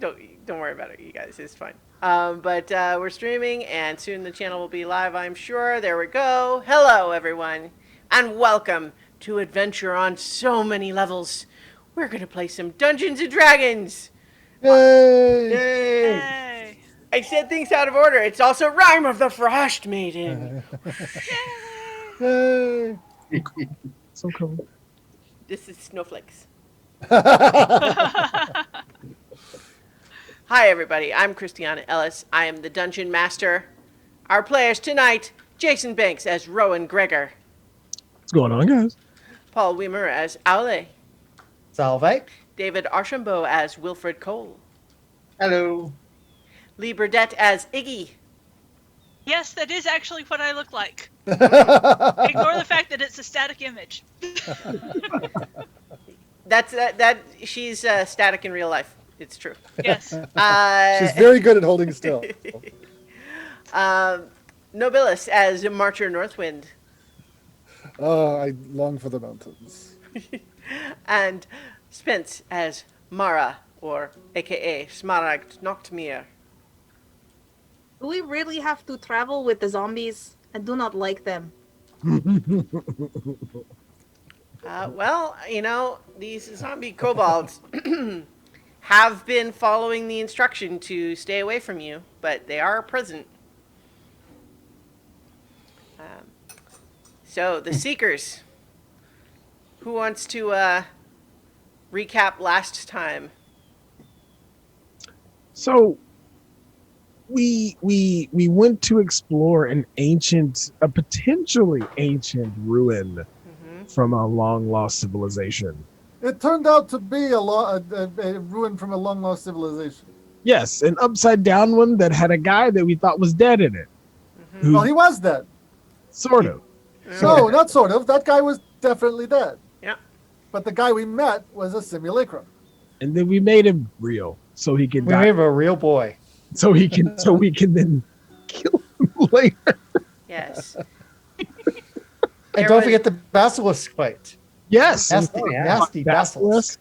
don't worry about it, you guys. It's fine. But we're streaming, and soon the channel will be live, I'm sure. There we go. Hello, everyone, and welcome to Adventure on So Many Levels. We're gonna play some Dungeons and Dragons. Yay! Yay! Yay! I said things out of order. It's also Rime of the Frostmaiden. Yay! So cool. This is Snowflakes. Yay! Hi, everybody. I'm Christiana Ellis. I am the Dungeon Master. Our players tonight, Jason Banks as Rowan Gregor, What's going on, guys? Paul Weimer as Aule, Salve. David Archambault as Wilfred Cole, Hello. Lee Burdett as Iggy, Yes, that is actually what I look like. Ignore the fact that it's a static image. that she's static in real life. It's true. Yes. She's very good at holding still. Nobilis as Marcher Northwind, Oh, I long for the mountains. and Spence as Mara, or aka Smaragd Noctmere. Do we really have to travel with the zombies? I do not like them. Well, these zombie kobolds have been following the instruction to stay away from you, but they are present. So, the Seekers. Who wants to recap last time? So we went to explore a potentially ancient ruin from a long lost civilization. It turned out to be a ruin from a long lost civilization. Yes, an upside down one that had a guy that we thought was dead in it. Who, Well, he was dead. sort of. No, not sort of. That guy was definitely dead. Yeah. But the guy we met was a simulacrum. And then we made him real so he can We die. made him a real boy. So we can then kill him later. Yes. And There don't was- forget the basilisk fight. Yes. Nasty, Oh, yeah. nasty basilisk.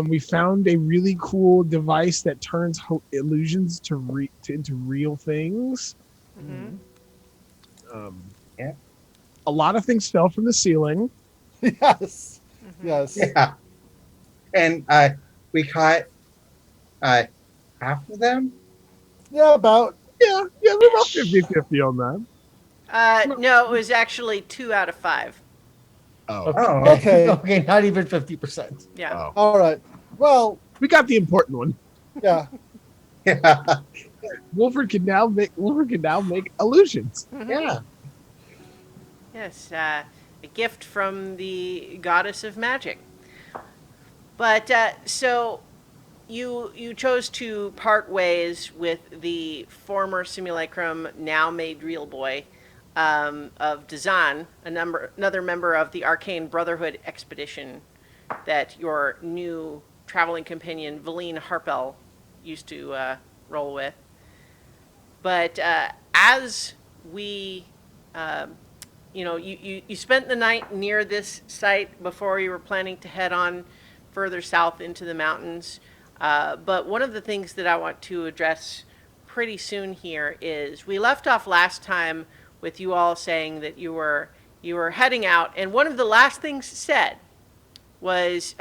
We found a really cool device that turns illusions into real things. Mhm. Yeah. A lot of things fell from the ceiling. Yes. Yes. Yeah. And we caught half of them. Yeah, about. Yeah, we're about 50-50 on that. No, it was actually 2 out of 5. Oh. Oh. Okay. Okay, not even 50%. Yeah. Oh. All right. Well, We got the important one. yeah. Yeah. Wilfred can now make illusions. Yeah. Yes, a gift from the goddess of magic. But so you chose to part ways with the former simulacrum, now made real boy, of Dazan, another member of the Arcane Brotherhood expedition that your new traveling companion Velene Harpel used to roll with. But as we you spent the night near this site before you were planning to head on further south into the mountains. But one of the things that I want to address pretty soon here is we left off last time with you all saying that you were heading out, and one of the last things said was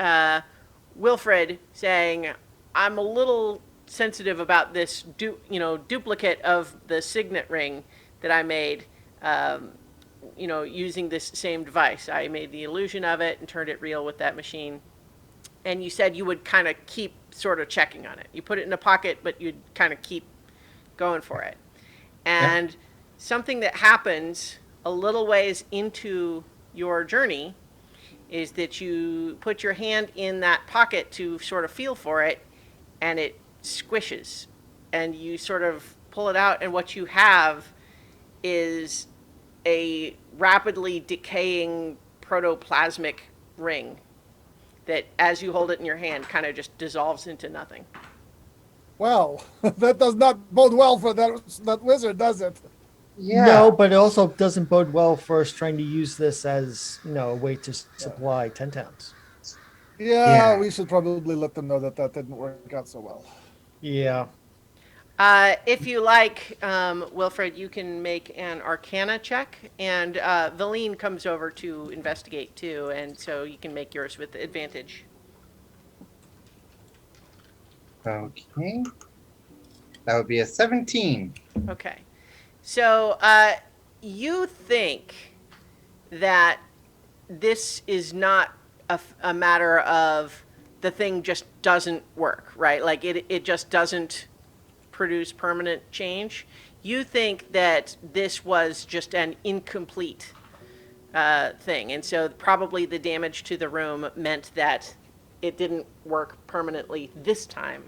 Wilfred saying, "I'm a little sensitive about this duplicate of the signet ring that I made." Using this same device. I made the illusion of it and turned it real with that machine. And you said you would kind of keep sort of checking on it. You put it in a pocket, but you'd kind of keep going for it. And something that happens a little ways into your journey is that you put your hand in that pocket to sort of feel for it, and it squishes. And you sort of pull it out, and what you have is a rapidly decaying protoplasmic ring that, as you hold it in your hand, kind of just dissolves into nothing. Well, that does not bode well for that wizard, does it? Yeah. No, but it also doesn't bode well for us trying to use this as, a way to supply 10 towns. Yeah, Yeah. we should probably let them know that didn't work out so well. Yeah. If you like, Wilfred, you can make an Arcana check, and Velene comes over to investigate too, and so you can make yours with advantage. Okay. That would be a 17. Okay. So you think that this is not a matter of the thing just doesn't work, right? Like it just doesn't produce permanent change. You think that this was just an incomplete thing. And so probably the damage to the room meant that it didn't work permanently this time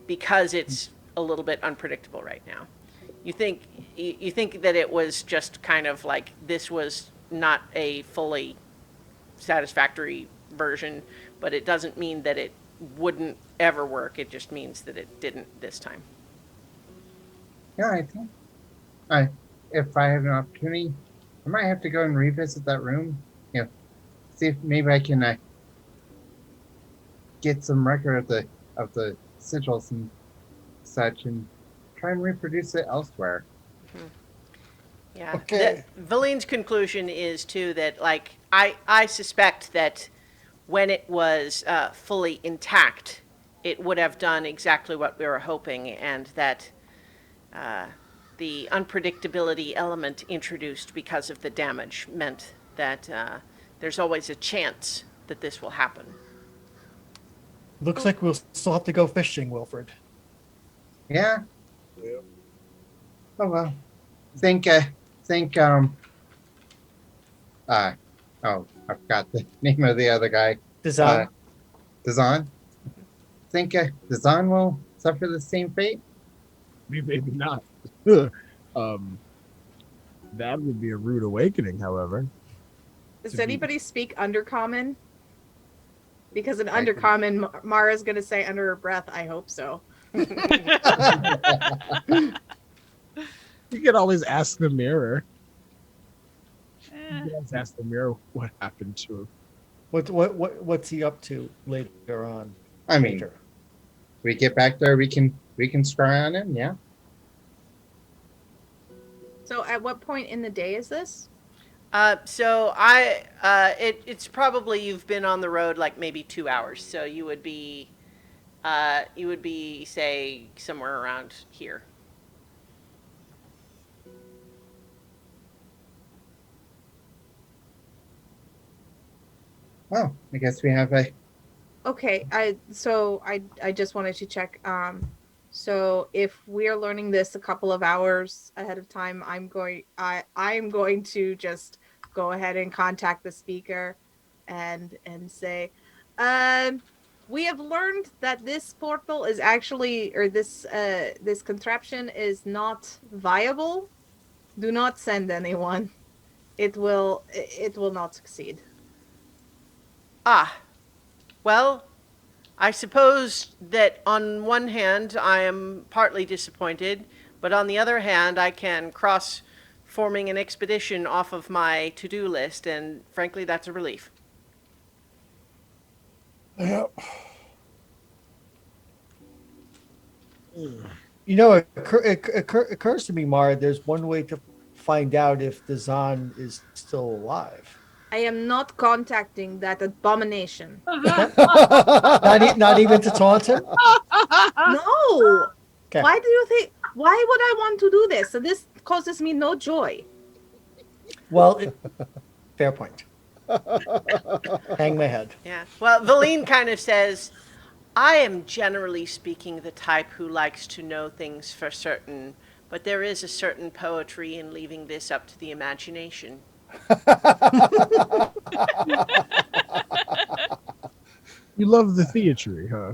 because it's a little bit unpredictable right now. You think that it was just kind of like this was not a fully satisfactory version, but it doesn't mean that it wouldn't ever work. It just means that it didn't this time. Yeah, I think if I have an opportunity, I might have to go and revisit that room. See if maybe I can get some record of the sigils and such, and try and reproduce it elsewhere. Yeah. Okay. Valene's conclusion is too that like I suspect that when it was fully intact, it would have done exactly what we were hoping, and that the unpredictability element introduced because of the damage meant that there's always a chance that this will happen. Looks like we'll still have to go fishing, Wilfred. Yeah. Yeah. Oh well. Think oh, I forgot the name of the other guy. Design. Dazan. Think Dazan will suffer the same fate? Maybe not. That would be a rude awakening, however. Does To be- anybody speak Undercommon? Because in I can- Undercommon, Mara's gonna say under her breath, "I hope so." You can always ask the mirror. Eh, You can always ask the mirror what happened to him. What's he up to later on? I mean, Later. we get back there, we can scry on him, yeah. So, at what point in the day is this? So it's probably you've been on the road like maybe 2 hours. So you would be say somewhere around here. Well, I guess we have a Okay, I just wanted to check. So if we're learning this a couple of hours ahead of time, I'm going to just go ahead and contact the speaker, and say, we have learned that this portal is actually, or this contraption is not viable. Do not send anyone. It will not succeed. Ah, well, I suppose that on one hand I am partly disappointed, but on the other hand I can cross forming an expedition off of my to-do list, and frankly that's a relief. Yep. You know, it occurs to me, Mara, there's one way to find out if the Zahn is still alive. I am not contacting that abomination. Not even to taunt him? No. Okay. Why do you think? Why would I want to do this? So this causes me no joy. Well, fair point. Hang my head. Yeah. Well, Velene kind of says, I am generally speaking the type who likes to know things for certain, but there is a certain poetry in leaving this up to the imagination. You love the theatre, huh?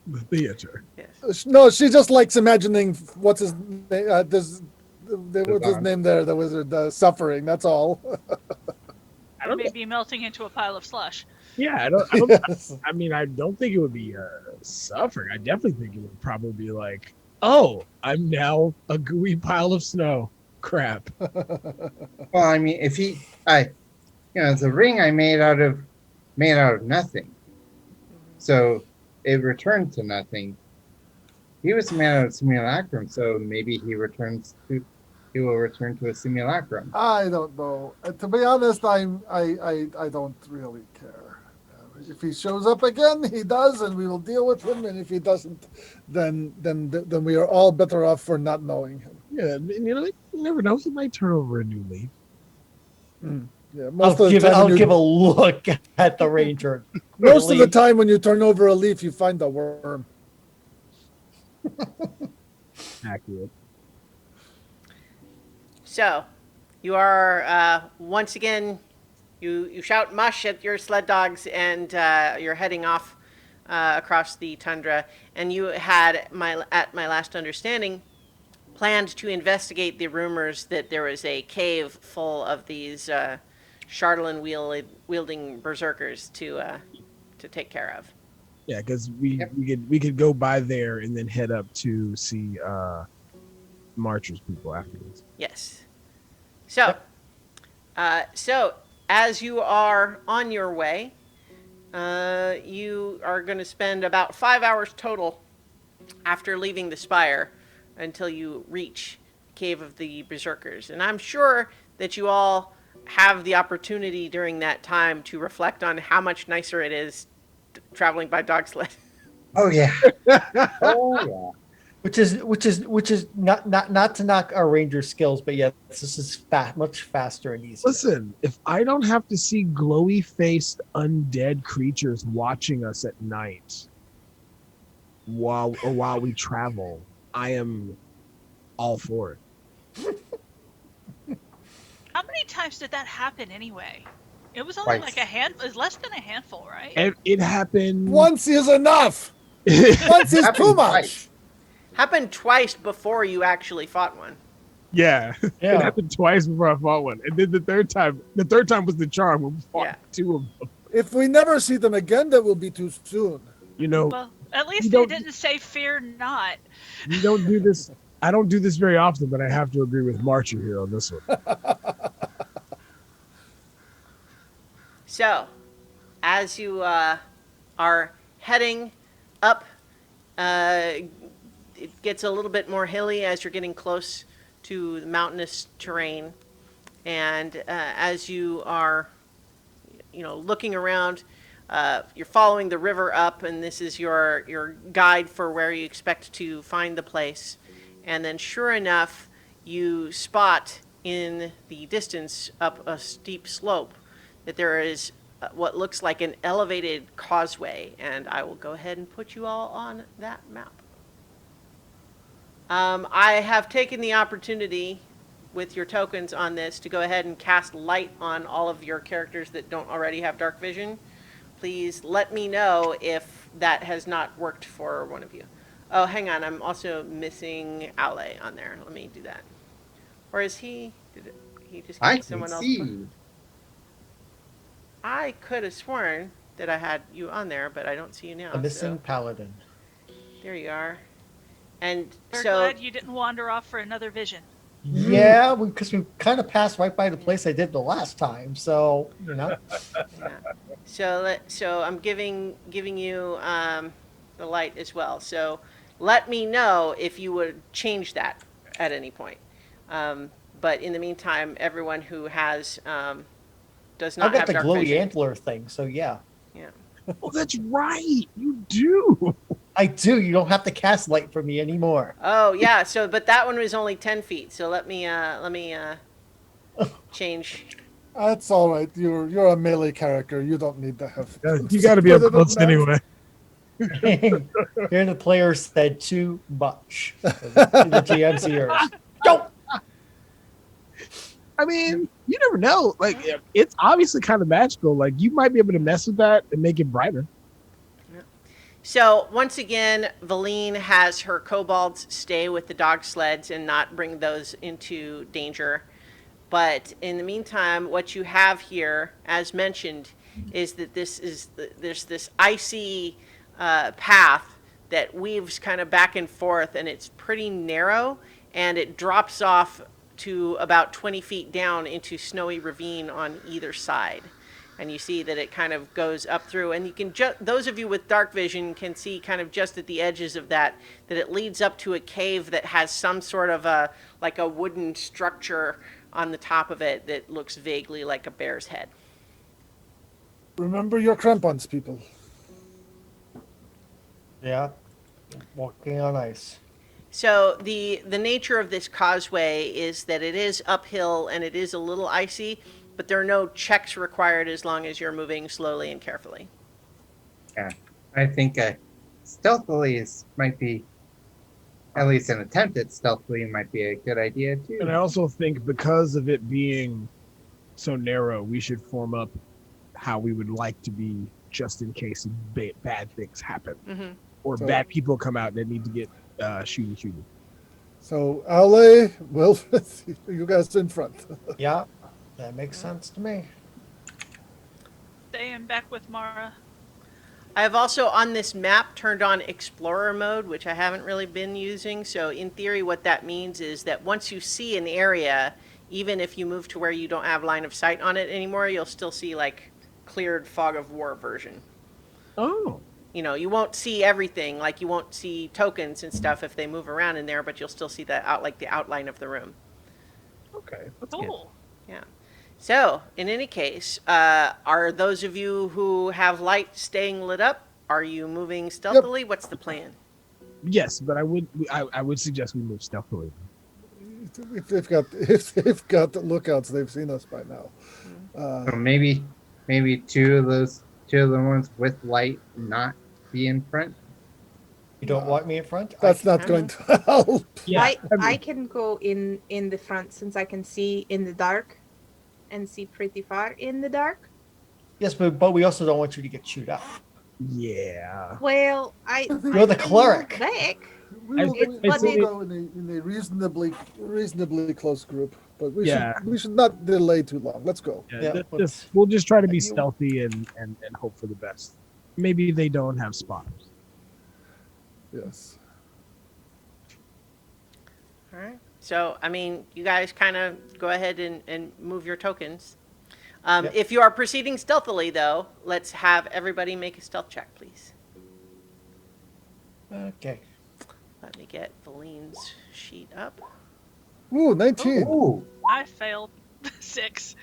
The theater. Yes. No, she just likes imagining what's his name. What's his Dazan. name there? The wizard, suffering. That's all. I don't. maybe melting into a pile of slush. Yeah, I don't. Yes. I mean, I don't think it would be suffering. I definitely think it would probably be like, oh, I'm now a gooey pile of snow. Crap. well, I mean if the ring I made out of nothing. So it returned to nothing. he was a man of simulacrum, so maybe he will return to a simulacrum. I don't know. To be honest, I don't really care. If he shows up again, he does, and we will deal with him. And if he doesn't, then we are all better off for not knowing him. Yeah, and, you never know. He might turn over a new leaf. Yeah, most of the time, I'll give a look at the ranger. most of the time when you turn over a leaf, you find a worm. Accurate. So, you are once again, you shout mush at your sled dogs, and you're heading off across the tundra. And you had, at my last understanding, planned to investigate the rumors that there was a cave full of these Charlatan wielding berserkers to take care of. Yeah, because we could go by there and then head up to see Marcher's people afterwards. Yes. So, so as you are on your way, you are going to spend about 5 hours total after leaving the spire until you reach the cave of the berserkers. And I'm sure that you all have the opportunity during that time to reflect on how much nicer it is traveling by dog sled. Oh yeah. Oh yeah. Which is not to knock our ranger skills, but yeah, this is much faster and easier. Listen, if I don't have to see glowy faced undead creatures watching us at night while we travel, I am all for it. How many times did that happen anyway? It was only Twice. like it was less than a handful, right? And it happened Once is enough. Once is too much. Twice. Happened twice before you actually fought one. Yeah. It Yeah. happened twice before I fought one. And then the third time was the charm when we fought Yeah. two of them. If we never see them again, that will be too soon. Well, at least You they don't- didn't say fear not. we don't do this. I don't do this very often, but I have to agree with Marcher here on this one. So, as you are heading up, it gets a little bit more hilly as you're getting close to the mountainous terrain. And as you are, looking around, you're following the river up, and this is your guide for where you expect to find the place. And then, sure enough, you spot in the distance up a steep slope that there is what looks like an elevated causeway, and I will go ahead and put you all on that map. I have taken the opportunity with your tokens on this to go ahead and cast light on all of your characters that don't already have dark vision. Please let me know if that has not worked for one of you. Oh, hang on, I'm also missing Ale on there. Let me do that. Or is he? Did he just I get someone can else? see. I could have sworn that I had you on there, but I don't see you now. A missing So paladin. there you are. And We're so glad you didn't wander off for another vision. Yeah, because we kind of passed right by the place I did the last time, so yeah. So I'm giving you the light as well. So let me know if you would change that at any point. But in the meantime, everyone who has does not I've got have the dark glowy vision. antler thing, so yeah. Yeah. Oh, that's right. You do. I do. You don't have to cast light for me anymore. Oh yeah. So but that one was only 10 feet. So let me change. That's all right. You're a melee character. You don't need to have. You got to be up Put it close on anyway. Here the player said too much. The GM's ears. Go! I mean, you never know. Like, it's obviously kind of magical. Like, you might be able to mess with that and make it brighter. So once again, Velene has her kobolds stay with the dog sleds and not bring those into danger. But in the meantime, what you have here, as mentioned, is that there's this icy path that weaves kind of back and forth, and it's pretty narrow, and it drops off to about 20 feet down into snowy ravine on either side. and you see that it kind of goes up through, and you can those of you with dark vision can see kind of just at the edges of that it leads up to a cave that has some sort of a like a wooden structure on the top of it that looks vaguely like a bear's head. Remember your crampons, people. Yeah. Walking on ice. So the nature of this causeway is that it is uphill and it is a little icy, but there are no checks required as long as you're moving slowly and carefully. Yeah, I think stealthily might be, at least an attempt at stealthily might be a good idea too. And I also think because of it being so narrow, we should form up how we would like to be just in case bad things happen. Mm-hmm. Or So- bad people come out that need to get shooty. So Ale, well, you guys in front. Yeah, that makes sense to me. Staying back with Mara. I have also on this map turned on Explorer mode, which I haven't really been using. So in theory, what that means is that once you see an area, even if you move to where you don't have line of sight on it anymore, you'll still see like cleared fog of war version. Oh. You know, you won't see everything, like you won't see tokens and stuff if they move around in there, but you'll still see the outline of the room. Okay. That's good. Cool. Yeah. So, in any case, are those of you who have light staying lit up? Are you moving stealthily? What's the plan? Yes, but I would suggest we move stealthily. If they've got the lookouts, they've seen us by now. So maybe two of the ones with light not be in front. You don't want me in front? That's not going to help. Yeah. I can go in the front since I can see in the dark and see pretty far in the dark. Yes, but we also don't want you to get chewed up. Yeah. Well, You're the can cleric. move back. We'll But it- go in a reasonably close group, but Yeah. we should not delay too long. Let's go. Yeah, We'll just try to be You- stealthy and hope for the best. Maybe they don't have spotters. Yes. All right. So, I mean, you guys kind of go ahead and move your tokens. Yep. If you are proceeding stealthily, though, let's have everybody make a stealth check, please. Okay. Let me get Velene's sheet up. Ooh, 19. Ooh, I failed 6.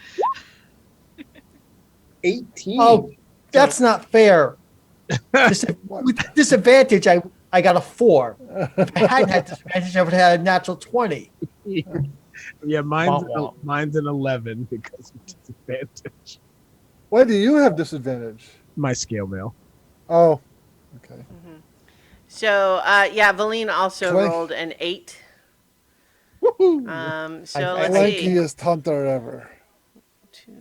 18. Oh, that's not fair. With disadvantage, I got a 4. If I hadn't had disadvantage, I would have had a natural 20. Yeah, Womp womp. mine's an 11 because of disadvantage. Why do you have disadvantage? My scale mail. Oh, okay. So, yeah, Velene also Clank. rolled an 8. Woohoo! So, I let's see. Clankiest hunter ever. 2.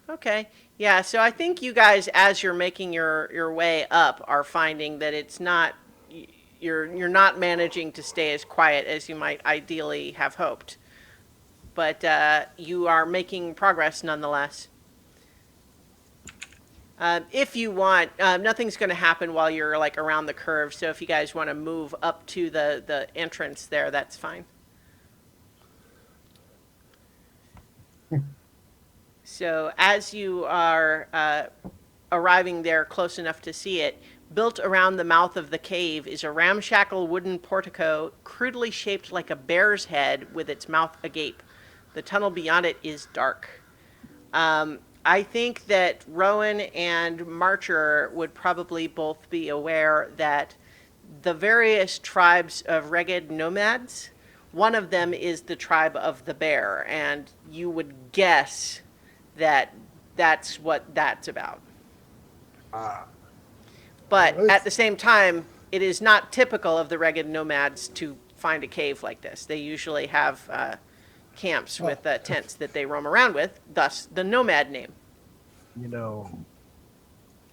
Okay. Yeah, so I think you guys, as you're making your way up, are finding that it's not you're not managing to stay as quiet as you might ideally have hoped. But you are making progress nonetheless. If you want, nothing's going to happen while you're like around the curve. So if you guys want to move up to the entrance there, that's fine. So as you are arriving there close enough to see it, built around the mouth of the cave is a ramshackle wooden portico, crudely shaped like a bear's head with its mouth agape. The tunnel beyond it is dark. I think that Rowan and Marcher would probably both be aware that the various tribes of ragged nomads, one of them is the tribe of the bear, and you would guess that that's what that's about. But Right. at the same time, it is not typical of the ragged nomads to find a cave like this. They usually have camps with tents that they roam around with, thus the nomad name. You know,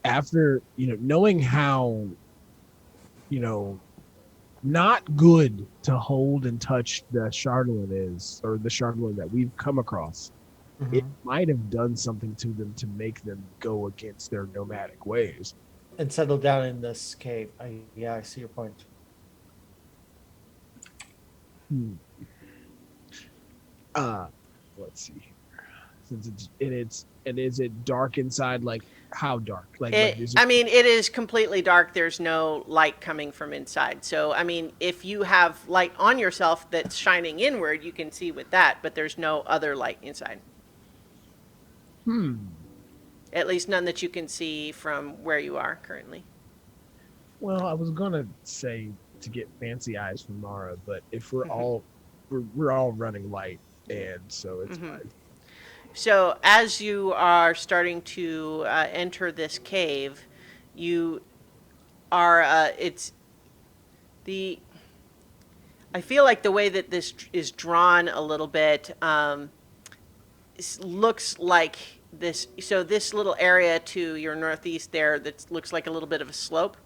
after, knowing how, not good to hold and touch the Chardonnay is, or the Chardonnay that we've come across, it might have done something to them to make them go against their nomadic ways. And settle down in this cave. I see your point. Let's see. Since and is it dark inside? Like how dark? Like is I mean, it is completely dark. There's no light coming from inside. So, I mean, if you have light on yourself that's shining inward, you can see with that, but there's no other light inside. At least none that you can see from where you are currently. Well, I was gonna say to get fancy eyes from Mara, but if we're all we're all running light, and so it's fine. So as you are starting to enter this cave, you are, I feel like the way that this is drawn a little bit looks like this. So this little area to your northeast there that looks like a little bit of a slope.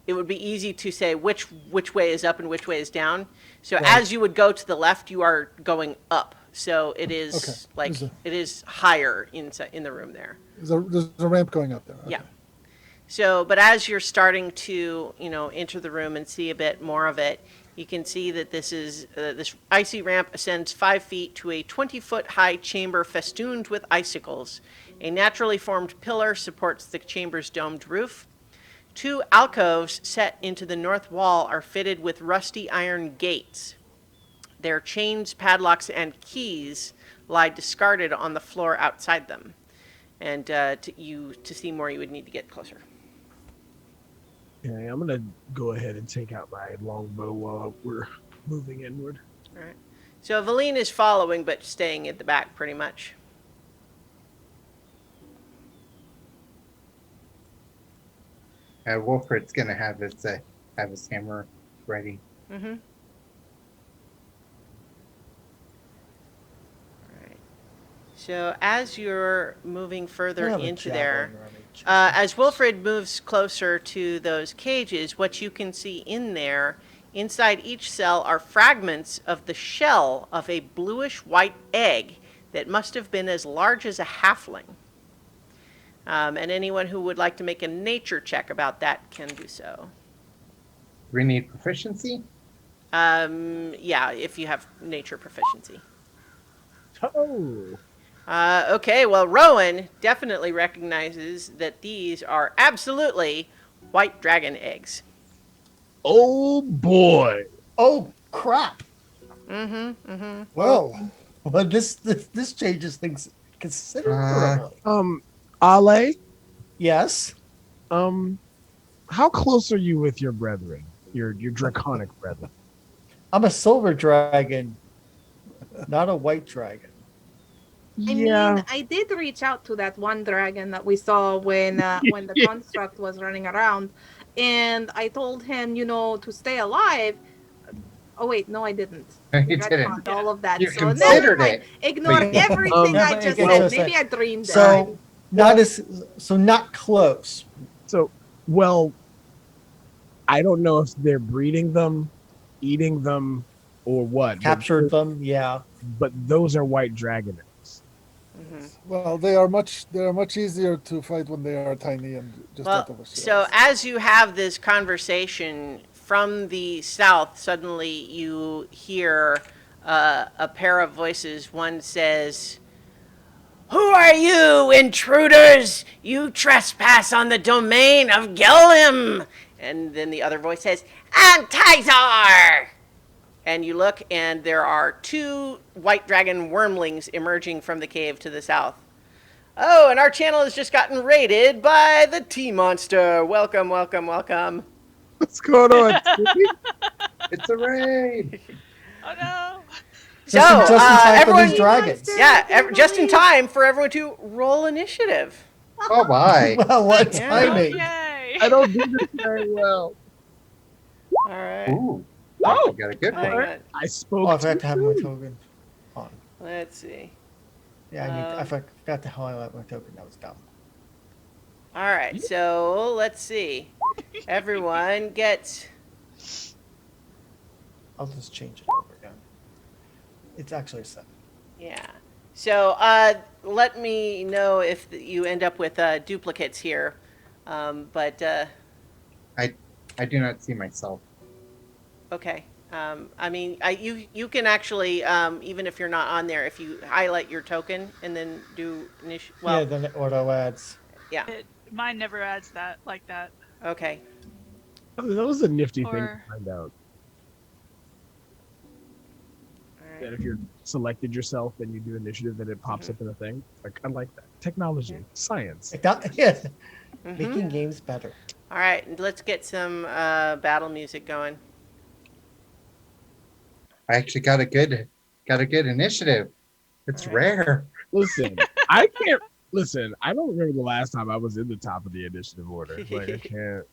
It would be easy to say which way is up and which way is down. So as you would go to the left, you are going up. So it is it is higher in the room there. There's a ramp going up there. Okay. Yeah. So, but as you're starting to, enter the room and see a bit more of it, you can see that this icy ramp ascends 5 feet to a 20-foot high chamber festooned with icicles. A naturally formed pillar supports the chamber's domed roof. 2 alcoves set into the north wall are fitted with rusty iron gates. Their chains, padlocks, and keys lie discarded on the floor outside them. And to see more, you would need to get closer. Okay, I'm gonna go ahead and take out my longbow while we're moving inward. All right. So Velene is following, but staying at the back pretty much. Wolfred's gonna have his hammer ready. Mm-hmm. Alright. So as you're moving further into there, as Wilfred moves closer to those cages, what you can see in there, inside each cell are fragments of the shell of a bluish-white egg that must have been as large as a halfling. And anyone who would like to make a nature check about that can do so. Do we need proficiency? Yeah, if you have nature proficiency. Oh. Okay, well, Rowan definitely recognizes that these are absolutely white dragon eggs. Oh boy. Oh crap! Well, But this changes things considerably. Ale, Yes. how close are you with your brethren? Your draconic brethren? I'm a silver dragon, not a white dragon. I mean, I did reach out to that one dragon that we saw when the construct was running around, and I told him, to stay alive. Oh wait, no, I didn't. You I didn't. retconned all of that. You So considered never mind. it. Ignore but- everything I just said. Maybe I dreamed it. So not close. So, well, I don't know if they're breeding them, eating them, or what. Captured them, yeah. But those are white dragon eggs. well, they are much easier to fight when they are tiny and just out of a shell. So as you have this conversation from the south, suddenly you hear a pair of voices. One says, "Who are you, intruders? You trespass on the domain of Gellim." And then the other voice says, "Antizar!" And you look, and there are 2 white dragon wormlings emerging from the cave to the south. Oh, and our channel has just gotten raided by the T-Monster. Welcome, welcome, welcome. What's going on? It's a raid. Oh no! So, Just in time for everyone, these dragons. yeah, just in time for everyone to roll initiative. Oh my! Well, what Yeah. timing? Yay! I don't do this very well. All right. Ooh. Oh, You got a good Hang one. on. I spoke. Oh, I forgot too to have my soon. token on. Let's see. Yeah, I forgot to highlight my token. That was dumb. All right, so let's see. Everyone gets. I'll just change it over again. It's actually a 7. Yeah. So let me know if you end up with duplicates here. But I do not see myself. okay. I mean, you can actually, even if you're not on there, if you highlight your token and then do Yeah, then it auto adds. yeah, Mine never adds that like that. okay. Oh, that was a nifty thing to Or find out. All That right. if you're selected yourself and you do initiative, then it pops up in a thing. Like I like that technology, science. Like that, yes, Mhm. making games better. All right, let's get some battle music going. I actually got a good initiative. It's All right. rare. Listen, I can't. Listen, I don't remember the last time I was in the top of the initiative order. Like I can't.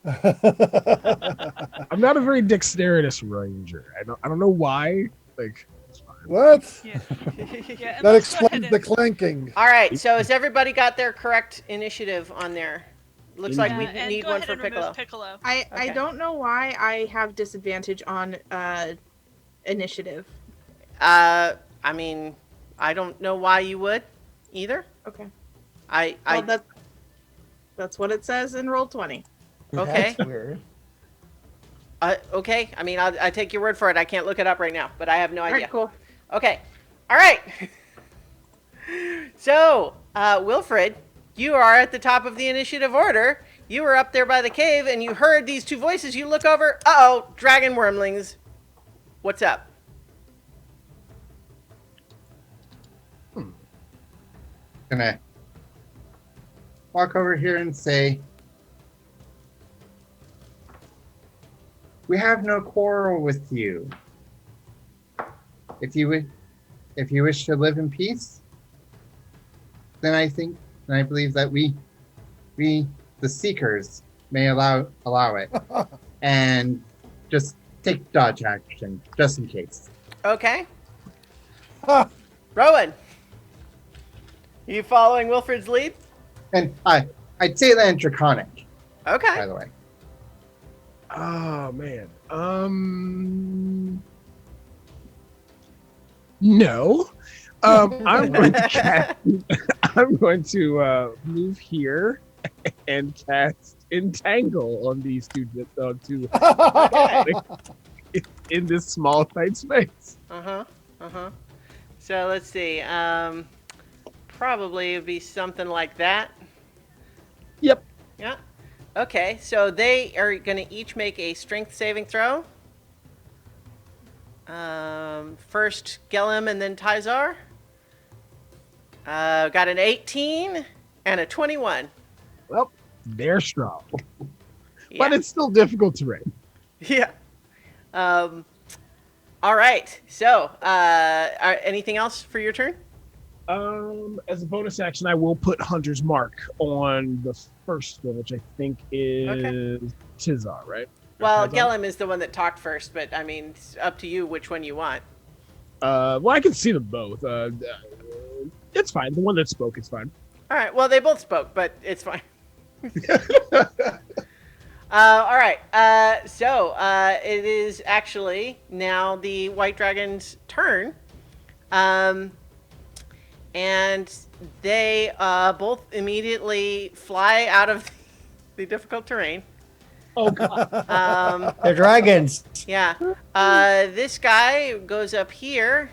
I'm not a very dexterous ranger. I don't know why. Like it's fine. What? yeah, yeah. And That let's go ahead explains the and, clanking. All right, so has everybody got their correct initiative on there? Looks like we and need go one ahead for and remove Piccolo. Piccolo. I Okay. don't know why I have disadvantage on initiative. I mean, I don't know why you would either. Okay. I Well, that's what it says in Roll20. Okay. That's weird. Okay. I mean, I take your word for it. I can't look it up right now, but I have no All idea. right, cool. Okay. All right. So, Wilfred, you are at the top of the initiative order. You were up there by the cave, and you heard these two voices. You look over. Uh-oh, dragon wormlings. What's up? Gonna walk over here and say, we have no quarrel with you. If you wish to live in peace, then I believe that we the seekers may allow it, and just take dodge action just in case. Okay. Ha! Rowan, you following Wilfred's lead? And I'd say that in Draconic, by Okay. the way. Oh man. No. I'm going to cast, I'm going to move here and cast Entangle on these two in this small tight space. Uh-huh. Uh-huh. So let's see. Probably it'd be something like that. Yep. Yeah. Okay, so they are going to each make a strength saving throw. First Gellum and then Tizar. Got an 18 and a 21. Well, they're strong, Yeah. but it's still difficult terrain. Yeah. All right. So, anything else for your turn? As a bonus action, I will put Hunter's Mark on the first one, which I think is Tizar, right? Well, Tizar? Gellum is the one that talked first, but I mean, it's up to you which one you want. Well, I can see them both. It's fine. The one that spoke is fine. All right. Well, they both spoke, but it's fine. All right. So it is actually now the White Dragon's turn. And they both immediately fly out of the difficult terrain. Oh god. They're dragons. Yeah. This guy goes up here,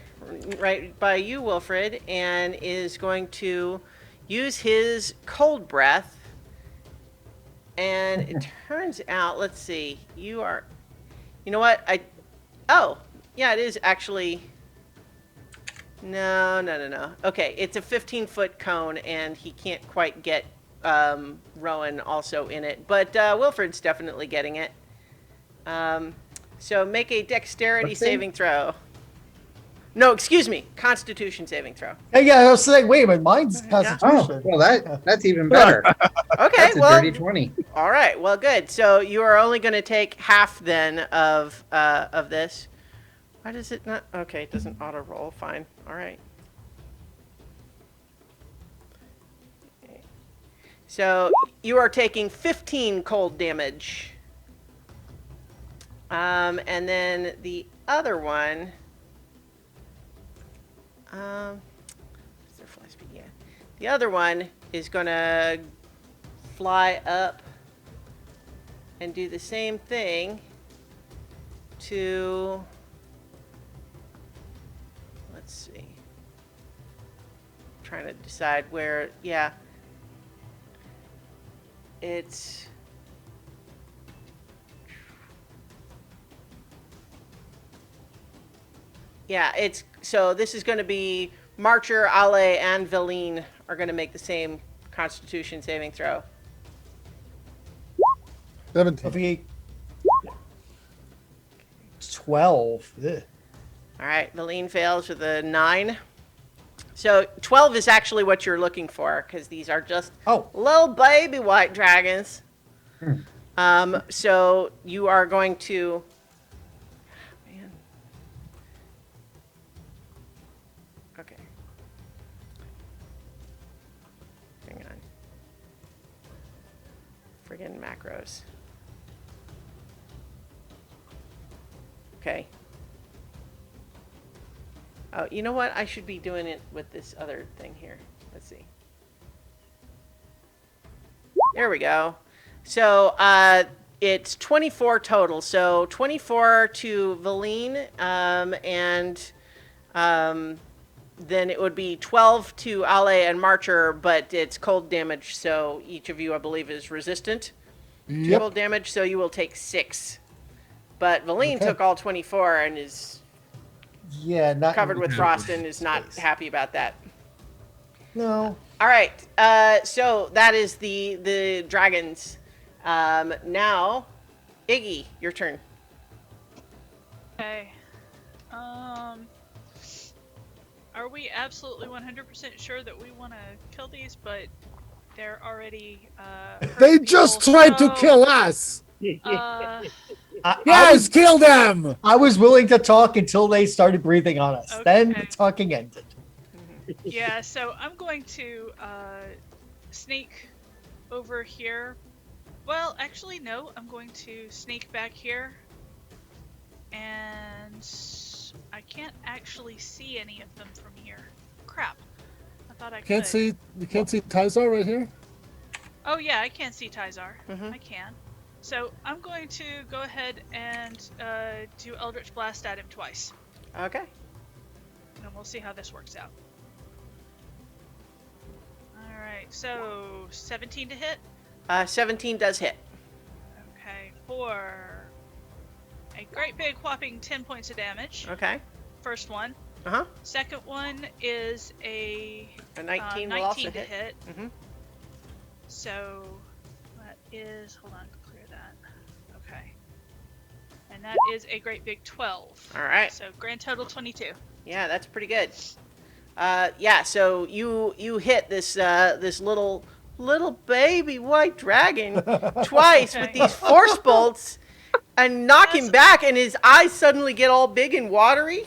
right by you, Wilfred, and is going to use his cold breath. And it turns out, let's see, you are, you know what? Oh, yeah, it is actually, no. Okay, it's a 15-foot cone, and he can't quite get Rowan also in it. But Wilfred's definitely getting it. So make a dexterity What's it? saving throw. No, excuse me, Constitution saving throw. Hey, yeah, I was saying, wait a minute, mine's Oh, Constitution. well, that's even better. Okay, That's a well, dirty 20. all right, well, good. So you are only going to take half then of this. Why does it not? Okay, it doesn't auto roll. Fine. All right. Okay. So you are taking 15 cold damage. And then the other one. What's their fly speed? Yeah. The other one is gonna fly up and do the same thing to let's see. Trying to decide where. Yeah. It's. Yeah, it's so this is going to be Marcher, Ale, and Velene are going to make the same Constitution saving throw. 17. If he 12. Ugh. All right, Velene fails with a 9. So 12 is actually what you're looking for because these are just little baby white dragons. So you are going to. Man. Okay. Hang on. Friggin' macros. Okay. Oh, you know what? I should be doing it with this other thing here. Let's see. There we go. So it's 24 total. So 24 to Velene, and then it would be 12 to Ale and Marcher, but it's cold damage. So each of you, I believe, is resistant to cold damage. So you will take 6. But Velene took all 24 and is Not covered with frost and is not happy about that. No. All right. So that is the dragons. Now, Iggy, your turn. Okay. Are we absolutely 100% sure that we want to kill these, but they're already They hurting just people, tried to so, kill us. I Kill them. I was willing to talk until they started breathing on us. Then the Okay. talking ended. Yeah, so I'm going to sneak over here. Well, actually, no. I'm going to sneak back here. And I can't actually see any of them from here. Crap. I thought I could. You can't see Tizar right here? Oh, yeah, I can see Tizar. Mhm. I can. So I'm going to go ahead and do Eldritch Blast at him twice. Okay. And we'll see how this works out. Alright, so 17 to hit. 17 does hit. Okay, for a great big whopping 10 points of damage. Okay. First one. Uh-huh. Second one is a 19 will also 19 to hit. hit. Mm-hmm. So that is, hold on, clear that. Okay. And that is a great big 12. All right. So grand total 22. Yeah, that's pretty good. Yeah, so you hit this this little baby white dragon twice with these force bolts and knock him back, and his eyes suddenly get all big and watery.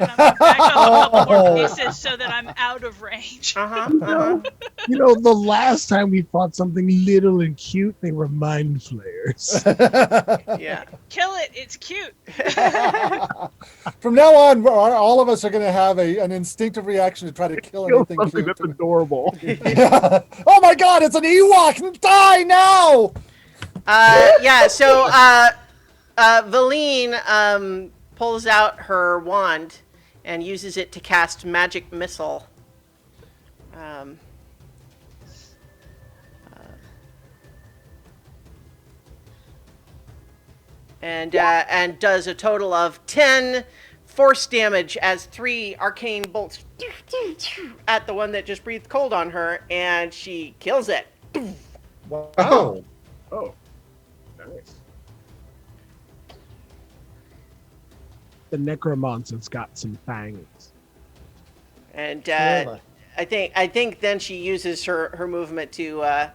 And I'm going to back up a couple more Oh. pieces so that I'm out of range. You know, the last time we fought something little and cute, they were mind flayers. Yeah. Kill it, it's cute. From now on, all of us are going to have an instinctive reaction to try to kill Kill anything something cute. that's adorable. Oh my God! It's an Ewok! Die now! Yeah, so Velene pulls out her wand and uses it to cast Magic Missile. And does a total of 10 force damage as 3 arcane bolts at the one that just breathed cold on her, and she kills it. Wow. Oh, Oh, nice. The necromancer's got some fangs. And Really? I think then she uses her movement to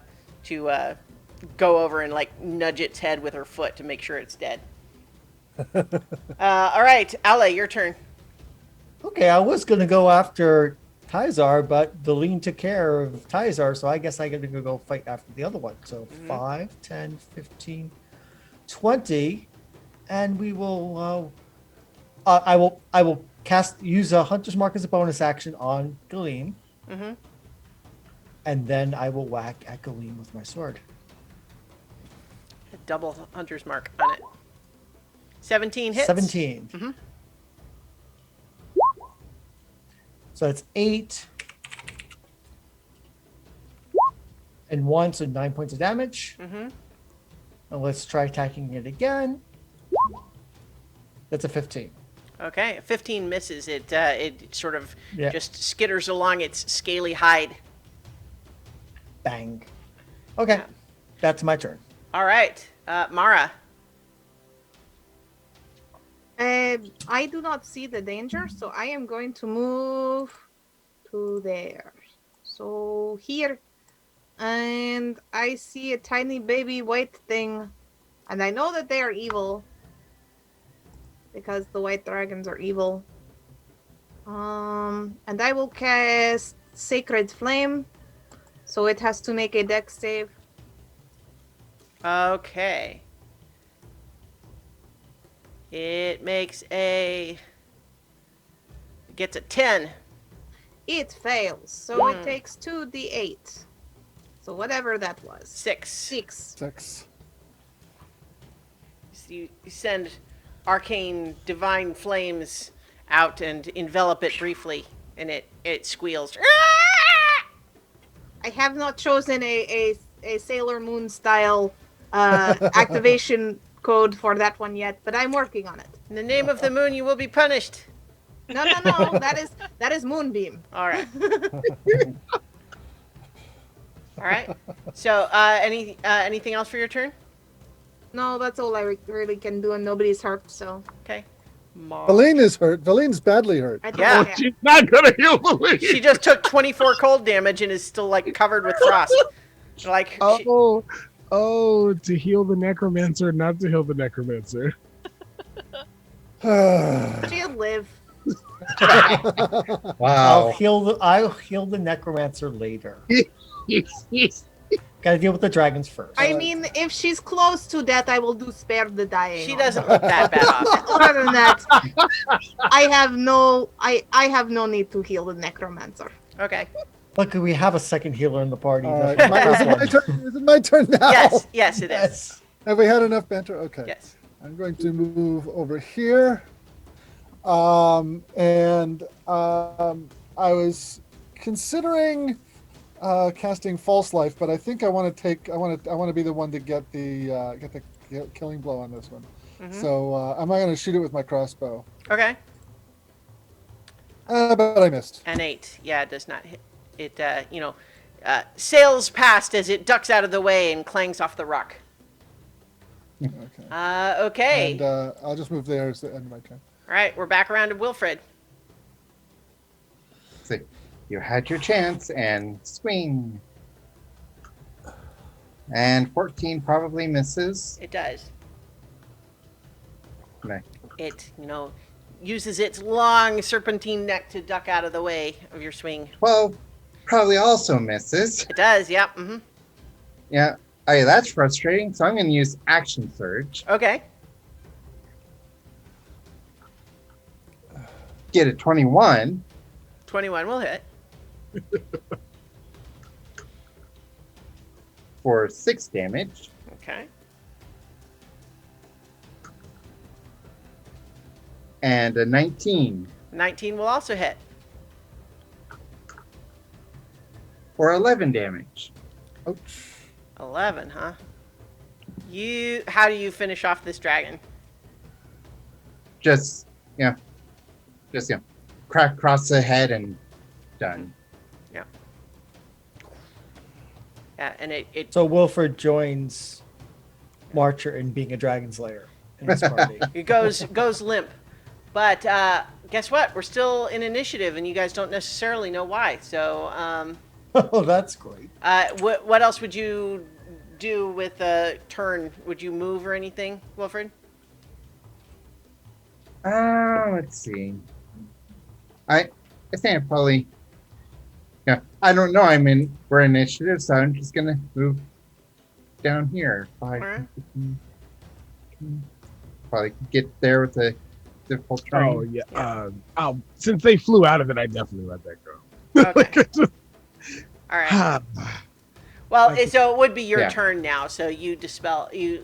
go over and like nudge its head with her foot to make sure it's dead. All right, Ale, your turn. Okay, I was going to go after Tizar, but Velene took care of Tizar, so I guess I got to go fight after the other one. So 5, 10, 15, 20, and we will. I will use a Hunter's Mark as a bonus action on Galene, Mm-hmm. and then I will whack at Galene with my sword. A double hunter's mark on it. 17 hits. 17. Mhm. So that's 8. And 1, so 9 points of damage. Mm-hmm. And let's try attacking it again. That's a 15. Okay, 15 misses. It sort of Yeah. just skitters along its scaly hide. Bang. Okay. Yeah. That's my turn. All right, Mara. I do not see the danger, so I am going to move to there. So here. And I see a tiny baby white thing. And I know that they are evil. Because the white dragons are evil. And I will cast Sacred Flame. So it has to make a dex save. Okay. It gets a 10. It fails. So it takes 2d8. So whatever that was. 6. 6. 6. So you send arcane divine flames out and envelop it briefly, and it squeals. I have not chosen a Sailor Moon style activation code for that one yet, but I'm working on it. In the name of the moon, you will be punished. No. That is Moonbeam. All right. All right. So, anything else for your turn? No, that's all I really can do, and nobody's hurt, so. Okay. Velene is hurt. Velene's badly hurt. I don't Yeah. care. She's not gonna heal the lead. She just took 24 cold damage and is still like covered with frost. Like, Oh, to heal the necromancer, not to heal the necromancer. She'll live. I'll Wow. I'll heal the necromancer later. Gotta deal with the dragons first. I mean, if she's close to death, I will do spare the dying. she doesn't look that bad off. Other than that, I have no need to heal the necromancer. Okay. Luckily, we have a second healer in the party. All right. That's Is it my turn? Is it my turn now? Yes, it is. Yes. Have we had enough banter? Okay. Yes. I'm going to move over here. I was considering casting False Life, but I think I want to be the one to get the killing blow on this one. Mhm. So I'm not going to shoot it with my crossbow. Okay. But I missed. An 8. Yeah, it does not hit. It, sails past as it ducks out of the way and clangs off the rock. Okay. Okay. And I'll just move there as the end of my turn. All right, we're back around to Wilfred. So you had your chance and swing. And 14 probably misses. It does. Okay. It, uses its long serpentine neck to duck out of the way of your swing. 12 probably also misses. It does, yep. Mm-hmm. Yeah. Oh, that's frustrating. So I'm going to use Action Surge. Okay. Get a 21. 21 will hit. For 6 damage. Okay. And a 19 19 will also hit. for 11 damage. Ouch. 11, huh? How do you finish off this dragon? Just crack across the head and done. Yeah, and it So Wilfred joins Marcher in being a dragon slayer in his party. It goes limp. But guess what? We're still in initiative, and you guys don't necessarily know why. So, Oh, that's great. what else would you do with a turn? Would you move or anything, Wilfred? Let's see. I think I probably. Yeah, I don't know. We're initiative, so I'm just gonna move down here. Alright. Probably get there with the difficult terrain. Oh yeah. Since they flew out of it, I definitely let that go. Okay. All right. Well, so it would be your Yeah. turn now. So you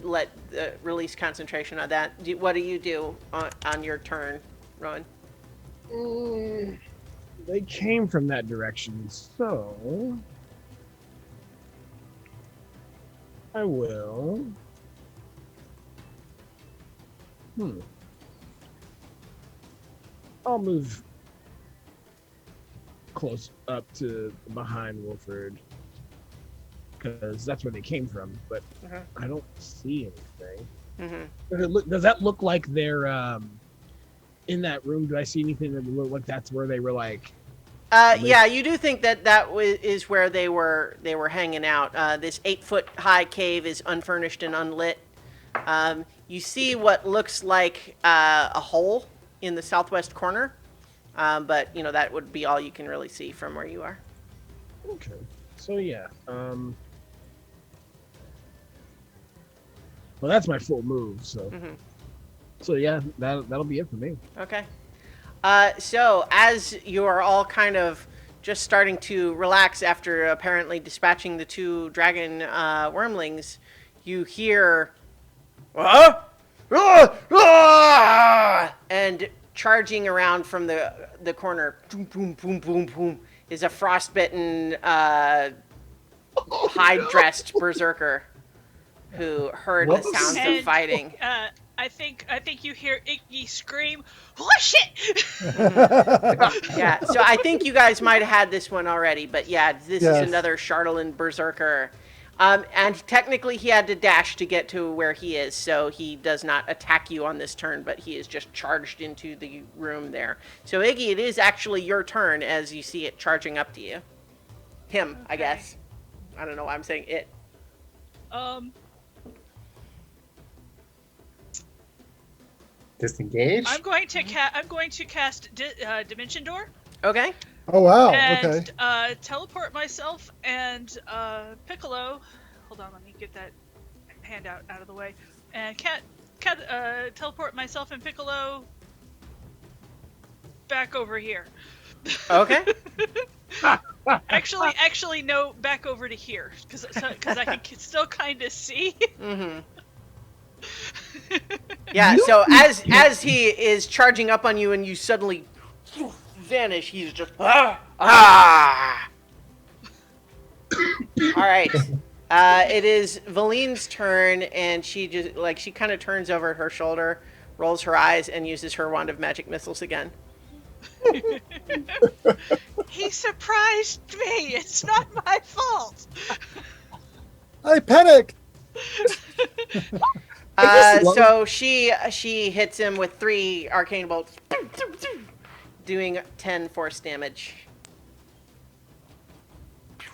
let release concentration on that. What do you do on your turn, Rowan? They came from that direction, so I will. I'll move close up to behind Wolford because that's where they came from. But Mhm. I don't see anything. Mm-hmm. Does that look like they're in that room? Do I see anything that look like that's where they were like? Yeah, you do think that is where they were hanging out. This 8-foot high cave is unfurnished and unlit. You see what looks like a hole in the southwest corner, but that would be all you can really see from where you are. Okay, so yeah. Well, that's my full move. So, Mm-hmm. so yeah, that'll be it for me. Okay. So as you are all kind of just starting to relax after apparently dispatching the 2 dragon wormlings, you hear, "Ah! Ah! Ah!" and charging around from the corner, boom, boom, boom, boom, boom, is a frostbitten, hide-dressed berserker who heard the Whoops. sounds of And- fighting. I think you hear Iggy scream, "Oh shit!" Yeah, so I think you guys might have had this one already, but yeah, this Yes. is another Charlatan Berserker. And technically he had to dash to get to where he is, so he does not attack you on this turn, but he is just charged into the room there. So Iggy, it is actually your turn as you see it charging up to you. Him, I Okay. guess. I don't know why I'm saying it. Disengage. I'm going to cast Dimension Door Okay. Oh wow. and Okay. teleport myself and Piccolo. Hold on, let me get that handout out of the way. And teleport myself and Piccolo back over here. Okay. Actually, no, back over to here because I can still kind of see. Mm-hmm. Yeah, so as he is charging up on you and you suddenly vanish, he's just ah. All right. It is Velene's turn, and she kind of turns over her shoulder, rolls her eyes, and uses her wand of magic missiles again. He surprised me. It's not my fault. I panic. So she hits him with 3 arcane bolts, doing 10 force damage.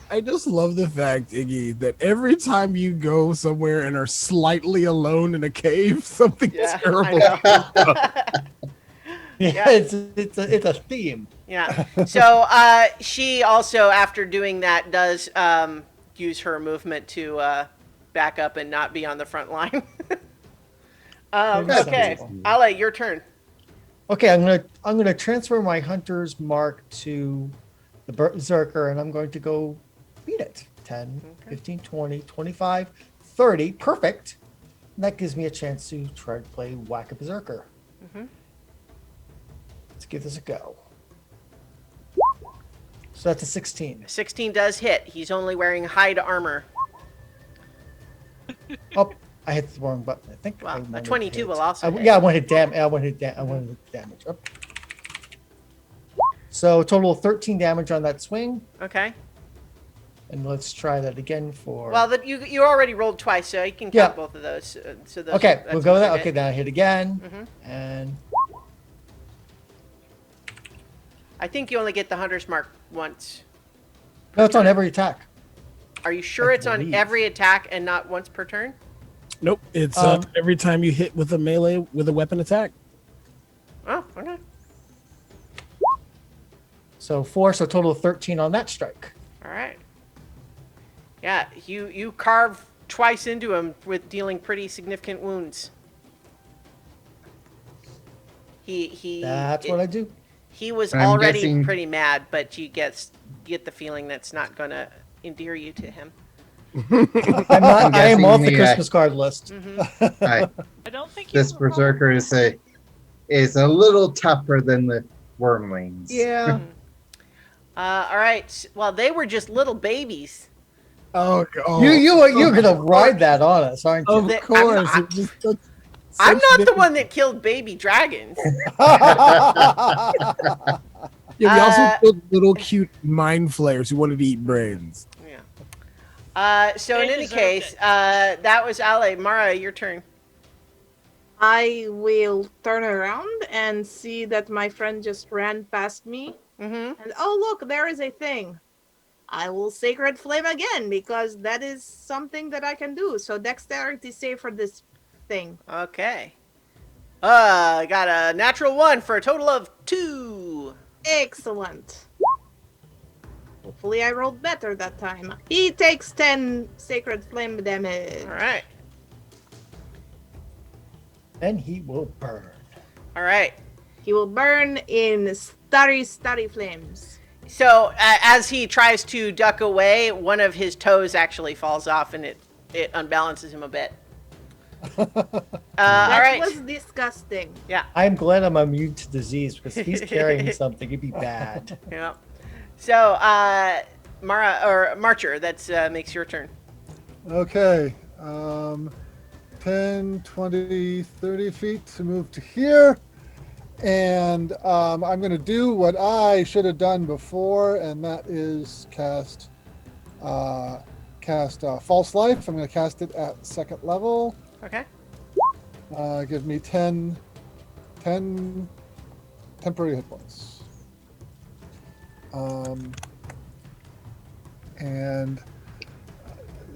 I just love the fact, Iggy, that every time you go somewhere and are slightly alone in a cave, something Yeah, terrible. I know. Yeah, it's a theme. Yeah. So she also, after doing that, does use her movement to back up and not be on the front line. Okay, Ale, your turn. Okay, I'm gonna transfer my hunter's mark to the Berserker, and I'm going to go beat it. 10, 15, 20, 25, 30. Perfect. And that gives me a chance to try to play Whack a Berserker. Let's give this a go. So that's a 16. 16 does hit. He's only wearing hide armor. Oh, I hit the wrong button. I think. Wow, I a wanted 22 hit. will also hit. Yeah, I want to hit I want to hit damage. Oh. So a total of 13 damage on that swing. Okay. And let's try that again for. Well, you already rolled twice, so you can count Yeah. both of those. So those Okay, that's we'll go with what that. you Okay, hit. then I hit again. Mhm. And I think you only get the hunter's mark once. no, it's on every attack. Are you sure I it's on believe. every attack and not once per turn? Nope, it's Um, every time you hit with a melee with a weapon attack. Oh, okay. So 4, so a total of 13 on that strike. All right. Yeah, you carve twice into him with dealing pretty significant wounds. He That's what I do. He was I'm already guessing- pretty mad, but you get the feeling that's not gonna endear you to him. I'm not, I am guessing off the the, Christmas card list. I, I don't think this you were wrong. berserker is a little tougher than the wormlings. Yeah. All right. Well, they were just little babies. Oh, You're gonna ride that on us, aren't you? Of They- course. I'm it just looks I'm so not the one that killed baby dragons. Yeah, we also Uh, killed little cute mind flayers who wanted to eat brains. Yeah. So in They any deserved case, it. that was Ale. Mara, your turn. I will turn around and see that my friend just ran past me. Mm-hmm. And oh, look, there is a thing. I will Sacred Flame again because that is something that I can do. So dexterity save for this thing. Okay. Got a natural 1 for a total of 2. Excellent. Hopefully I rolled better that time. He takes 10 Sacred Flame damage. All right. And he will burn. All right. He will burn in starry flames. So as he tries to duck away, one of his toes actually falls off, and it unbalances him a bit. All That right. was disgusting. Yeah. I'm glad I'm immune to disease because if he's carrying something, it'd be bad. Yeah. So Mara or Marcher, that's makes your turn. Okay. 10, 20, 30 feet to move to here. And I'm going to do what I should have done before, and that is cast False Life. I'm going to cast it at 2nd level. Okay. Give me 10 temporary hit points. And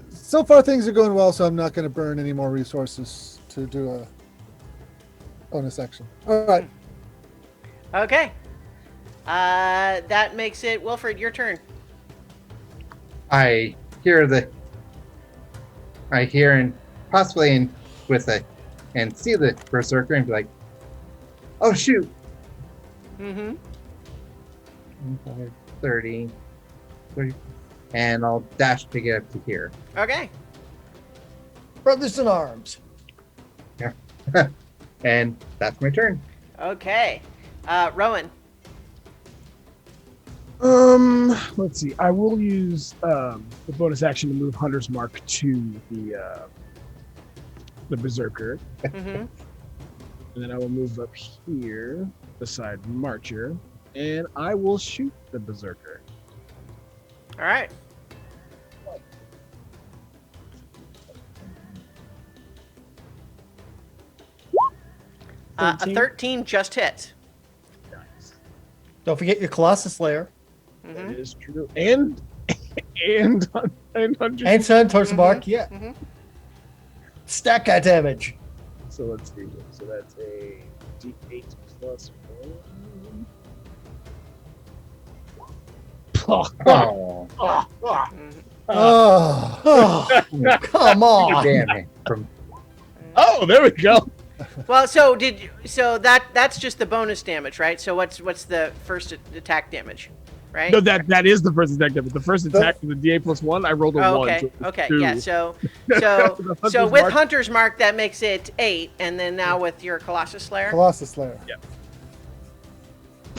so far things are going well, so I'm not going to burn any more resources to do a bonus action. All right. Okay. That makes it Wilfred, your turn. I hear and possibly and see the Berserker and be like, oh shoot. Mm-hmm. 30, and I'll dash to get up to here. Okay. Brothers in arms. And that's my turn. Okay. Rowan. Let's see. I will use the bonus action to move Hunter's Mark to the Berserker, Mm-hmm. and then I will move up here beside Marcher, and I will shoot the Berserker. All right. A 13 just hits. Nice. Don't forget your Colossus Slayer. Mm-hmm. That is true. And Hunter. And Sun Torch Mhm. Mark, yeah. Mm-hmm. Stack that damage. So let's see. So that's a D8 plus 1. Oh, Oh, come on. damn it. From Oh, there we go. Well, so that's just the bonus damage, right? So what's the first attack damage, right? No, that is the first attack damage. The first attack was the D8 plus 1. I rolled a 1. Okay. So it was Okay. 2. Yeah. So The Hunter's with Mark- Hunter's Mark that makes it 8, and then now with your Colossus Slayer. Colossus Slayer. Yeah.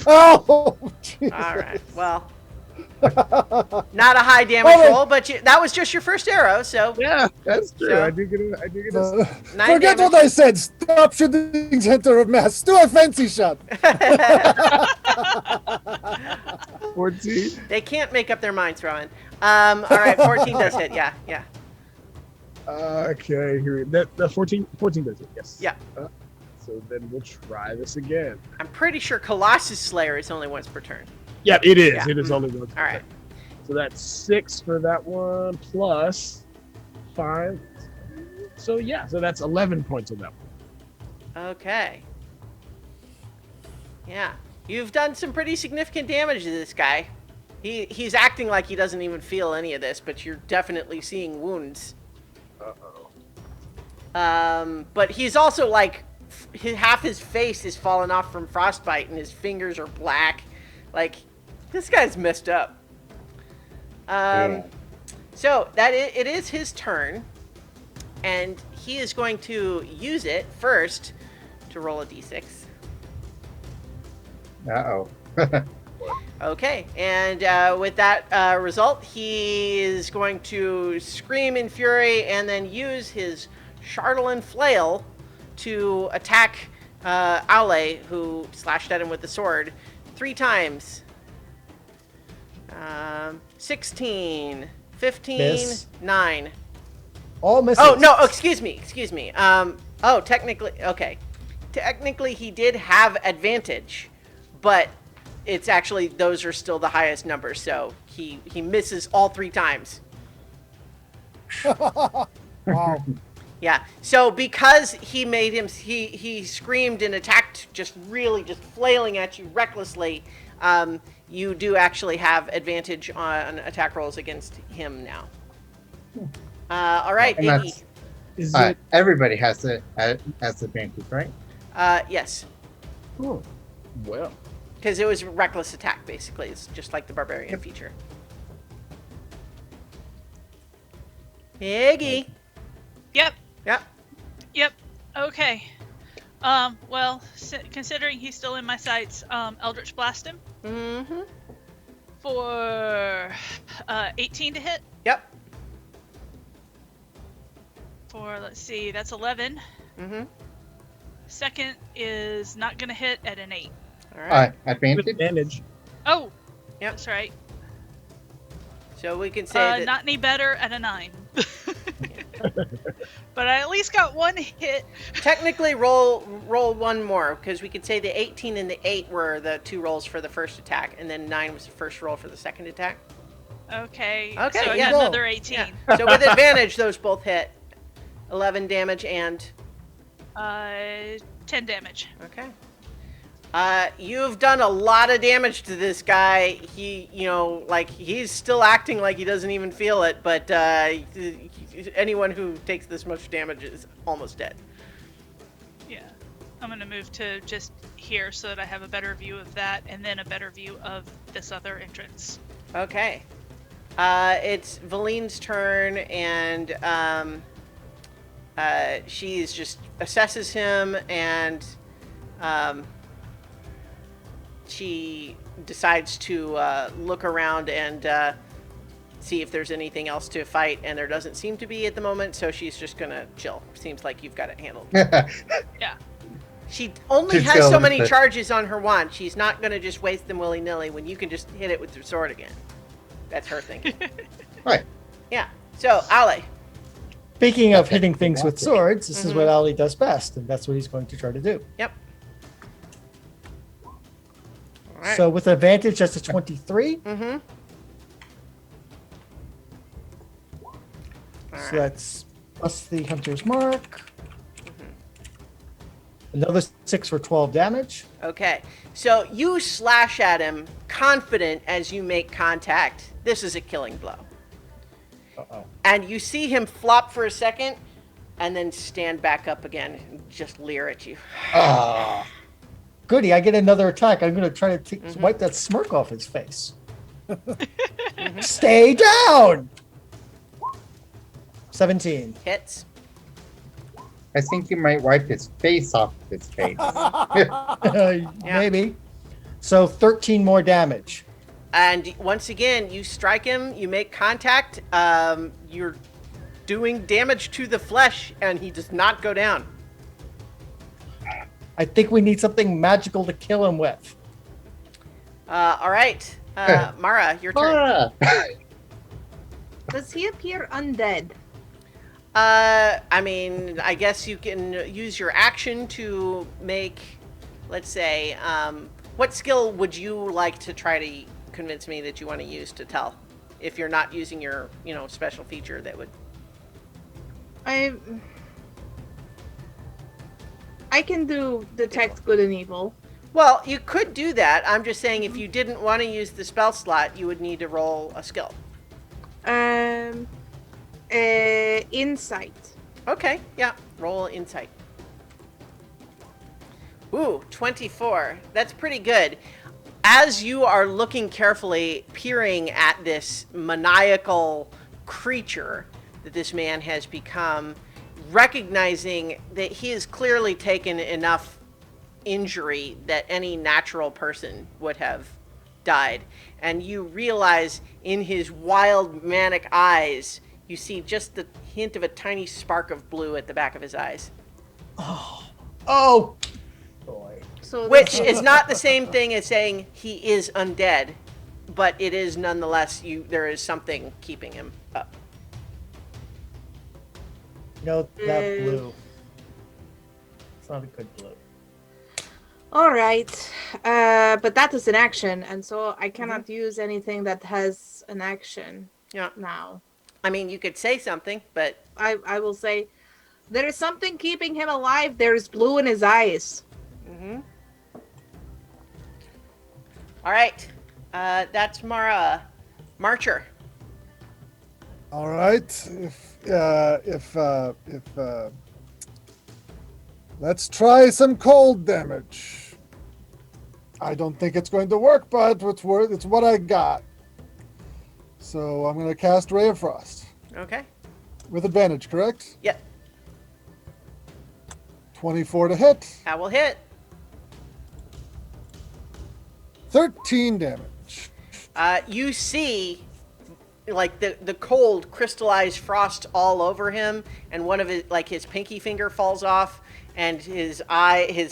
Oh! Jesus. All right. Well, not a high damage Oh, wait. roll, but that was just your first arrow, so Yeah, that's true. So- I do get a nine Forget damage. what I said. Stop shooting center of mass. Do a fancy shot. 14. They can't make up their minds, Rowan. All right, 14 does hit. Yeah. Okay, here the 14 does it. Yes. Yeah. So then we'll try this again. I'm pretty sure Colossus Slayer is only once per turn. Yeah, it is. Yeah. It is only once. All right. So that's 6 for that one plus 5. So yeah, so that's 11 points on that one. Okay. Yeah. You've done some pretty significant damage to this guy. He's acting like he doesn't even feel any of this, but you're definitely seeing wounds. Uh-oh. But he's also like half his face is fallen off from frostbite, and his fingers are black. Like, this guy's messed up. Yeah. So it is his turn, and he is going to use it first to roll a d6. Uh-oh. Okay, and with that result, he is going to scream in fury and then use his Charlatan flail to attack Ale, who slashed at him with the sword 3 times. 16, 15, Miss. 9. All misses. Oh, no, excuse me. Technically, okay. Technically, he did have advantage, but it's actually, those are still the highest numbers, so he misses all 3 times. Wow. Yeah, so because he made him, he screamed and attacked, just flailing at you recklessly, you do actually have advantage on attack rolls against him now. All right, And Iggy. Is it? Everybody has advantage, right? Yes, Oh, well. because it was reckless attack, basically. It's just like the barbarian feature. Iggy. Yep. Yep. Yep. Okay. Well, considering he's still in my sights, Eldritch Blast him Mm-hmm. for 18 to hit. Yep. For, let's see, that's 11. Mm-hmm. Second is not going to hit at an 8. All right. With Advantage. advantage. Oh! Yep. That's right. So we can say that. Not any better at a 9. But I at least got 1 hit. Technically, roll 1 more, because we could say the 18 and the 8 were the 2 rolls for the first attack, and then 9 was the first roll for the second attack. Okay. Okay, So I yeah. got another 18. Yeah. So with advantage, those both hit. 11 damage and 10 damage. okay. You've done a lot of damage to this guy. He, he's still acting like he doesn't even feel it, but anyone who takes this much damage is almost dead. Yeah. I'm going to move to just here so that I have a better view of that and then a better view of this other entrance. Okay. It's Velene's turn, and she just assesses him, and she decides to look around and see if there's anything else to fight, and there doesn't seem to be at the moment, so she's just gonna chill. Seems like you've got it handled. Yeah. She only To has chill so with many it. charges on her wand. She's not gonna just waste them willy-nilly when you can just hit it with your sword again. That's her thinking. Right. Yeah. So, Ale. Speaking of hitting things with Exactly. swords, this is what Ali does best, and that's what he's going to try to do. Yep. All right. So with advantage, that's a 23. Mm-hmm. So that's plus the hunter's mark. Another 6 for 12 damage. Okay. So you slash at him, confident as you make contact. This is a killing blow. Uh-oh. And you see him flop for a second and then stand back up again and just leer at you. Ah. Goody, I get another attack. I'm going to try to wipe that smirk off his face. Stay down! 17. Hits. I think you might wipe his face off his face. Maybe. So 13 more damage. And once again, you strike him, you make contact, you're doing damage to the flesh, and he does not go down. I think we need something magical to kill him with. All right. Mara, your turn. Ah. Does he appear undead? I mean, I guess you can use your action to make, let's say, what skill would you like to try to convince me that you want to use to tell? If you're not using your, special feature that would... I can do detect good and evil. Well, you could do that. I'm just saying if you didn't want to use the spell slot, you would need to roll a skill. Insight. Okay, yeah. Roll insight. Ooh, 24. That's pretty good. As you are looking carefully, peering at this maniacal creature that this man has become, recognizing that he has clearly taken enough injury that any natural person would have died. And you realize in his wild, manic eyes, you see just the hint of a tiny spark of blue at the back of his eyes. Oh, boy. So Which is not the same thing as saying he is undead, but it is nonetheless, there is something keeping him up. No, that blue. It's not a good blue. all right, but that is an action, and so I cannot use anything that has an action. Yeah. Now, I mean, you could say something, but I will say there is something keeping him alive. There is blue in his eyes. all right. That's Marcher. All right. Let's try some cold damage. I don't think it's going to work, but it's what I got. So I'm going to cast Ray of Frost Okay. with advantage, correct? Yep. 24 to hit, That will hit. 13 damage. You see, like the cold crystallized frost all over him, and one of his pinky finger falls off, and his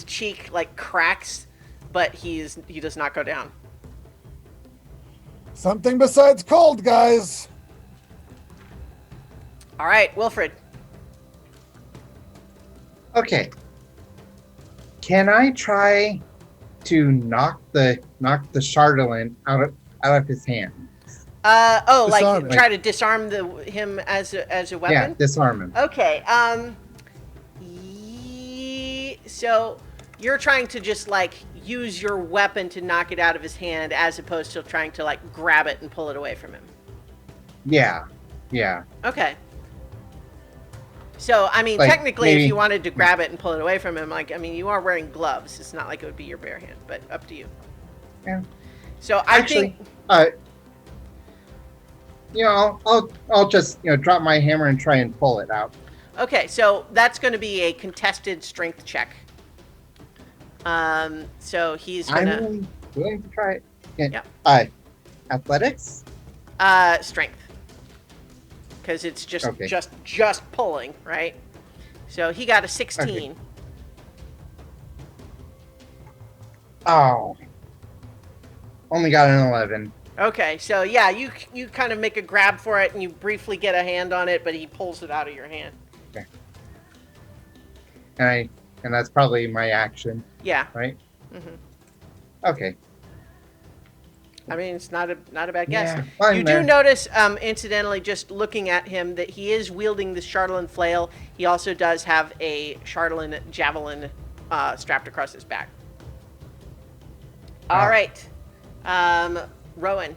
cheek like cracks, but he does not go down. Something besides cold, guys. All right, Wilfred. Okay. Can I try to knock the Chardolin out of his hand? Disarm it. Try to disarm him as a Yeah, weapon. disarm him. Okay. So you're trying to just like use your weapon to knock it out of his hand, as opposed to trying to like grab it and pull it away from him. Yeah. Okay. So I mean, Like, technically, maybe- if you wanted to grab it and pull it away from him, you are wearing gloves. It's not like it would be your bare hand, but up to you. Yeah. So I Actually, think. I'll just drop my hammer and try and pull it out. Okay, so that's going to be a contested strength check. So he's gonna I'm willing to try it. Yeah. Athletics. Strength, because it's just Okay. just pulling, right? So he got a 16. Okay. Oh. Only got an 11. Okay, so yeah, you kind of make a grab for it and you briefly get a hand on it, but he pulls it out of your hand. And that's probably my action, Yeah. right? hmm Okay. I mean, it's not a bad guess. Yeah, fine You do then. notice, incidentally, just looking at him, that he is wielding the Chardolin flail. He also does have a Chardolin javelin strapped across his back. All Wow. right, Rowan.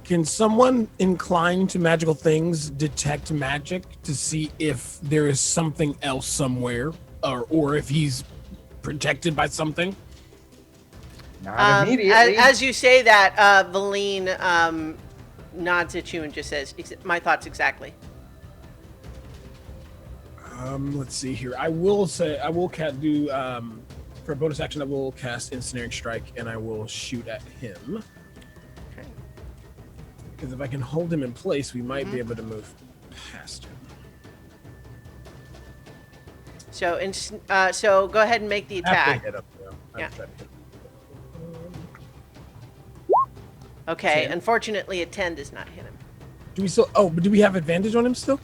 Can someone inclined to magical things detect magic to see if there is something else somewhere, or if he's protected by something? Not immediately. As you say that, Velene nods at you and just says, "My thoughts exactly." Let's see here. I will do for a bonus action. I will cast Ensnaring Strike, and I will shoot at him. Okay. Because if I can hold him in place, we might be able to move past him. So go ahead and make the I have to attack. hit him, though. I have to try to hit him. Okay, 10. unfortunately, a 10 does not hit him. Do we still? Oh, but do we have advantage on him still?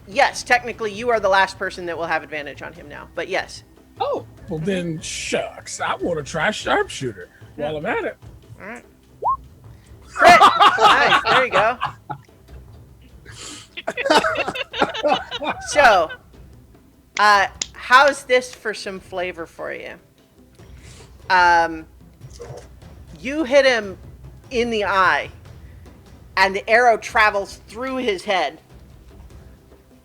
Yes, technically, you are the last person that will have advantage on him now. But yes. Oh, well then, shucks. I want to try sharpshooter while I'm at it. All right. Crit! Nice. There you go. So, how's this for some flavor for you? You hit him in the eye, and the arrow travels through his head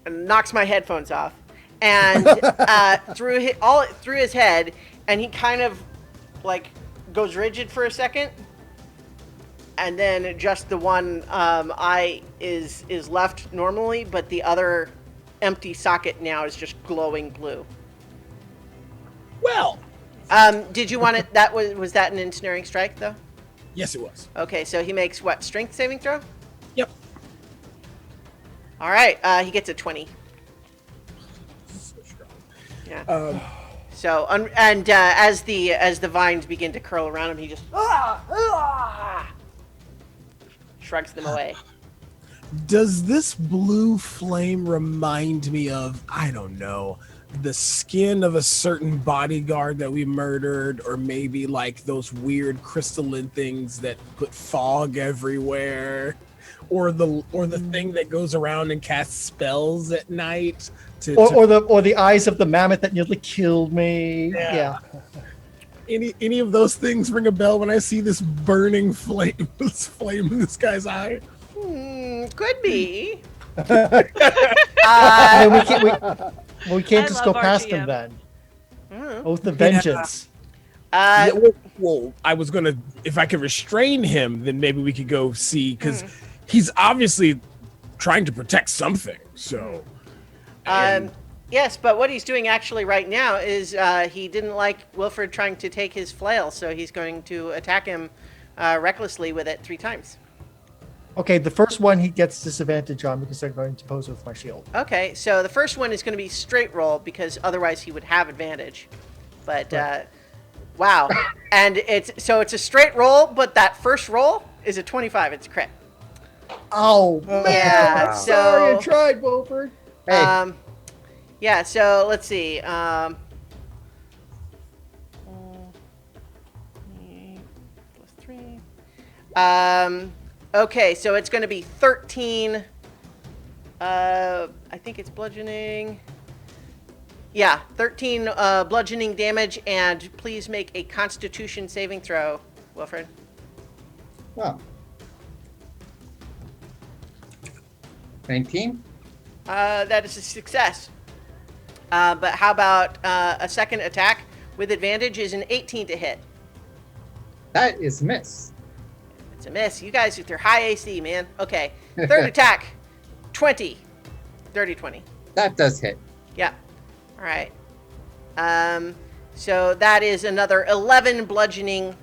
and knocks my headphones off, and through his head, and he kind of like goes rigid for a second, and then just the one eye is left normally, but the other empty socket now is just glowing blue. Well, Did you want it? That was that an ensnaring strike though? yes, it was. Okay, so he makes what, strength saving throw? Yep. All right, he gets a 20. So strong. Yeah. So as the vines begin to curl around him, he just shrugs them away. Does this blue flame remind me of, I don't know, the skin of a certain bodyguard that we murdered, or maybe like those weird crystalline things that put fog everywhere, or the thing that goes around and casts spells at night Or the eyes of the mammoth that nearly killed me. Yeah. any of those things ring a bell when I see this burning flame, this flame in this guy's eye? Could be. I mean, we can't I just love go past RGM. him then. Mm. Oath of vengeance. Yeah, well, I was gonna, if I could restrain him, then maybe we could go see, because he's obviously trying to protect something. So, and- Yes, but what he's doing actually right now is he didn't like Wilfred trying to take his flail, so he's going to attack him recklessly with it 3 times. Okay, the first one he gets disadvantage on because I'm going to pose with my shield. Okay, so the first one is going to be straight roll because otherwise he would have advantage. But wow, and it's a straight roll, but that first roll is a 25. It's a crit. Oh man! Yeah, Sorry, I so tried, Wilford. Hey, yeah. So let's see. +3. Okay, so it's going to be 13. I think it's bludgeoning. Yeah, 13 bludgeoning damage, and please make a Constitution saving throw, Wilfred. Well. 19? That is a success. But how about a second attack with advantage is an 18 to hit. That is miss. It's a miss. You guys with your high AC, man. Okay, third attack, 20. Dirty 20. That does hit. Yeah. All right. So that is another 11 bludgeoning,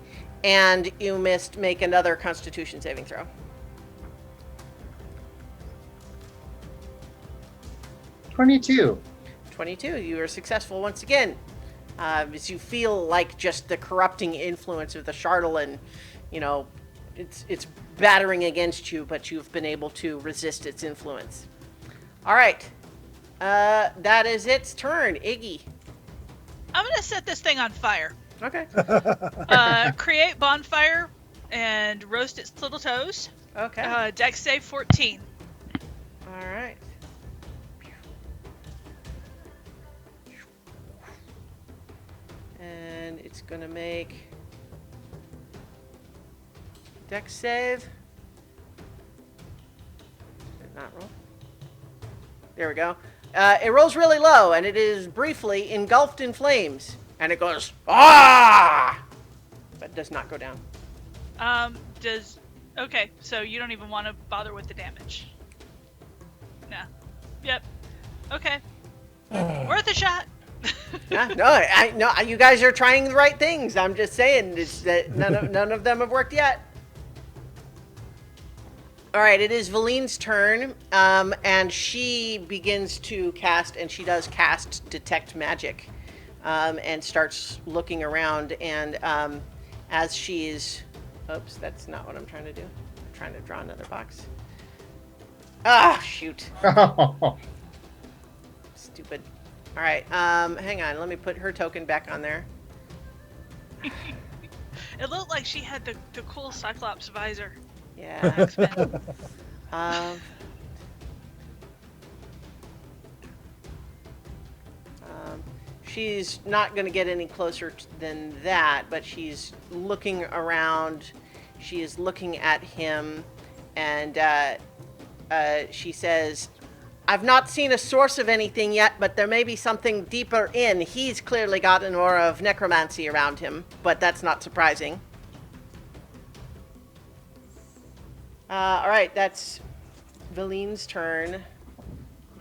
and you missed. Make another Constitution saving throw. 22. 22. You are successful once again. As you feel like just the corrupting influence of the Chardolin, it's battering against you, but you've been able to resist its influence. All right. That is its turn. Iggy. I'm gonna set this thing on fire. Okay. Create bonfire and roast its little toes. Okay. Dex save 14. All right. And it's going to make Dex save. Did not roll. There we go. It rolls really low, and it is briefly engulfed in flames. And it goes, ah! But does not go down. Okay, so you don't even want to bother with the damage. Nah. Yep. Okay. Worth a shot. Yeah, no, you guys are trying the right things. I'm just saying it's that none of them have worked yet. All right, it is Velene's turn, and she begins to cast, and she does cast Detect Magic, and starts looking around, and as she's, oops, that's not what I'm trying to do. I'm trying to draw another box. Ah, shoot. Stupid. All right, hang on. Let me put her token back on there. It looked like she had the cool Cyclops visor. Yeah. She's not going to get any closer than that, but she's looking around. She is looking at him, and she says, I've not seen a source of anything yet, but there may be something deeper in. He's clearly got an aura of necromancy around him, but that's not surprising. All right, that's Velene's turn.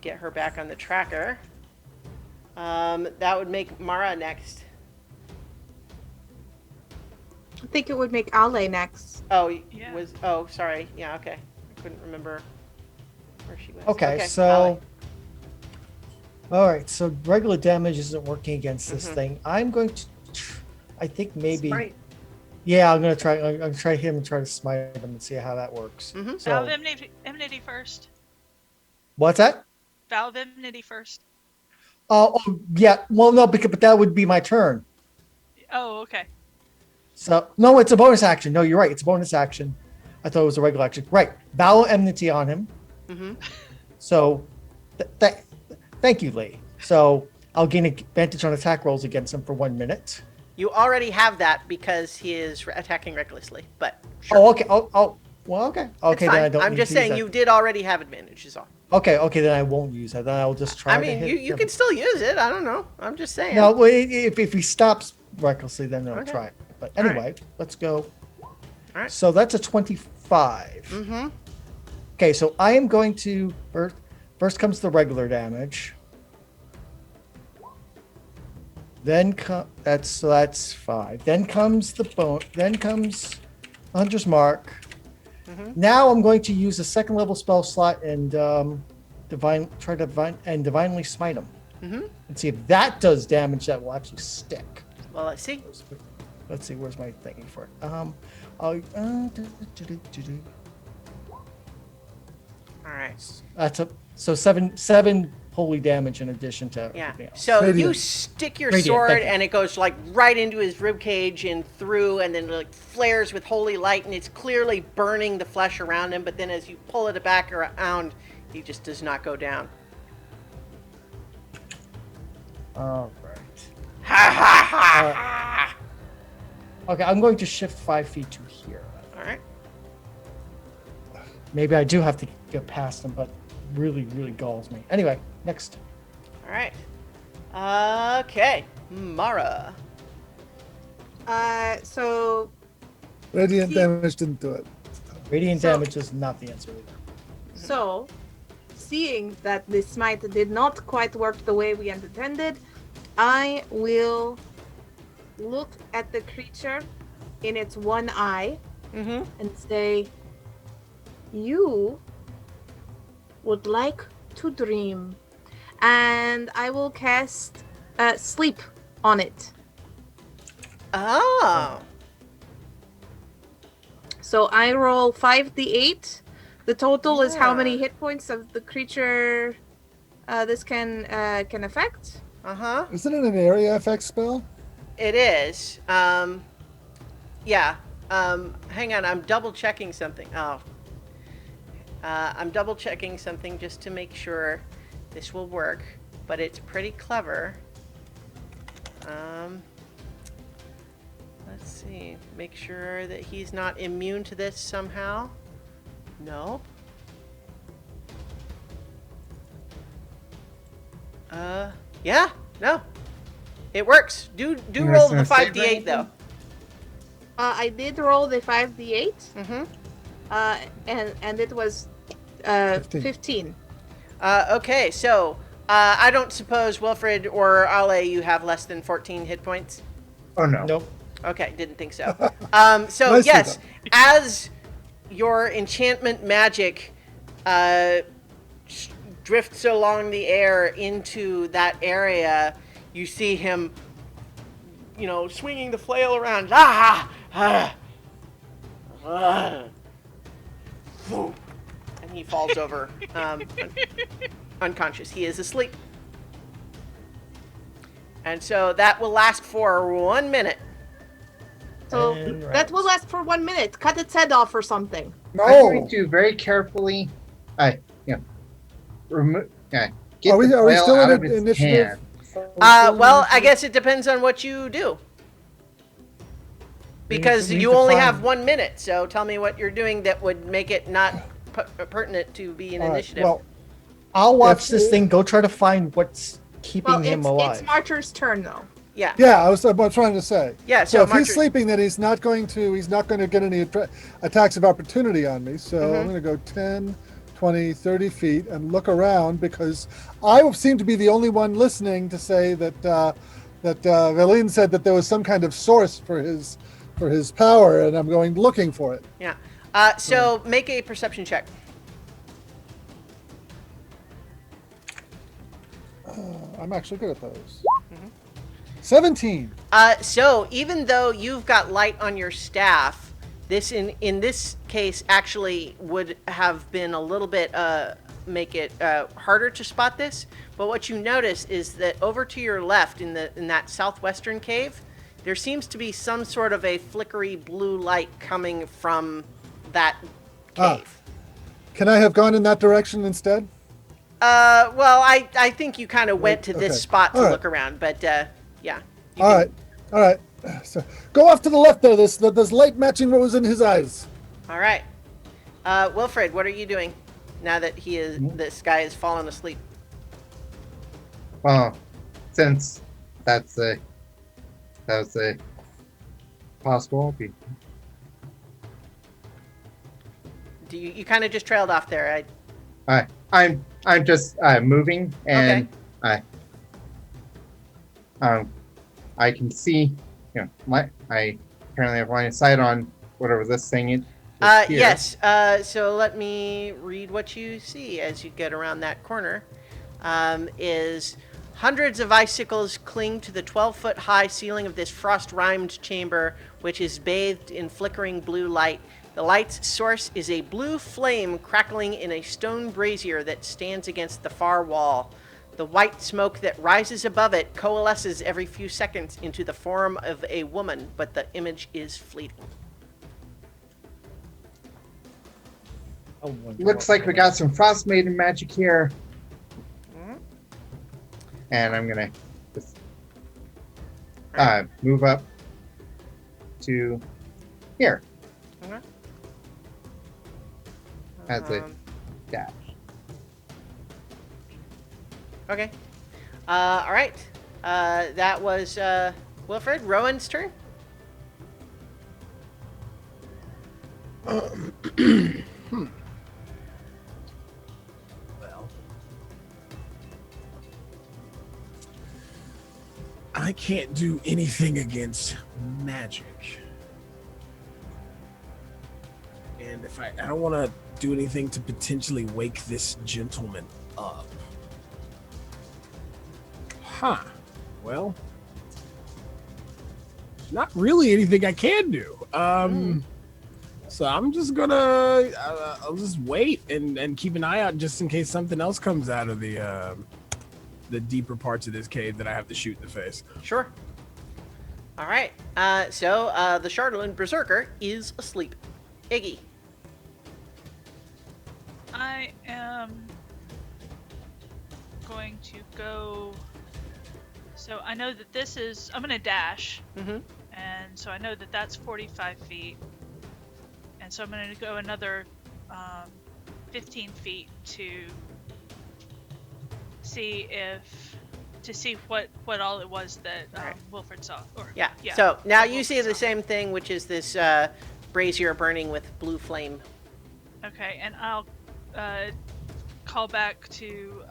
Get her back on the tracker. That would make Mara next. I think it would make Ale next. Oh, Yeah. oh, sorry. Yeah, okay. I couldn't remember where she was. Okay, Ale. so. All right, so regular damage isn't working against this thing. I'm going to. I think maybe. Smite. Yeah, I'm gonna try. I'm gonna try him and try to smite him and see how that works. Mhm. So, Vow of enmity first. what's that? Vow of enmity first. Oh, yeah. Well, no, but that would be my turn. Oh, okay. So no, it's a bonus action. No, you're right. It's a bonus action. I thought it was a regular action. Right. Vow of enmity on him. Mm-hmm. So, thank you, Lee. So I'll gain advantage on attack rolls against him for 1 minute. You already have that because he is attacking recklessly, but sure. Oh, okay. Oh, well, okay. It's Okay, then I fine. don't. I'm need just to use saying that. you did already have advantage, is all. Okay, then I won't use that. Then I'll just try. I to mean, hit you him. can still use it. I don't know. I'm just saying. No, well, if he stops recklessly, then I'll Okay. try it. But All right. anyway, let's go. All right. So that's a 25. Mm-hmm. Okay, so I am going to first comes the regular damage. Then that's 5. Then comes the bone. Then comes Hunter's Mark. Mm-hmm. Now I'm going to use a second level spell slot and divinely smite him Mm-hmm. and see if that does damage that will actually stick. Well, let's see. Let's see, where's my thingy for it? All right. That's so seven holy damage in addition to Yeah. everything else. So you Radiant. stick your Radiant, sword thank you. and it goes like right into his rib cage and through, and then like flares with holy light, and it's clearly burning the flesh around him. But then as you pull it back around, he just does not go down. All right. Ha ha ha ha! Okay, I'm going to shift 5 feet to here. All right. Maybe I do have to get past him, but really galls me. Anyway, next. All right. Okay. Mara. So Radiant He- damage didn't do it. Radiant So- damage is not the answer either. So, seeing that the smite did not quite work the way we intended, I will look at the creature in its one eye Mm-hmm. and say, "You would like to dream," and I will cast sleep on it. Oh. So I roll 5d8. The total is how many Yeah. hit points of the creature this can affect. Uh-huh. Isn't it an area effect spell? It is. Yeah. Hang on. I'm double checking something. Oh. I'm double checking something just to make sure this will work, but it's pretty clever. Let's see. Make sure that he's not immune to this somehow. No. Yeah. No. It works. Do You roll gonna the save 5d8 though. anything? I did roll the 5d8, Mm-hmm. and it was 15. 15. Okay, so I don't suppose Wilfred or Ale, you have less than 14 hit points. Oh no. Nope. Okay, didn't think so. So Nicely yes, done. as your enchantment magic drifts along the air into that area, you see him, swinging the flail around. And he falls over, unconscious. He is asleep. And so that will last for 1 minute. So And that will last for 1 minute. Cut its head off or something. I'm going No. to very carefully, remove. Get Are we the flail still out in of its initiative? hand. Well, I guess it depends on what you do. Because we need you to only find- have 1 minute, so tell me what you're doing that would make it not pertinent to be an All right, initiative. Well, I'll watch If- this thing. Go try to find what's keeping Well, him it's alive. Marcher's turn though. Yeah. Yeah, I'm trying to say. Yeah, So so if march he's your- sleeping, then he's not going to get any attacks of opportunity on me. So Mm-hmm. I'm going to go 10, 20, 30 feet and look around because I seem to be the only one listening to say that Velene said that there was some kind of source for his power, and I'm going looking for it. Yeah. So make a perception check. I'm actually good at those. 17. So even though you've got light on your staff, this in this case actually would have been a little bit make it harder to spot this. But what you notice is that over to your left in that southwestern cave, there seems to be some sort of a flickery blue light coming from that cave. Can I have gone in that direction instead? Well, I think you kind of went to this okay. spot to All right. look around, but yeah. You All can- right. So go off to the left there. There's light matching what was in his eyes. All right. Wilfred, what are you doing now that this guy has fallen asleep? Well, since that was a possible. Do you kind of just trailed off there? I'm just moving, and I can see, I apparently have line of sight on whatever this thing is. Here. Yes. So let me read what you see as you get around that corner. Is hundreds of icicles cling to the 12-foot high ceiling of this frost-rimed chamber, which is bathed in flickering blue light. The light's source is a blue flame crackling in a stone brazier that stands against the far wall. The white smoke that rises above it coalesces every few seconds into the form of a woman, but the image is fleeting. Looks like we got some Frostmaiden magic here. And I'm gonna just move up to here Okay. as a dash. Okay. All right. That was Wilfred. Rowan's turn. Well, I can't do anything against magic. And if I don't want to do anything to potentially wake this gentleman up. Huh. Well, not really anything I can do. So I'm just gonna, I'll just wait and keep an eye out just in case something else comes out of the deeper parts of this cave that I have to shoot in the face. Sure. All right. So the Charlatan Berserker is asleep. Iggy. I am going to go. So I know that this is. I'm going to dash. Mm-hmm. And so I know that that's 45 feet. And so I'm going to go another 15 feet to see what all it was that Alright. Wilfred saw. Or, Yeah. So now what you Wilfred see the saw. same thing, which is this brazier burning with blue flame. Okay, and I'll call back to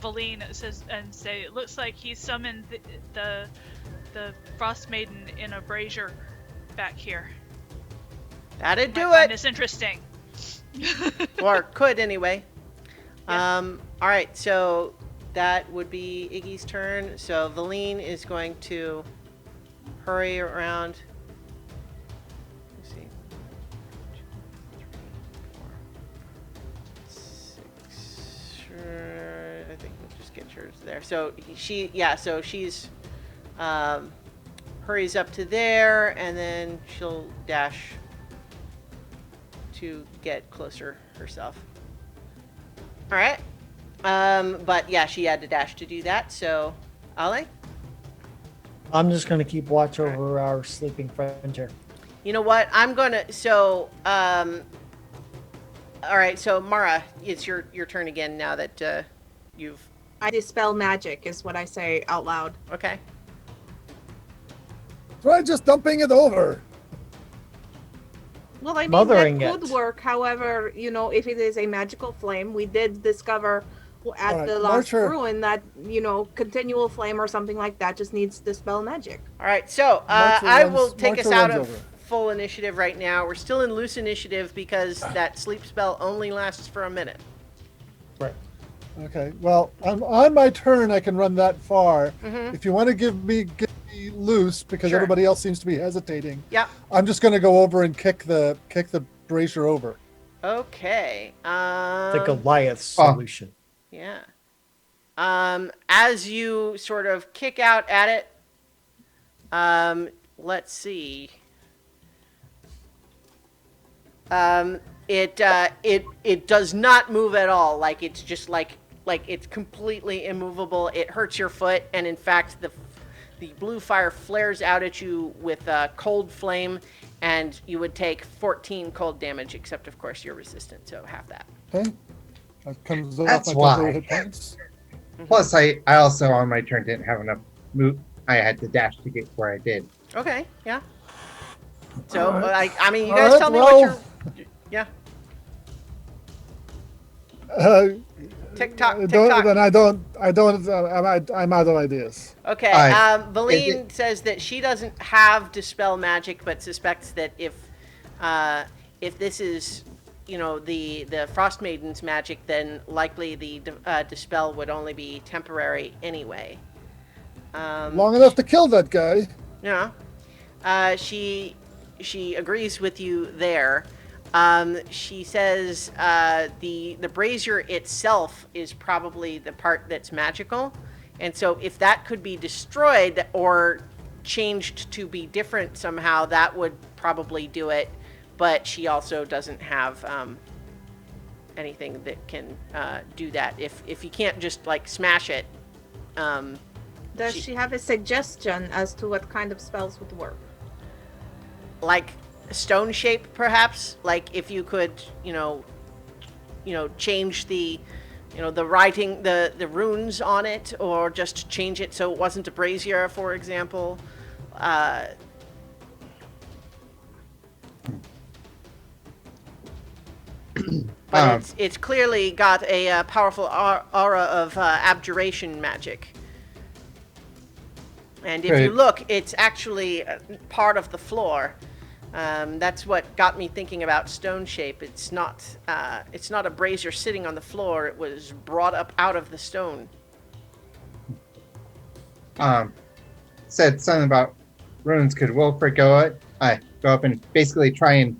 Velene and say it looks like he summoned the Frostmaiden in a brazier back here. That'd do I find it. this interesting. Or could anyway. Yeah. All right. So that would be Iggy's turn. So Velene is going to hurry around. Let's see. 2, 3, 4, 6. Sure. I think we'll just get yours there. So so she's hurries up to there, and then she'll dash to get closer herself. All right. But yeah, she had to dash to do that. So, Ale? I'm just going to keep watch over our sleeping friend here. You know what? I'm gonna. So, all right. So, Mara, it's your turn again now that you've. I dispel magic is what I say out loud. Okay. Try just dumping it over. Well, I mean, Mothering that could it. work. However, if it is a magical flame, we did discover at Alright, the last Marcher. ruin that, continual flame or something like that just needs dispel magic. All right, so Marcher I runs- will take us Marcher out runs of over. full initiative right now. We're still in loose initiative because that sleep spell only lasts for a minute. Right. Okay. Well, on my turn, I can run that far. Mhm. If you want to give me loose, because Sure. everybody else seems to be hesitating, Yep. I'm just going to go over and kick the brazier over. Okay. The Goliath Oh. solution. Yeah. As you sort of kick out at it, let's see. It does not move at all. Like it's just like it's completely immovable. It hurts your foot, and in fact, the blue fire flares out at you with a cold flame, and you would take 14 cold damage. Except, of course, you're resistant, so half that. Okay. That comes off That's my why. temporary hit points. Plus, I also on my turn didn't have enough move. I had to dash to get where I did. Okay. Yeah. So, Alright. I mean, you All guys right, tell me well- what you're. Yeah. Tick tock. Tick tock. Then I don't. I'm out of ideas. Okay, Alright. Velene says that she doesn't have dispel magic, but suspects that if this is, the Frostmaiden's magic, then likely the dispel would only be temporary anyway. Long enough to kill that guy. Yeah, she agrees with you there. She says the brazier itself is probably the part that's magical, and so if that could be destroyed or changed to be different somehow, that would probably do it. But she also doesn't have anything that can do that. If you can't just like smash it. Does she have a suggestion as to what kind of spells would work? Like stone shape, perhaps. Like if you could, change the, the writing, the runes on it, or just change it so it wasn't a brazier, for example. But it's clearly got a powerful aura of abjuration magic. And if you Right. look, it's actually part of the floor. That's what got me thinking about stone shape. It's not a brazier sitting on the floor. It was brought up out of the stone. Said something about runes. Could Wilfred go up and basically try and,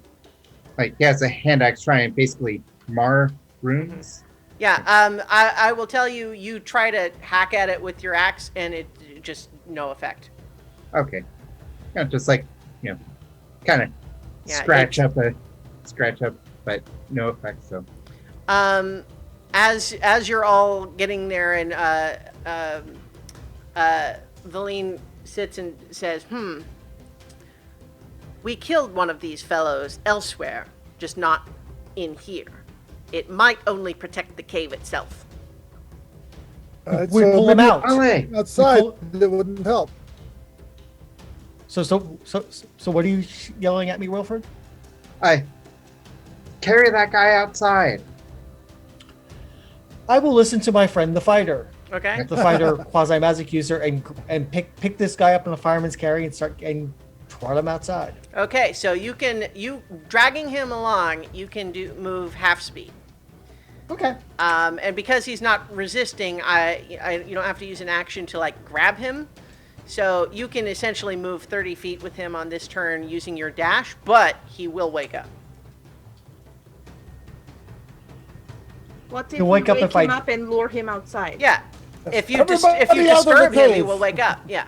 like, he has a hand axe, try and basically mar runes? Yeah, I will tell you, you try to hack at it with your axe, and it just no effect. Okay. Just like, kind of Yeah, scratch up, but no effect. So As you're all getting there, and Velene sits and says, we killed one of these fellows elsewhere, just not in here. It might only protect the cave itself. We pull him maybe out. Ollie, outside. It wouldn't help. So what are you yelling at me, Wilfred? I carry that guy outside. I will listen to my friend, the fighter. Okay? The fighter, quasi-magic user, and pick this guy up in a fireman's carry and start and trot him outside. Okay, so you dragging him along, you can move half speed. Okay. And because he's not resisting, you don't have to use an action to like grab him. So you can essentially move 30 feet with him on this turn using your dash, but he will wake up. What if He'll we wake up wake if him I- up and lure him outside? Yeah. If you Everybody out of the disturb him, he cave. will wake up. Yeah.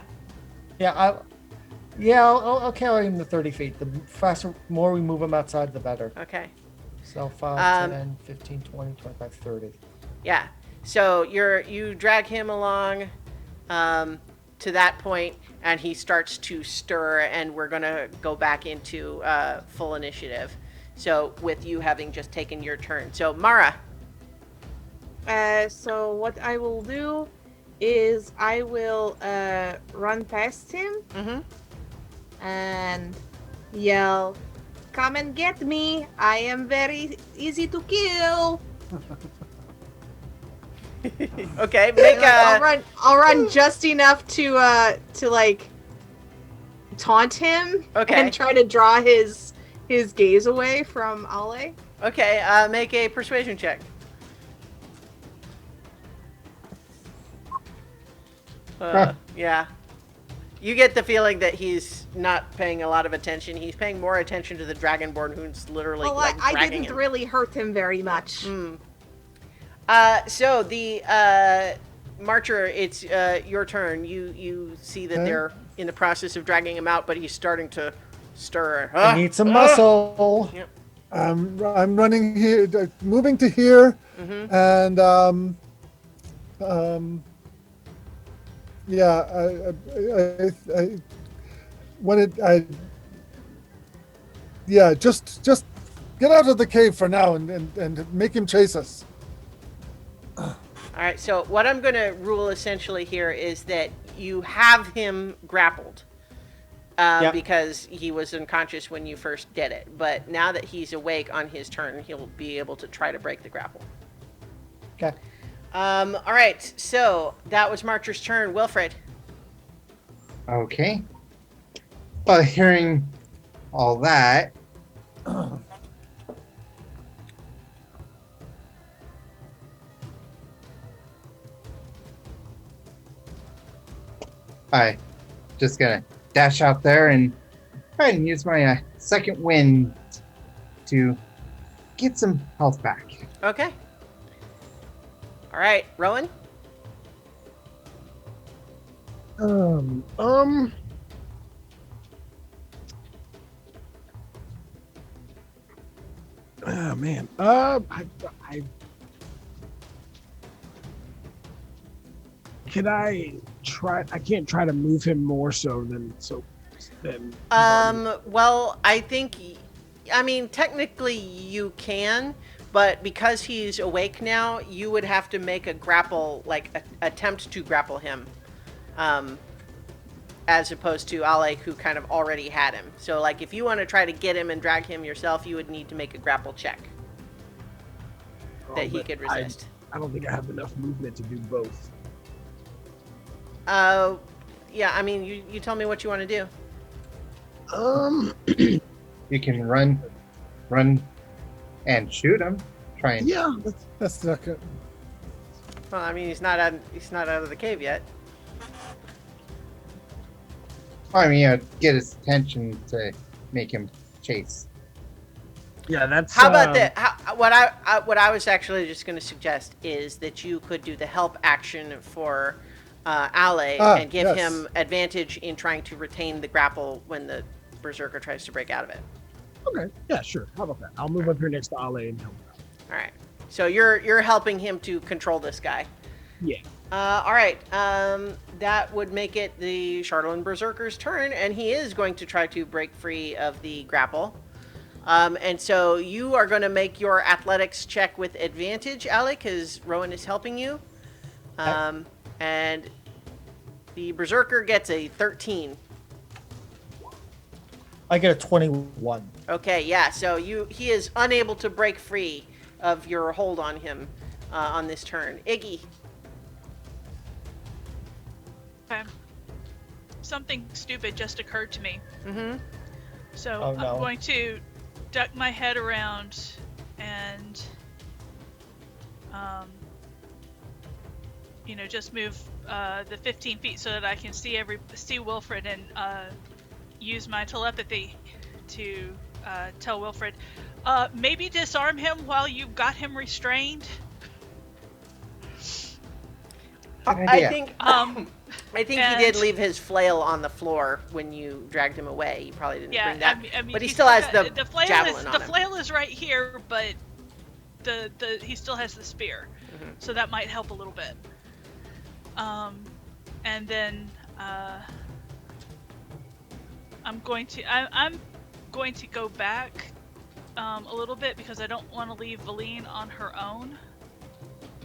Yeah, I'll carry him to 30 feet. The faster, more we move him outside, the better. Okay. So 5, Um, 10, 15, 20, 25, 30. Yeah. So you drag him along to that point, and he starts to stir, and we're gonna go back into full initiative. So with you having just taken your turn. So Mara. So what I will do is I will run past him Mm-hmm. and yell, "Come and get me! I am very easy to kill." Okay, make I'll run just enough to like taunt him Okay. and try to draw his gaze away from Ale. Okay, make a persuasion check. Yeah. You get the feeling that he's not paying a lot of attention. He's paying more attention to the Dragonborn who's literally Well, like I dragging didn't him. really hurt him very much. So the Marcher, it's your turn. You see that Okay. they're in the process of dragging him out, but he's starting to stir. I need some muscle. Yep. I'm running here, moving to here, and yeah, I when it yeah, just get out of the cave for now and make him chase us. All right. So what I'm going to rule essentially here is that you have him grappled. Yep. Because he was unconscious when you first did it. But now that he's awake on his turn, he'll be able to try to break the grapple. Okay. All right, so that was Marcher's turn. Wilfred. Okay. Well, hearing all that, I just gonna dash out there and try and use my second wind to get some health back. Okay. All right, Rowan. Oh man. Can I try? I can't try to move him more so than Well, I think, I mean, technically you can, but because he's awake now, you would have to make a grapple, like attempt to grapple him, as opposed to Ale, who kind of already had him. So, like, if you want to try to get him and drag him yourself, you would need to make a grapple check that he could resist. I don't think I have enough movement to do both. Yeah, I mean, you tell me what you want to do. You can run, and shoot him. Try and Yeah. That's not good. Well, I mean, he's not out of the cave yet. I mean, get his attention to make him chase. Yeah, that's. How about that? What I was actually just going to suggest is that you could do the help action for Ale and give yes. him advantage in trying to retain the grapple when the Berserker tries to break out of it. Okay. Yeah, sure. How about that? I'll move up here next to Ale and help him out. All right. So you're helping him to control this guy. Yeah. All right. That would make it the Charlatan Berserker's turn, and he is going to try to break free of the grapple. And so you are going to make your athletics check with advantage, Ale, because Rowan is helping you. And the Berserker gets a 13. I get a 21. Okay, yeah. So he is unable to break free of your hold on him on this turn. Iggy. Okay. Something stupid just occurred to me. Mm-hmm. So Oh, no. I'm going to duck my head around and, just move the 15 feet so that I can see Wilfred and use my telepathy to tell Wilfred, maybe disarm him while you've got him restrained. I think he did and- leave his flail on the floor when you dragged him away. He probably didn't bring that. I mean, but he still has the flail javelin on the him. flail is right here, but he still has the spear, so that might help a little bit. And then I'm going to go back a little bit because I don't want to leave Velene on her own.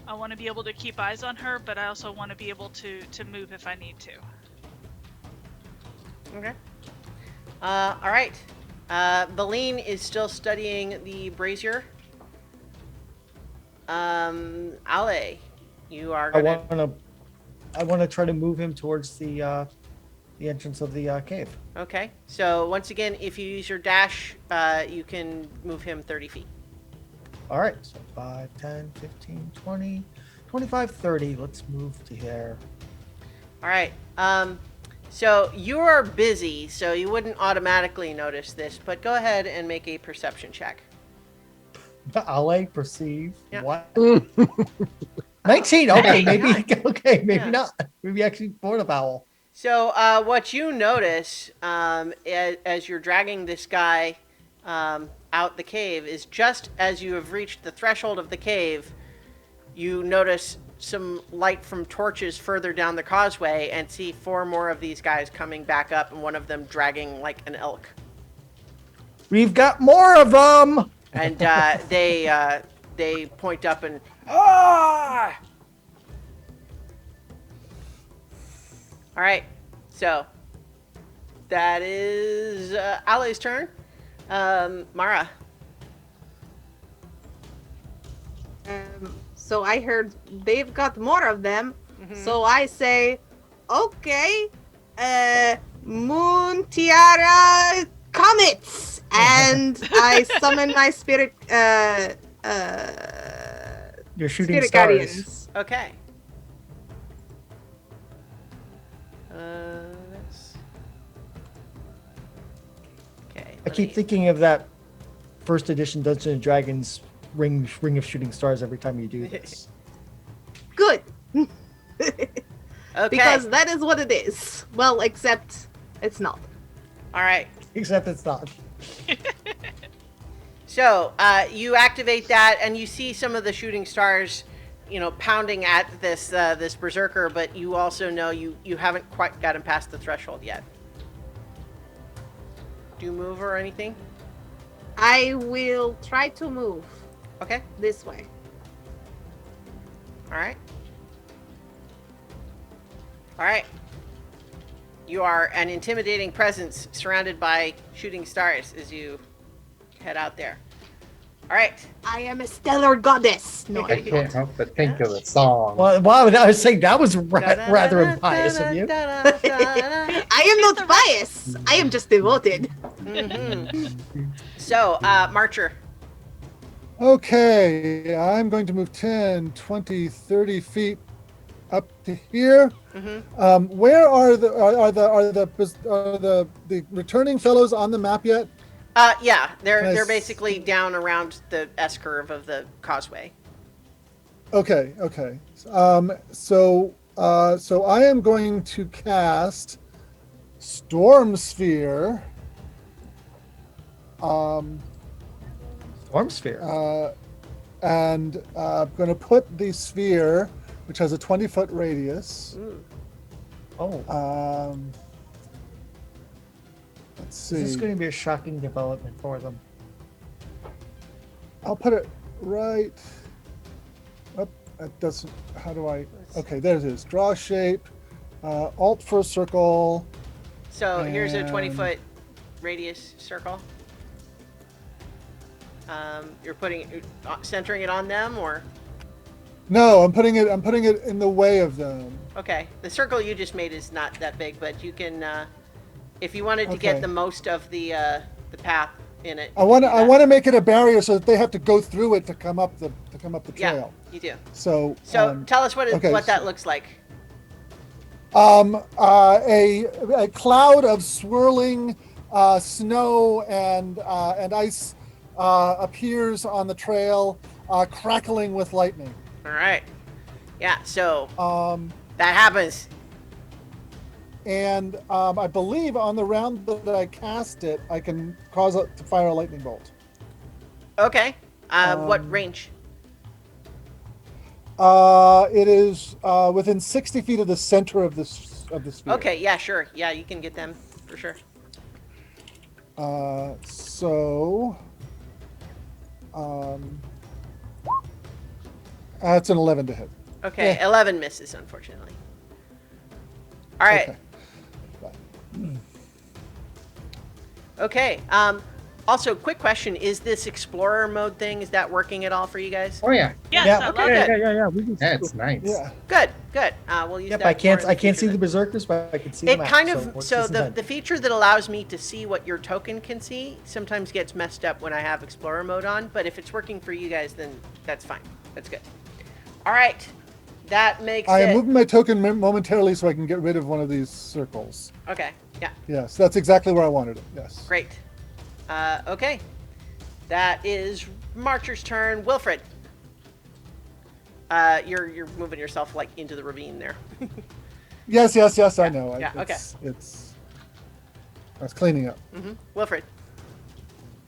I want to be able to keep eyes on her, but I also want to be able to move if I need to. Okay. All right. Velene is still studying the brazier. Ale, you are I gonna. want to try to move him towards the entrance of the cave. Okay. So once again, if you use your dash, you can move him 30 feet. All right, so 5, 10, 15, 20, 25, 30. Let's move to here. All right. So you are busy, so you wouldn't automatically notice this, but go ahead and make a perception check. Ale perceive Yeah. what? 19. Okay, maybe. Yeah. Okay, maybe Yeah. not. Maybe actually Florida Owl. So what you notice as you're dragging this guy out the cave is just as you have reached the threshold of the cave, you notice some light from torches further down the causeway and see 4 more of these guys coming back up, and one of them dragging like an elk. We've got more of them. And they point up and ah! All right, so that is Ale's turn. Mara. So I heard they've got more of them. So I say, okay, moon tiara comets, and I summon my spirit. You're shooting Spirit stars. guardians. Okay. That's... Okay. I keep thinking of that first edition Dungeons and Dragons ring of shooting stars every time you do this. Good. Okay. Because that is what it is. Well, except it's not. All right. Except it's not. So you activate that, and you see some of the shooting stars, pounding at this this berserker. But you also know you haven't quite gotten past the threshold yet. Do you move or anything? I will try to move Okay. this way. All right. All right. You are an intimidating presence surrounded by shooting stars as you head out there. All right. I am a stellar goddess. No, I can't help but think of the song. Well, wow, I was saying that was rather impious of you. I am not biased. I am just devoted. So, Marcher. Okay, I'm going to move 10, 20, 30 feet up to here. Where are the returning fellows on the map yet? Yeah, they're Nice. basically down around the S curve of the causeway. Okay. So I am going to cast Storm Sphere. Storm sphere. And I'm going to put the sphere, which has a 20-foot radius. Oh, Let's see. this is going to be a shocking development for them. I'll put it right. Oh, that doesn't. How do I? Okay, there it is. Draw shape. Alt for a circle. So here's a And- 20-foot radius circle. You're centering it on them, or No, I'm putting it in the way of them. okay. The circle you just made is not that big, but you can, if you wanted to get Okay. the most of the path in it. I want to make it a barrier so that they have to go through it to come up the Yeah, trail. you do. So So tell us what okay, that so- looks like. a cloud of swirling snow and ice appears on the trail, crackling with lightning. All right. Yeah. So Um, that happens. and I believe on the round that I cast it, I can cause it to fire a lightning bolt. Okay. What range? It is within 60 feet of the center of the sphere. Okay. Yeah. Sure. Yeah, you can get them for sure. So it's an 11 to hit. Okay. Yeah. 11 misses, unfortunately. All right. Okay. Okay. Also, quick question: is this explorer mode thing, is that working at all for you guys? Oh yeah, Yes, Yeah, I love okay, it. good. Yeah. We can. that's nice. Yeah. Good. Good. We'll use Yep, that. I can't. more in I can't future see the then. berserkers, but I can see It the map. kind so of works so as the intended. feature that allows me to see what your token can see sometimes gets messed up when I have explorer mode on. But if it's working for you guys, then that's fine. That's good. All right. That makes I am it. moving my token momentarily so I can get rid of one of these circles. Okay. Yeah. Yes, that's exactly where I wanted it. Yes. Great. Okay. That is Marcher's turn. Wilfred. You're moving yourself like into the ravine there. Yes. I know. Yeah, okay. It's. I was cleaning up. Wilfred.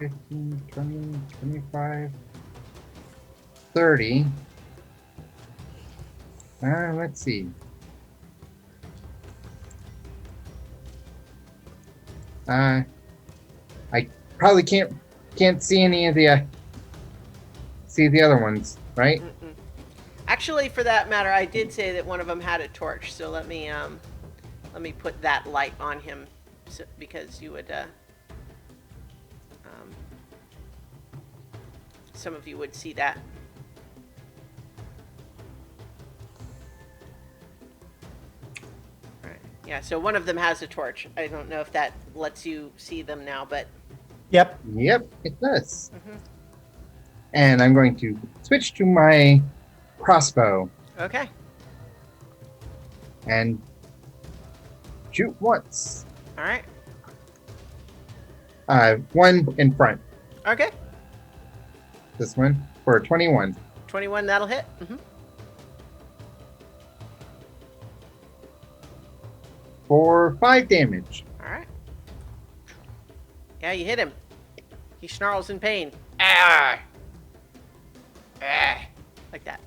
15, 20, 25, 30. Let's see. I probably can't see any of the see the other ones, right? Mm-mm. Actually, for that matter, I did say that one of them had a torch. So let me put that light on him, because you would some of you would see that. All right. Yeah. So one of them has a torch. I don't know if that lets you see them now, but Yep. Yep, it does. Mhm. And I'm going to switch to my crossbow okay. and shoot once. All right. One in front. Okay. This one for 21. 21. That'll hit. For 5 damage. All right. Yeah, you hit him. He snarls in pain. Ah! Ah! Like that.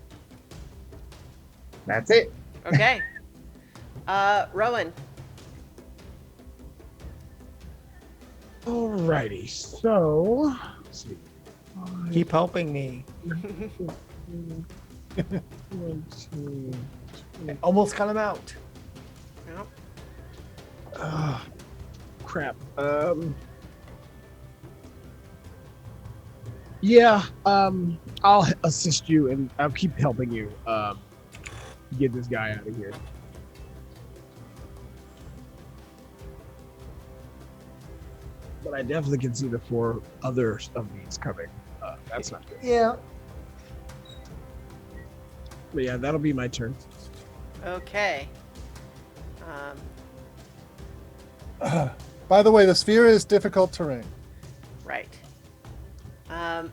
That's it. Okay. Rowan. Alrighty. So. Let's see. Keep helping me. 20. Almost got him out. Yep. Crap. Yeah. I'll assist you, and I'll keep helping you. Get this guy out of here. But I definitely can see the 4 others of these coming. That's not good. Yeah. But yeah, that'll be my turn. Okay. By the way, the sphere is difficult terrain. Right. Hang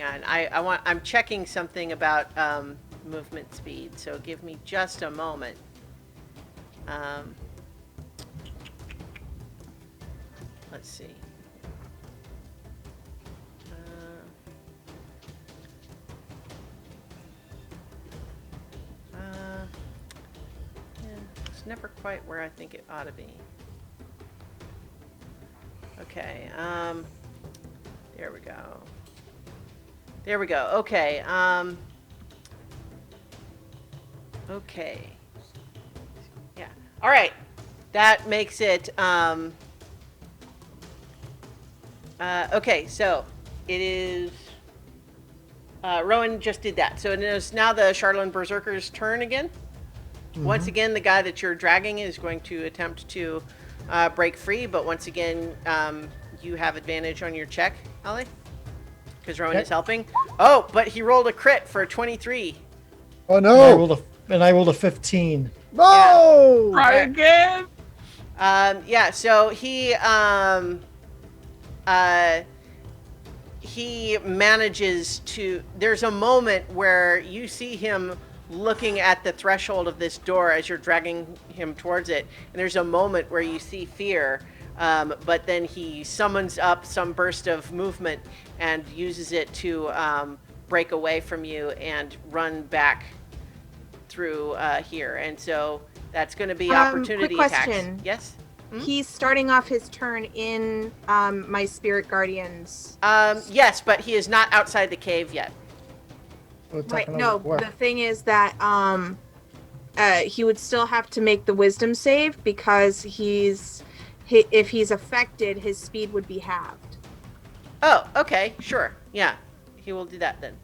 on. I'm checking something about movement speed, so give me just a moment. Let's see. Yeah, it's never quite where I think it ought to be. Okay, there we go. There we go. Okay, okay. Yeah. All right. That makes it, okay, so it is, Rowan just did that. So it is now the Charlatan Berserker's turn again. Once again, the guy that you're dragging is going to attempt to break free, but once again, you have advantage on your check, Ollie, because Rowan is helping. Oh, but he rolled a crit for a 23. Oh And no! I rolled a 15. No! Try again. Yeah, so he manages to, there's a moment where you see him looking at the threshold of this door as you're dragging him towards it, and there's a moment where you see fear, but then he summons up some burst of movement and uses it to break away from you and run back through here, and so that's going to be opportunity quick attacks. question. Yes. He's starting off his turn in my spirit guardians. Yes, but he is not outside the cave yet. Right. No, the thing is that he would still have to make the wisdom save because he's if he's affected, his speed would be halved. Oh, okay, sure. Yeah, he will do that then.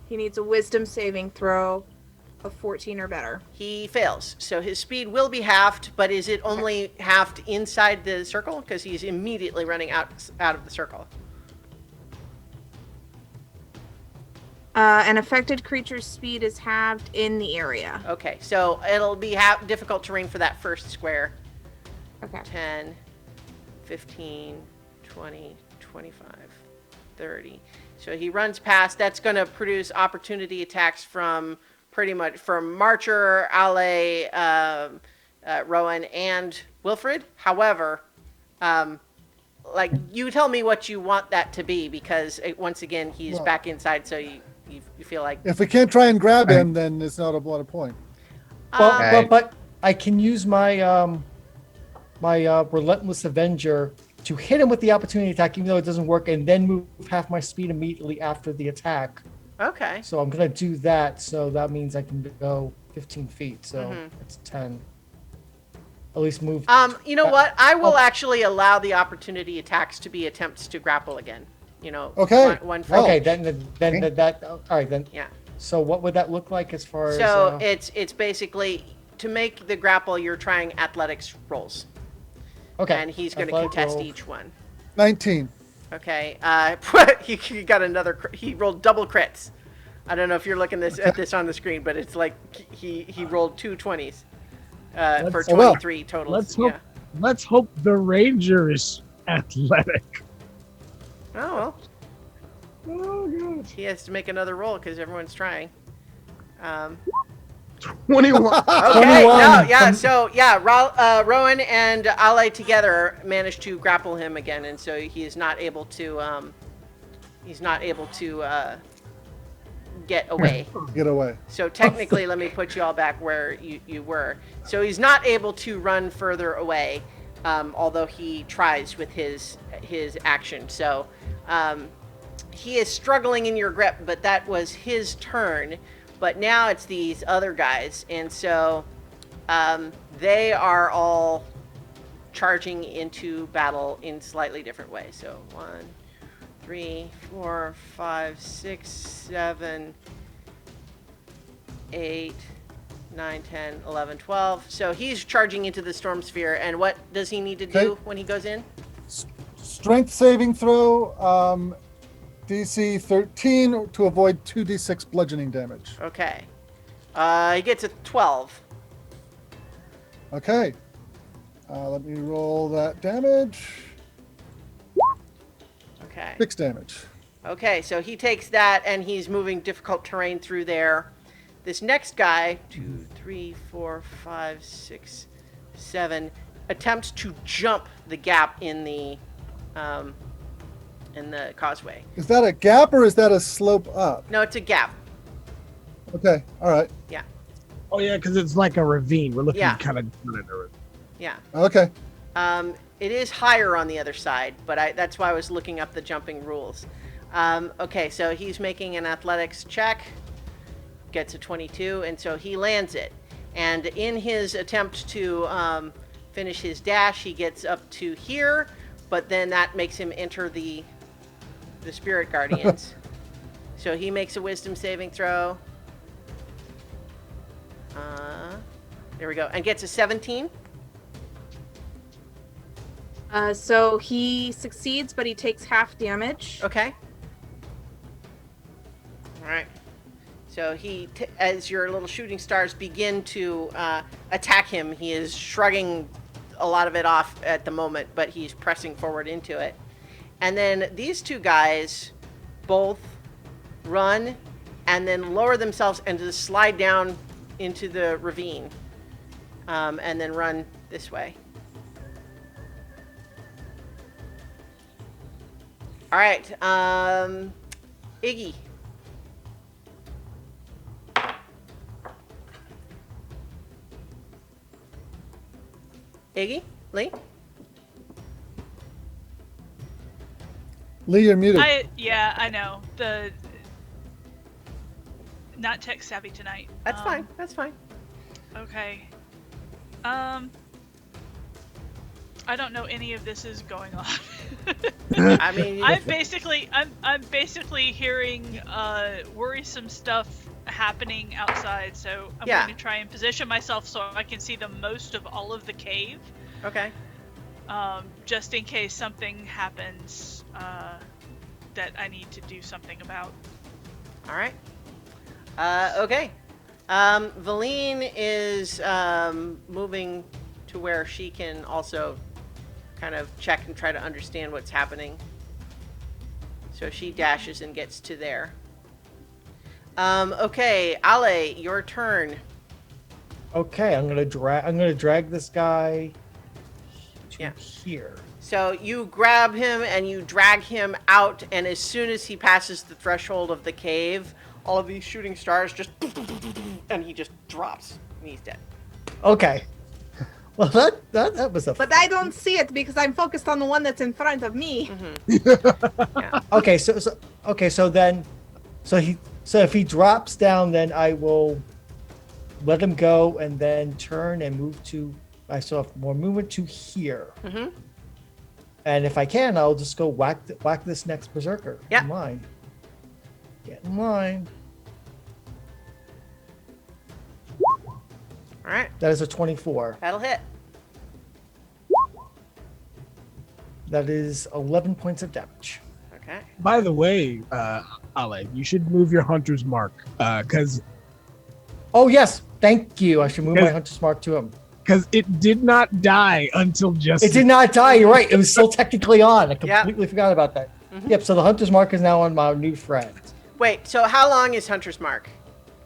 He needs a wisdom saving throw of 14 or better. He fails, so his speed will be halved. But is it only halved inside the circle? Because he's immediately running out of the circle. An affected creature's speed is halved in the area. Okay, so it'll be difficult terrain for that first square. Okay. 10, 15, 20, 25, 30. So he runs past. That's going to produce opportunity attacks from pretty much from Marcher, Ale, Rowan, and Wilfred. However, like, you tell me what you want that to be, because once again, he's Well, back inside, so you feel like... If we can't try and grab him, then it's not a lot of point. Well, Okay. but I can use my Relentless Avenger to hit him with the opportunity attack, even though it doesn't work, and then move half my speed immediately after the attack. Okay. So I'm gonna do that. So that means I can go 15 feet. So it's 10. At least move. You know what? I will actually allow the opportunity attacks to be attempts to grapple again. You know. Okay. One for Okay, each. then that. All right then. Yeah. So what would that look like as far So as? it's basically to make the grapple. You're trying athletics rolls, Okay. and he's going to Athletic contest roll. each one. 19. 19. Okay. He got another. He rolled double crits. I don't know if you're looking at this on the screen, but it's like he rolled two 20s for Oh, well. 23 total. Let's hope the ranger is athletic. Oh well. Oh god. He has to make another roll because everyone's trying. 21. Okay, 21. no, yeah, so yeah, Rowan and Ale together managed to grapple him again, and so he is not able to get away. Get away. So technically, let me put you all back where you were. So he's not able to run further away, although he tries with his action. So he is struggling in your grip, but that was his turn. But now it's these other guys, and so they are all charging into battle in slightly different ways. So 1, 3, 4, 5, 6, 7, 8, 9, 10, 11, 12. So he's charging into the storm sphere, and what does he need to do Okay. when he goes in? Strength saving throw, DC 13 to avoid 2d6 bludgeoning damage. Okay. He gets a 12. Okay. Let me roll that damage. Okay. 6 damage. Okay, so he takes that, and he's moving difficult terrain through there. This next guy, 2, 3, 4, 5, 6, 7, attempts to jump the gap in the causeway. Is that a gap or is that a slope up? No, it's a gap. Okay. All right. Yeah, Oh yeah, because it's like a ravine. We're looking Yeah. kind of down at a ravine. yeah. Okay. It is higher on the other side, but that's why I was looking up the jumping rules. Okay, so he's making an athletics check, gets a 22, and so he lands it. And in his attempt to finish his dash, he gets up to here, but then that makes him enter the spirit guardians. So he makes a wisdom saving throw. There we go, and gets a 17. So he succeeds, but he takes half damage. Okay. All right. So as your little shooting stars begin to attack him, he is shrugging a lot of it off at the moment, but he's pressing forward into it. And then these two guys both run and then lower themselves and just slide down into the ravine, and then run this way. All right, Iggy. Iggy? Lee? Lee, you're muted. I know. Not tech savvy tonight. That's fine. That's fine. Okay. I don't know any of this is going on. I mean, I'm basically hearing worrisome stuff happening outside, so I'm Yeah. going to try and position myself so I can see the most of all of the cave, okay. just in case something happens that I need to do something about. All right. Okay. Velene is moving to where she can also kind of check and try to understand what's happening. So she dashes and gets to there. Okay, Ale, your turn. Okay, I'm gonna drag this guy to Yeah. here. So you grab him and you drag him out, and as soon as he passes the threshold of the cave, all of these shooting stars just, and he just drops, and he's dead. Okay. Well, that was a. But I don't see it because I'm focused on the one that's in front of me. Yeah. Okay, so if he drops down, then I will let him go and then turn and move to. I still have more movement to here. Mm-hmm. And if I can, I'll just go whack this next berserker. Yeah. In line. Get in line. All right, That is a 24. that'll hit. That is 11 points of damage. Okay. By the way, Ale, you should move your hunter's mark because Oh yes, thank you. I should move my Yes. hunter's mark to him. it did not die until just. It did not die. You're right. It was still technically on. I Yeah. completely forgot about that. Mhm. Yep. So the hunter's mark is now on my new friend. Wait, so how long is Hunter's Mark?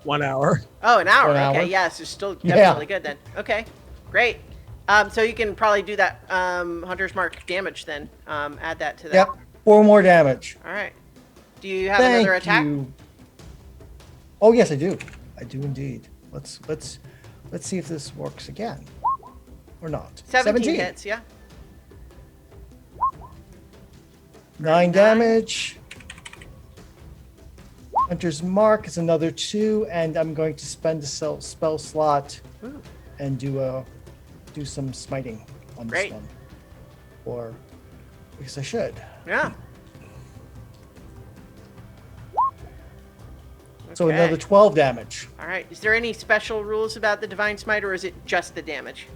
1 hour. Oh, an hour. 1 hour. Okay, yes, it's still Yeah. definitely good then. Okay, great. So you can probably do that Hunter's Mark damage then. Add that to that. Yep. 4 more damage. All right. Do you have Thank another attack? you. Oh yes, I do. I do indeed. Let's see if this works again or not. 17 hits, yeah. 9 damage. Hunter's Mark is another 2, and I'm going to spend a spell slot Ooh. and do some smiting on Great. this one. Or because I should. Yeah. So Okay. another 12 damage. All right. Is there any special rules about the Divine Smite, or is it just the damage?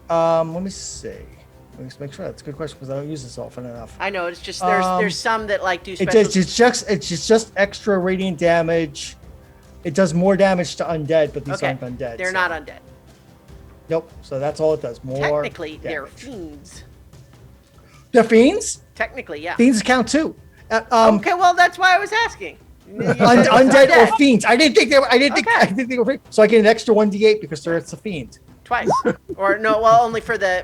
Let me see. Let me just make sure. That's a good question because I don't use this often enough. I know it's just Um, there's some that like do It special. it's just extra radiant damage. It does more damage to undead, but these Okay. aren't undead. They're so- not undead. Nope. So that's all it does. More. Technically, they're damage. fiends. They're fiends. Technically, yeah. Fiends count too. Okay, well that's why I was asking. Undead or fiends. I didn't think they were. I didn't Okay. think they were. So I get an extra 1d8 because they're it's a fiend. Twice, or no? Well, only for the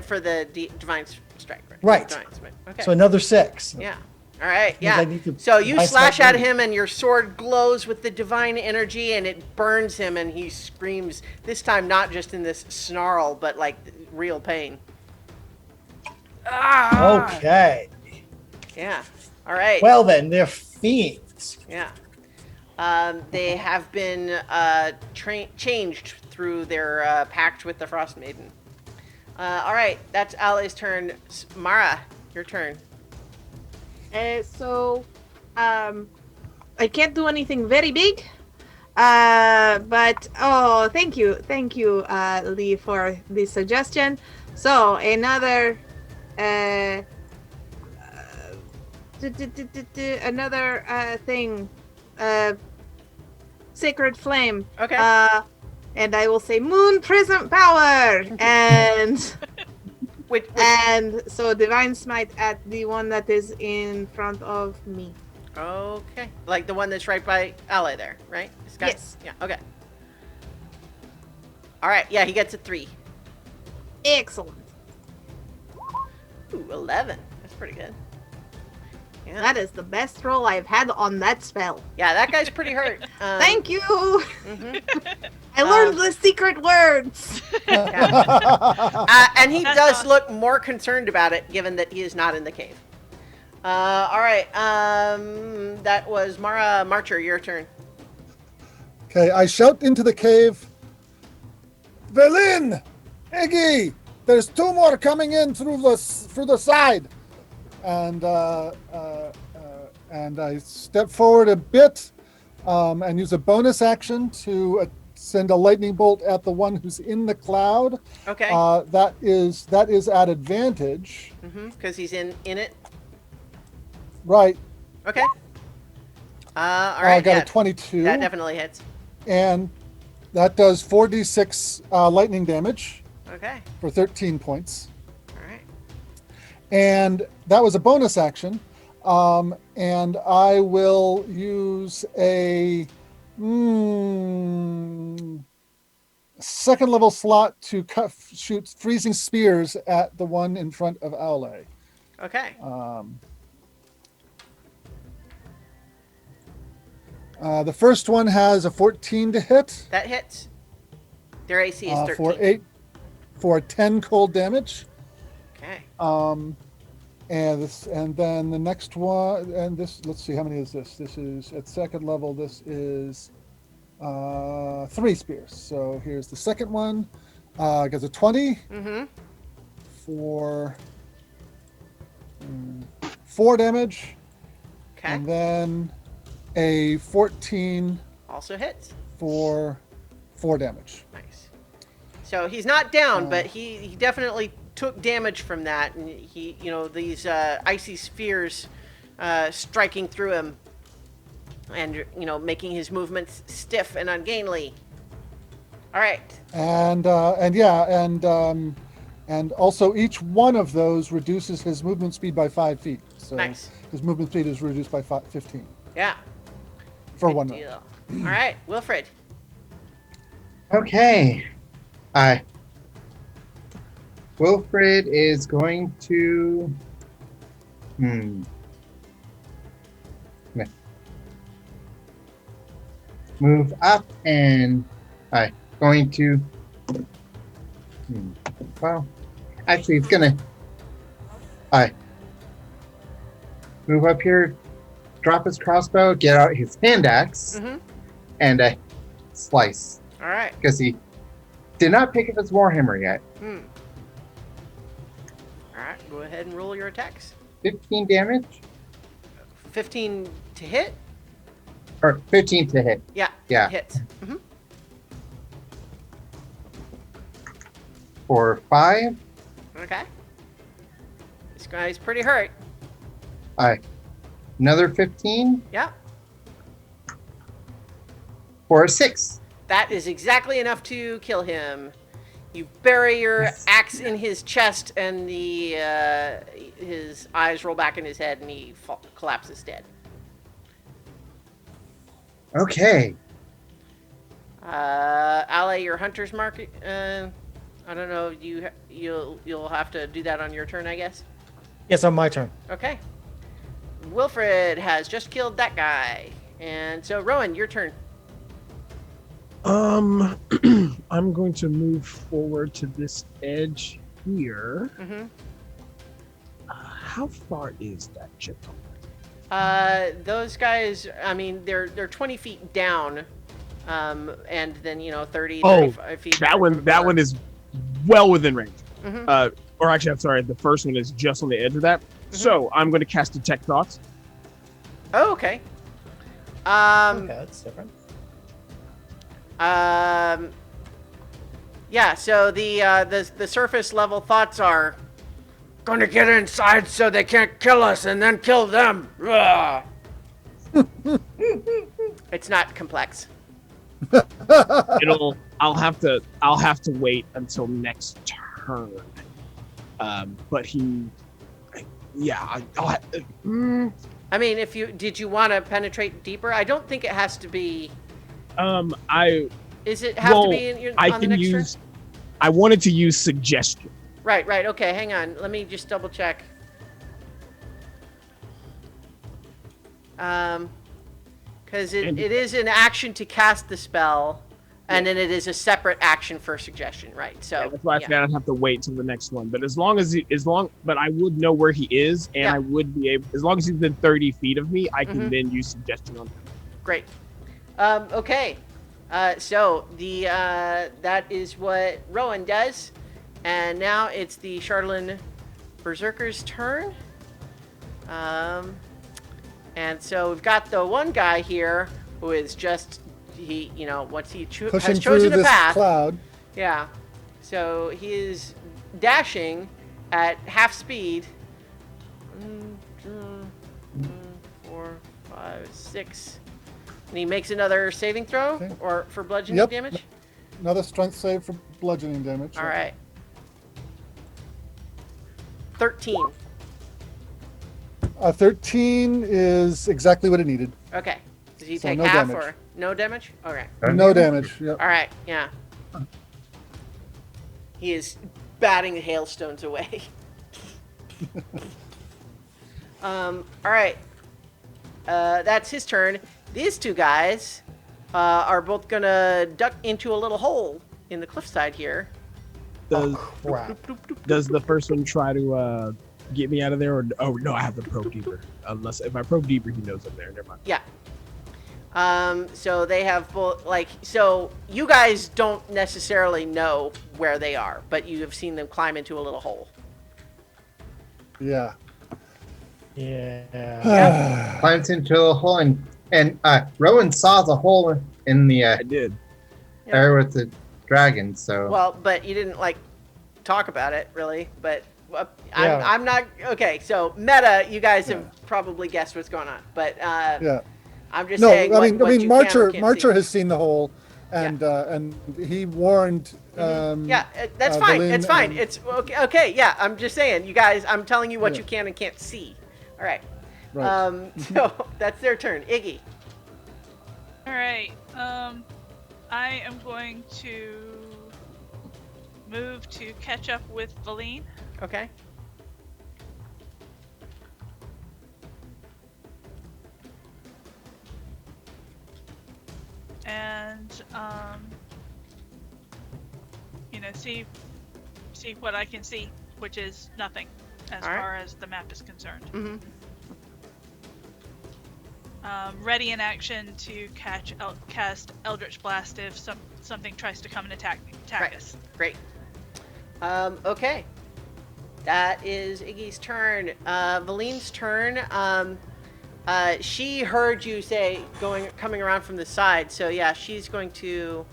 Divine Strike. Right. Divine Smite. Okay. So another 6. Yeah. All right. Means I Yeah. need to So you Divine slash Smite at him. him, and your sword glows with the divine energy, and it burns him, and he screams. This time, not just in this snarl, but like real pain. Ah! Okay. Yeah. All right. Well then, they're fiends. Yeah. They have been changed through their pact with the Frostmaiden. All right, that's Ali's turn. Mara, your turn. I can't do anything very big. But thank you, Lee, for the suggestion. So another, another thing, sacred flame. Okay. And I will say moon prism power, and Which and so divine smite at the one that is in front of me. okay, like the one that's right by Ali there, right? This guy? Yes. Yeah. Okay. All right. Yeah, he gets a 3. Excellent. Ooh, 11. That's pretty good. Yeah. That is the best roll I've had on that spell. Yeah, that guy's pretty hurt. Thank you. Mhm. I learned the secret words. And he does look more concerned about it, given that he is not in the cave. All right. That was Mara Marcher. Your turn. Okay, I shout into the cave, Velene, Iggy, There's 2 more coming in through the side, and I step forward a bit, and use a bonus action to send a lightning bolt at the one who's in the cloud. Okay. That is at advantage. Because he's in it. Right. Okay. All right. I got yeah, a 22. That definitely hits. And that does 4d6 lightning damage Okay. for 13 points. All right. And that was a bonus action. And I will use a second level slot to shoot freezing spears at the one in front of Aule. Okay. The first one has a 14 to hit. That hits. Their AC is 13. For 10 cold damage. Okay. And then the next one, and this, let's see, how many is this? This is at second level. This is 3 spears. So here's the second one. Gets a 20 for 4 damage, Okay. and then a 14 Also hits. for 4 damage. Nice. So he's not down, but he definitely took damage from that, and he, these icy spheres striking through him, and making his movements stiff and ungainly. All right. And also each one of those reduces his movement speed by 5 feet. So Nice. his movement speed is reduced by 15 Yeah. for Good 1 round. deal. All right, Wilfred. Okay. Wilfred is going to. Move up and going to. Well, actually, it's gonna. Move up here, drop his crossbow, get out his hand axe, and slice. All right. Because he did not pick up his warhammer yet. All right, go ahead and roll your attacks. 15 damage? 15 to hit? Or 15 to hit. Yeah. Hits. For 5. Okay. This guy's pretty hurt. Another 15 Yeah. for a 6. That is exactly enough to kill him. You bury your axe in his chest, and his eyes roll back in his head, and he collapses dead. Okay. Ale, your hunter's mark. I don't know. You'll have to do that on your turn, I guess. Yes, on my turn. Okay. Wilfred has just killed that guy, and so Rowan, your turn. I'm going to move forward to this edge here. How far is that gentleman? Those guys, I mean, they're 20 feet down, and then 35 feet. That one is well within range. Or actually, I'm sorry, the first one is just on the edge of that. So I'm going to cast Detect Thoughts. Oh, okay. Okay, that's different. Yeah. So the surface level thoughts are gonna get inside so they can't kill us and then kill them. It's not complex. I'll have to wait until next turn. But I mean, did you want to penetrate deeper? I don't think it has to be. Is it have to be on the next turn? I wanted to use suggestion. Right. Okay, hang on. Let me just double check. Because it is an action to cast the spell, and then it is a separate action for suggestion, right? So that's why I said I'd have to wait till the next one. But but I would know where he is, and I would be able, as long as he's within 30 feet of me, I can then use suggestion on him. Great. Okay. So that is what Rowan does. And now it's the Charlatan Berserker's turn. And so we've got the one guy here who is just, once he Pushing has through chosen a this path. cloud. Yeah. So he is dashing at half speed. 4, 5, 6. And he makes another saving throw Okay. or for bludgeoning Yep. damage. Another strength save for bludgeoning damage. All right. 13. 13 is exactly what it needed. Okay. Does he So take no half damage. or no damage? Okay. No damage. Yep. All right. Yeah. He is batting the hailstones away. All right. That's his turn. These two guys are both gonna duck into a little hole in the cliffside here. Does, Crap. does the first one try to get me out of there? Or no, I have to probe deeper. Unless if I probe deeper, he knows I'm there. Never mind. Yeah. So they have both, so you guys don't necessarily know where they are, but you have seen them climb into a little hole. Yeah. Yeah. Climbs into a hole, and Rowan saw the hole in the I did. area with the dragon. So Well, but you didn't, talk about it, really, but Yeah. I'm not, okay, so meta, you guys have probably guessed what's going on, but Yeah. I'm just No, saying I what mean, you can or Marcher can't see. has seen the hole, and he warned. Yeah, that's fine. Velene It's fine. and- It's okay. Okay, yeah. I'm just saying, you guys. I'm telling you what Yeah. you can and can't see. All right. Right. So that's their turn. Iggy. All right. I am going to move to catch up with Velene. Okay. And see what I can see, which is nothing as All right. far as the map is concerned. Mm-hmm. Ready in action to cast Eldritch Blast if something tries to come and attack Right. us. Great. Okay. That is Iggy's turn. Valene's turn. She heard you say coming around from the side. So yeah, she's going to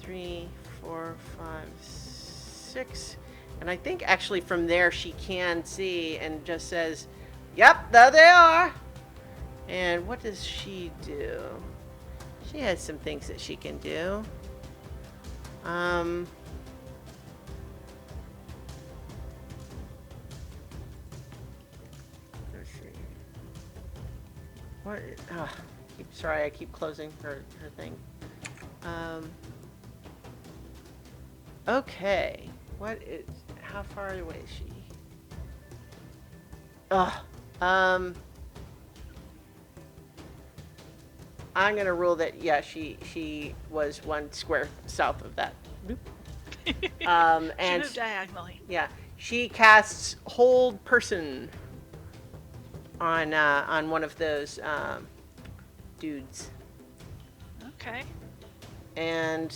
3, 4, 5, 6. And I think actually from there she can see and just says, "Yep, there they are." And what does she do? She has some things that she can do. Let's see. What? Sorry, I keep closing her thing. Okay. What is? How far away is she? I'm gonna rule that she was 1 square south of that. Boop. She And moved diagonally. yeah, she casts Hold Person on one of those dudes, Okay. and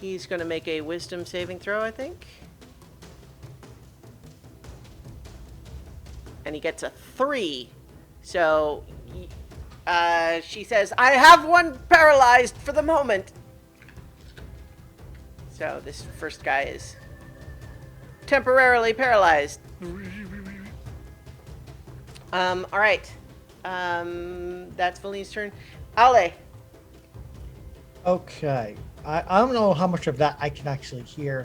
he's gonna make a Wisdom saving throw, I think, and he gets a 3. So she says, "I have one paralyzed for the moment." So this first guy is temporarily paralyzed. All right. That's Valene's turn. Ale. Okay. I don't know how much of that I can actually hear.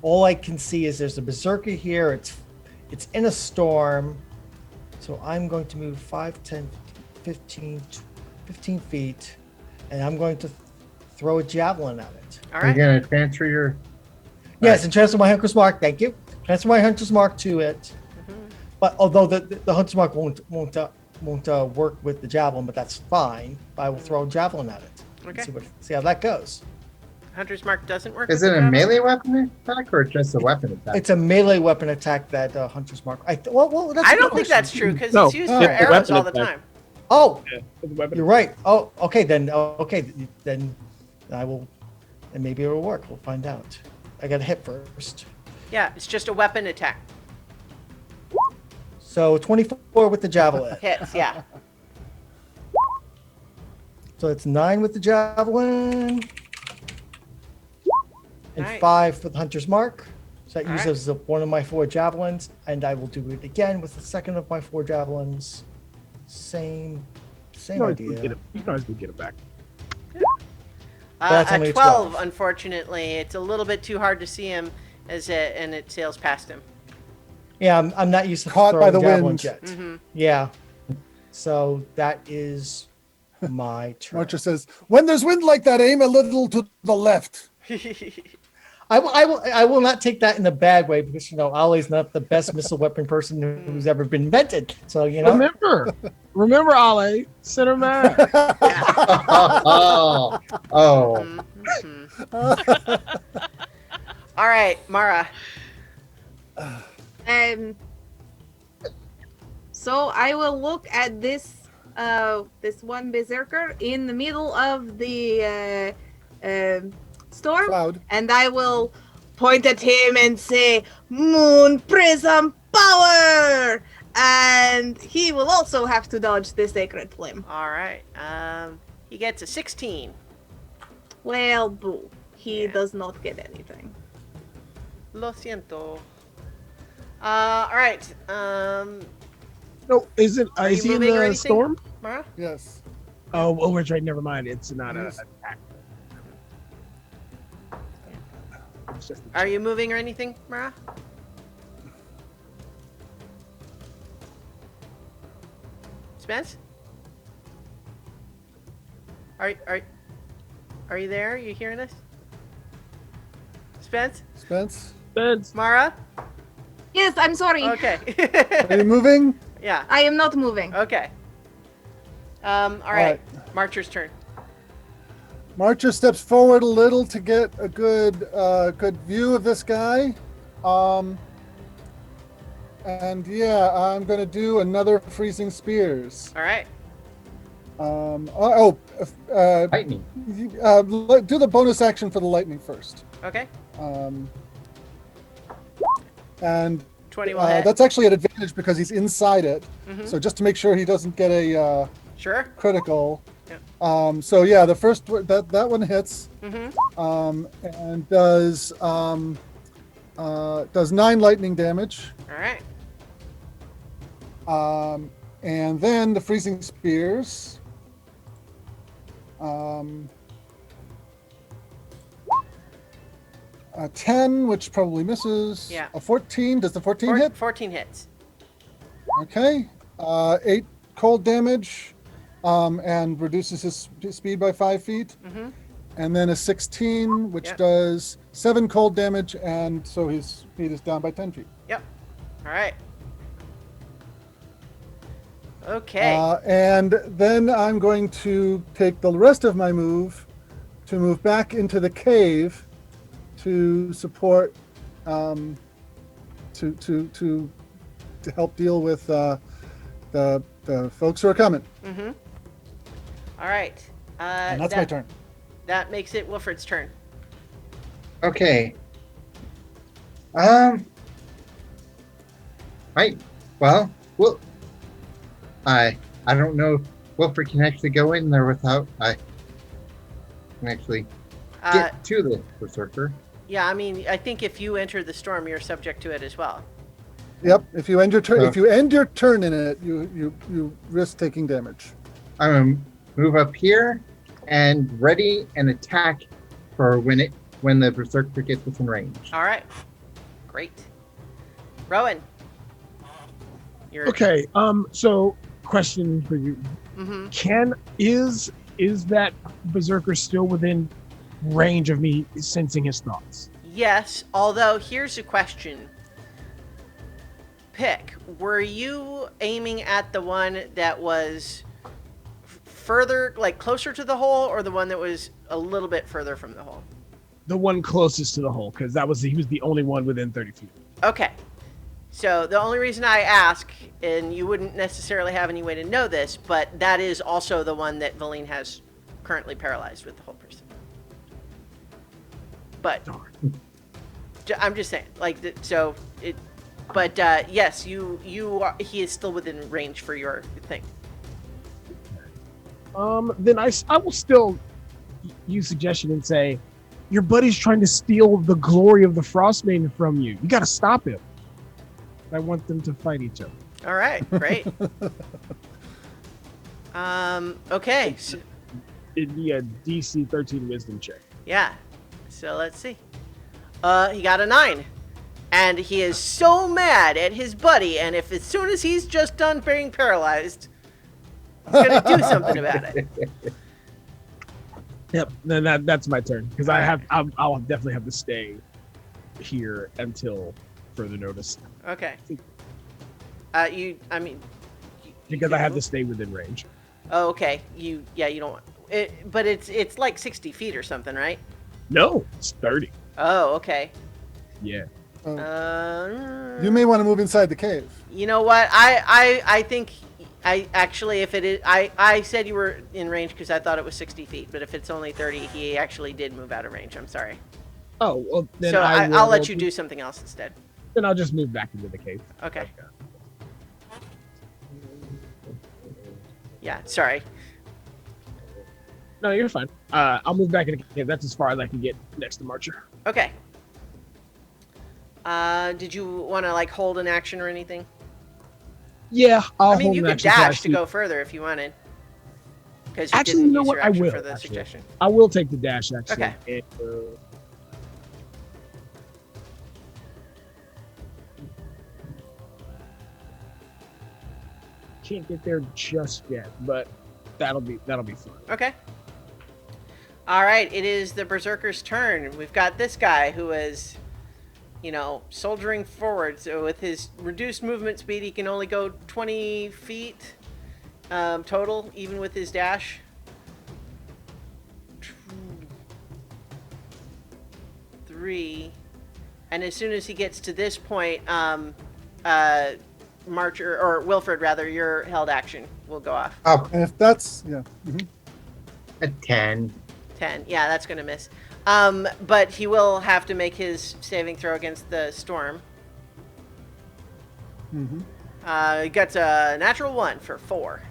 All I can see is there's a berserker here. It's in a storm. So I'm going to move 5, 10, 15 feet, and I'm going to throw a javelin at it. All you're right. gonna transfer your. Yes, and transfer my hunter's mark. Thank you. Transfer my hunter's mark to it. But although the hunter's mark won't work with the javelin, but that's fine. I will throw a javelin at it. Okay. See how that goes. Hunter's Mark doesn't work. Is with it the a javelin? melee weapon attack or just a weapon attack? It's a melee weapon attack that hunter's mark. That's I a don't good think question. that's true because No, it's used it's for a arrows weapon all the attack. time. Oh, Yeah, with the weapon. you're right. Oh, okay then. Okay, then I will and maybe it'll work. We'll find out. I got to hit first. Yeah, it's just a weapon attack. So 24 with the javelin. Hits, yeah. So it's 9 with the javelin. And Nice. 5 for the hunter's mark. So that All right. uses up one of my 4 javelins. And I will do it again with the second of my 4 javelins. Same idea. You can always go get it back. That's A only a 12, 12. unfortunately. It's a little bit too hard to see him and it sails past him. Yeah, I'm not used to Caught by throwing the javelins wind. yet. Mm-hmm. Yeah. So that is my turn. Archer says, "When there's wind like that, aim a little to the left." I will not take that in a bad way because Ollie's not the best missile weapon person who's ever been invented. So Remember, Ale, center man. Oh. Mhm. All right, Mara. So I will look at this this one berserker in the middle of the storm, Cloud. and I will point at him and say, "Moon Prism Power!" And he will also have to dodge the sacred flame. All right. He gets a 16. Well, boo. He Yeah. does not get anything. Lo siento. All right. No, is you he in moving or the anything? storm? Mara? Yes. Oh, that's right. Never mind. It's not a Yes. attack. It's just a Are you moving or anything, Mara? Spence? Are you there? You hearing us? Spence? Spence, Spence. Mara? Yes, I'm sorry. Okay. are you moving? Yeah. I am not moving. Okay. All right. Marcher's turn. Marcher steps forward a little to get a good view of this guy. And yeah, I'm gonna do another freezing spears. All right. Lightning. Do the bonus action for the lightning first. Okay. And 21 hit. that's actually an advantage because he's inside it. Mhm. So just to make sure he doesn't get a Sure. critical. Yeah. So yeah, the first that one hits. Mm-hmm. And does 9 lightning damage. All right. And then the freezing spears. 10, which probably misses. Yeah. A 14. Does the 14 hit? 14 hits. Okay. 8 cold damage, and reduces his speed by 5 feet. Mm-hmm. And then a 16, which Yep. does 7 cold damage, and so his speed is down by 10 feet. Yep. All right. Okay. And then I'm going to take the rest of my move to move back into the cave to support, to help deal with the folks who are coming. Mm-hmm. All right. And that's my turn. That makes it Wilfred's turn. Okay. Right. Well, I don't know if Wilfred can actually go in there without I can actually get to the Berserker. Yeah, I mean, I think if you enter the storm, you're subject to it as well. Yep. If you end your turn, if you end your turn in it, you risk taking damage. I'm gonna move up here and ready an attack for when the Berserker gets within range. All right. Great. Rowan. You're Okay. So question for you: Mm-hmm. Is that Berserker still within range of me sensing his thoughts? Yes, although here's a question. Pick. Were you aiming at the one that was further, like closer to the hole, or the one that was a little bit further from the hole? The one closest to the hole, because he was the only one within 30 feet. Okay. So the only reason I ask, and you wouldn't necessarily have any way to know this, but that is also the one that Velene has currently paralyzed with the whole person. But Darn. I'm just saying, like, so it. But yes, you are, he is still within range for your thing. Then I will still use suggestion and say, your buddy's trying to steal the glory of the Frostmaiden from you. You got to stop him. I want them to fight each other. All right, great. Okay, so, It'd be a DC 13 Wisdom check. yeah. So let's see. He got a 9. And he is so mad at his buddy, and if as soon as he's just done being paralyzed, he's gonna do something about it. Yep. Then that's my turn because I'll definitely have to stay here until further notice Okay. I mean, because I have to stay within range. Oh, okay. You don't want it, but it's like 60 feet or something, right? No, it's 30. Oh, okay. Yeah. You may want to move inside the cave. You know what? I think I actually, if it is, I said you were in range because I thought it was 60 feet, but if it's only 30, he actually did move out of range. I'm sorry. Oh, well, then So I'll I'll let you do something else instead. Then I'll just move back into the cave. Okay. Yeah, sorry. No, you're fine. I'll move back into the cave. That's as far as I can get next to Marcher. Okay. Did you want to like hold an action or anything? Yeah, I'll I mean, hold you an could action till I dash to see- go further if you wanted. Because Actually, you know what? I will. for the Actually. suggestion. I will take the dash, actually. Okay. And, can't get there just yet, but that'll be fun. Okay. All right, it is the Berserker's turn. We've got this guy who is, soldiering forward. So with his reduced movement speed, he can only go 20 feet total, even with his dash. 3. And as soon as he gets to this point, Marcher, or Wilfred rather, your held action will go off. Oh, And if that's, yeah. a 10. 10. Yeah, that's going to miss. But he will have to make his saving throw against the storm. He gets a natural 1 for 4.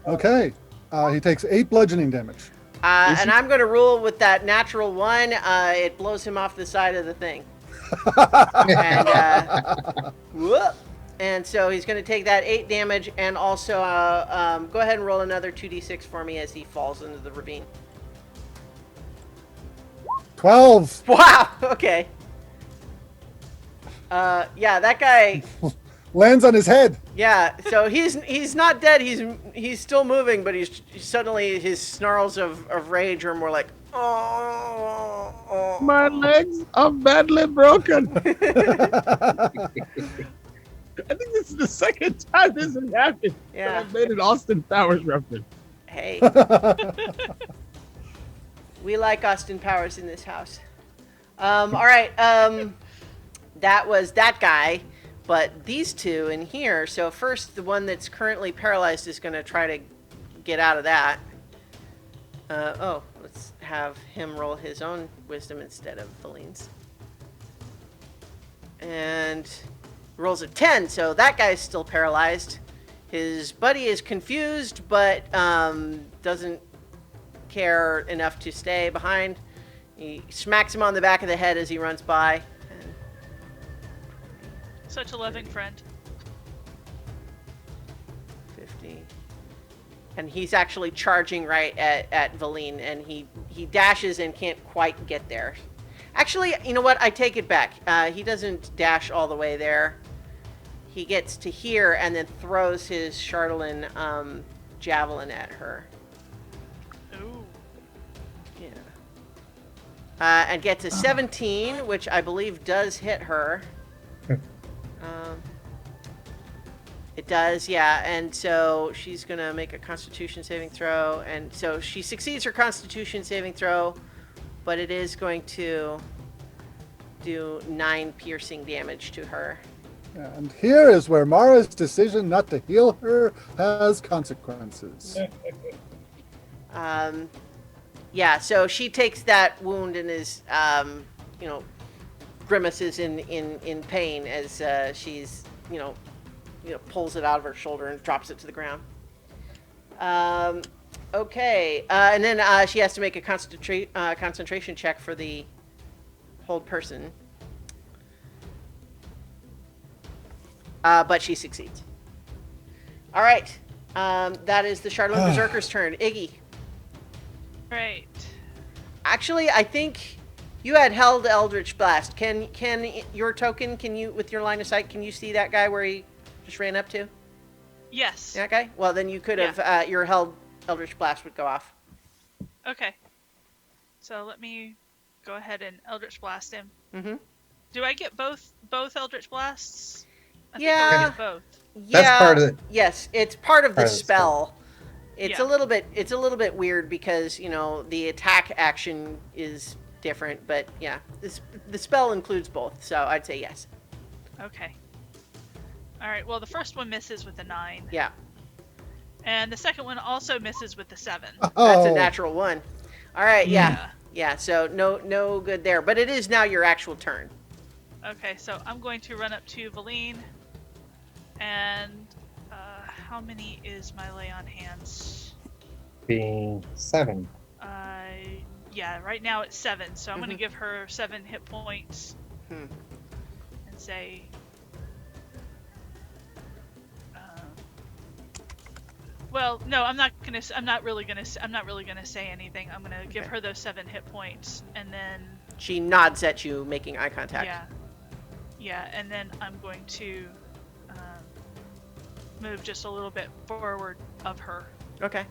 Okay. He takes 8 bludgeoning damage. And I'm going to rule with that natural 1. It blows him off the side of the thing. And, whoop. And so he's going to take that 8 damage and also go ahead and roll another 2d6 for me as he falls into the ravine. 12. Wow. Okay. Yeah, that guy. Lands on his head. Yeah. So he's not dead. He's still moving, but he's suddenly his snarls of rage are more like, oh. My legs are badly broken. I think this is the second time this has happened. Yeah. I've made an Austin Powers reference. Hey. We like Austin Powers in this house. All right. That was that guy, but these two in here. So first, the one that's currently paralyzed is going to try to get out of that. Let's have him roll his own wisdom instead of Velene's. And rolls a 10, so that guy's still paralyzed. His buddy is confused, but doesn't care enough to stay behind. He smacks him on the back of the head as he runs by. And Such a loving friend. 50. And he's actually charging right at Velene, and he dashes and can't quite get there. Actually, you know what? I take it back. He doesn't dash all the way there. He gets to here and then throws his Chardelin javelin at her. Ooh. Yeah. And gets a 17, which I believe does hit her. It does, yeah. And so she's going to make a Constitution saving throw. And so she succeeds her Constitution saving throw, but it is going to do 9 piercing damage to her. And here is where Mara's decision not to heal her has consequences. Yeah, so she takes that wound and is, you know, grimaces in pain as she's, pulls it out of her shoulder and drops it to the ground. Okay, and then she has to make a concentration check for the hold person. But she succeeds. All right, that is the Charlotte Berserker's turn. Iggy. Right. Actually, I think you had held Eldritch Blast. Can your token, can you, with your line of sight, can you see that guy where he just ran up to? Yes. That guy? Well, then you could have, your held Eldritch Blast would go off. Okay. So let me go ahead and Eldritch Blast him. Mm-hmm. Do I get both Eldritch Blasts? I Yeah. think I get both. Yeah. That's part of it. Yes, it's part of the Part of the spell. spell. It's Yeah. a little bit weird because, the attack action is different, but yeah, the spell includes both, so I'd say yes. Okay. All right. Well, the first one misses with a 9, Yeah, and the second one also misses with the 7. that's Oh, a natural one. All right, yeah, so no good there, but it is now your actual turn. Okay. So I'm going to run up to Velene, and how many is my lay on hands? Being 7. Yeah, right now it's 7, so I'm going to Mhm. give her 7 hit points Hmm. and say, well, no, I'm not really gonna say anything. I'm gonna give Okay. her those 7 hit points, and then She nods at you, making eye contact. yeah, and then I'm going to move just a little bit forward of her Okay.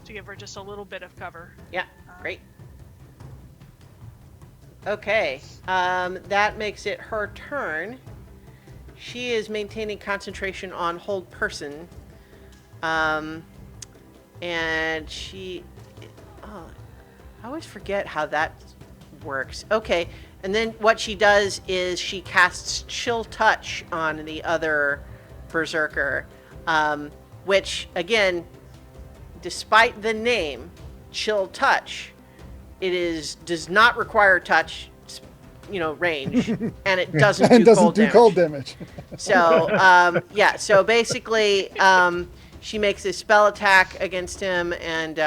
to give her just a little bit of cover. Yeah. Great. Okay. That makes it her turn. She is maintaining concentration on hold person. And she. Oh, I always forget how that works. Okay. And then what she does is she casts Chill Touch on the other Berserker, which, again, despite the name, Chill Touch, does not require touch, range, and it doesn't and do doesn't cold do damage. cold damage. So, so basically, she makes a spell attack against him, and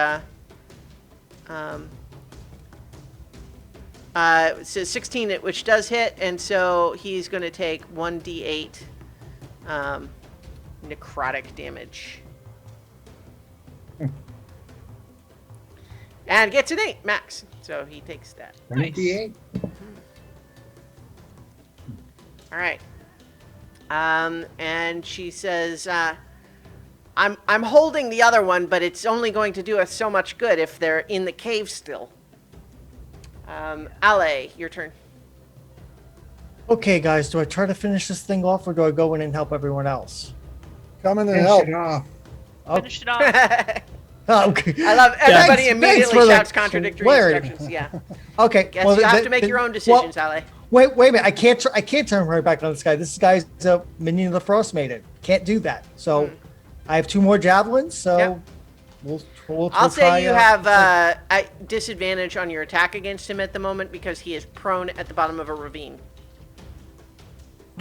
so 16, which does hit, and so he's going to take 1d8 necrotic damage. And gets an 8 max, so he takes that. 28. All right. And she says, I'm holding the other one, but it's only going to do us so much good if they're in the cave still. Ale, your turn. Okay, guys, do I try to finish this thing off or do I go in and help everyone else? Come in and Finish help. it off. Finish it off. I Okay. love everybody Thanks immediately for the shouts contradictory clarity. instructions. Yeah. Okay. Guess you have to make your own decisions, well, Ale. Wait a minute. I can't turn right back on this guy. This guy's a minion of the Frostmaiden. Can't do that. So I have 2 more javelins. So Yep. we'll I'll try, say you have a disadvantage on your attack against him at the moment because he is prone at the bottom of a ravine.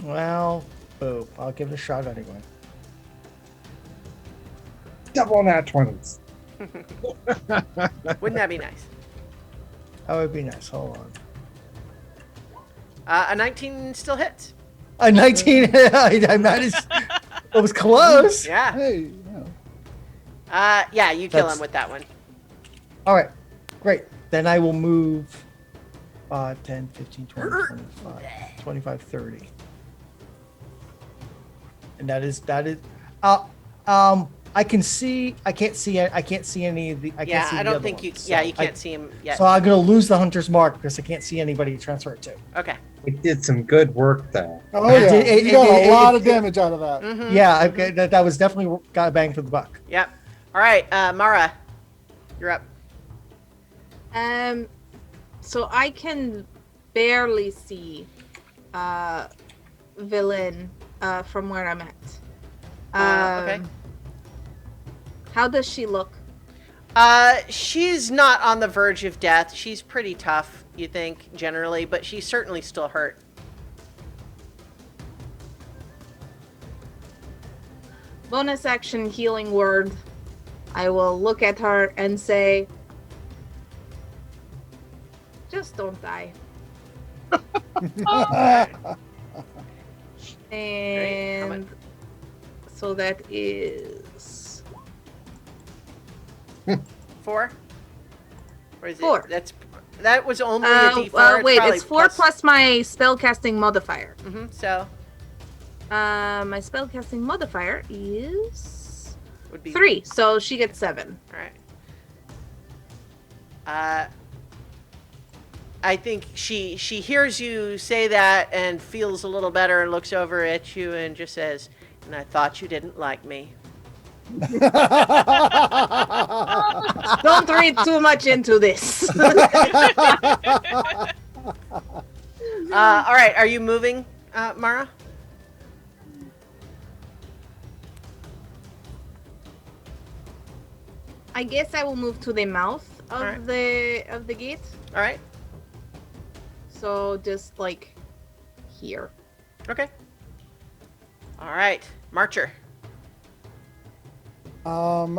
Well, boo. I'll give it a shot anyway. Double nat 20s. Wouldn't that be nice? That would be nice. Hold on. A 19 still hits. A 19. I managed. It was close. Yeah. Hey, Yeah, you kill That's- him with that one. All right. Great. Then I will move 10, 15, 20, 25, 30. And that is I can't see any of the Yeah, I don't other think ones, you. Yeah, so you can't see him yet. So I'm gonna lose the hunter's mark because I can't see anybody to transfer it to. Okay. We did some good work there. oh yeah, It- you got it- a lot it- of damage out of that. Mm-hmm. Yeah, that was definitely got a bang for the buck. Yep. All right, Mara, you're up. So I can barely see Velene from where I'm at. Okay. How does she look? She's not on the verge of death. She's pretty tough, you think, generally, but she's certainly still hurt. Bonus action healing word. I will look at her and say, just don't die. And so that is 4? Or is 4. That was only a D4. wait, probably it's 4 plus my spellcasting modifier. So My spellcasting modifier is would be 3, so she gets 7. All right. I think she hears you say that and feels a little better and looks over at you and just says, "And I thought you didn't like me." Don't read too much into this. All right. Are you moving, Mara? I guess I will move to the mouth of Alright. the gate. All right. So just like here. Okay. All right. Marcher. I'm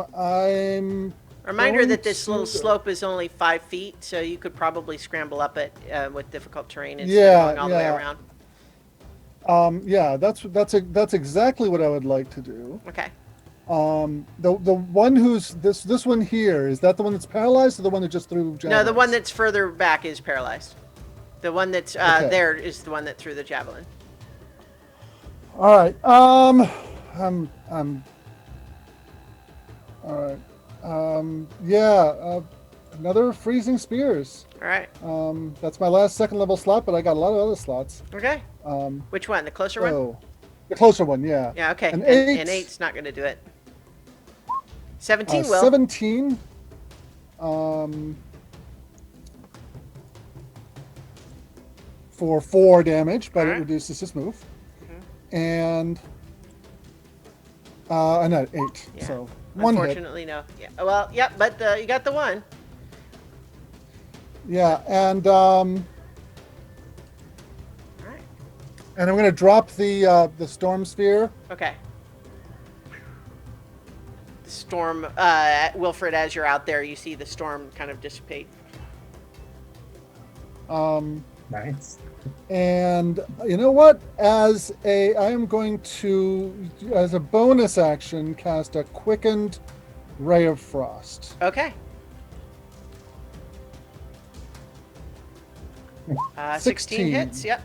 Reminder Going that this little to- slope is only 5 feet, so you could probably scramble up it with difficult terrain instead of going all the way yeah. around. yeah, that's exactly what I would like to do. Okay. The one who's this one here, is that the one that's paralyzed or the one that just threw javelins? No, the one that's further back is paralyzed. The one that's Okay. there is the one that threw the javelin. All right. I'm all right. Another freezing spears. All right. That's my last second level slot, but I got a lot of other slots. Okay. Which one? The closer one? So the closer one, yeah. Yeah, okay. An And 8. 8's not going to do it. 17 will. 17. For 4 damage, but Alright. it reduces his move. Mm-hmm. And no, 8. Yeah. So 1 hit. Unfortunately, no. Yeah. Well, yep, but you got the one. Yeah, and All right. I'm gonna drop the storm sphere. Okay. The storm, Wilfred, as you're out there, you see the storm kind of dissipate. Nice. And you know what? I am going to, as a bonus action, cast a quickened ray of frost. Okay. 16 16. hits, yep.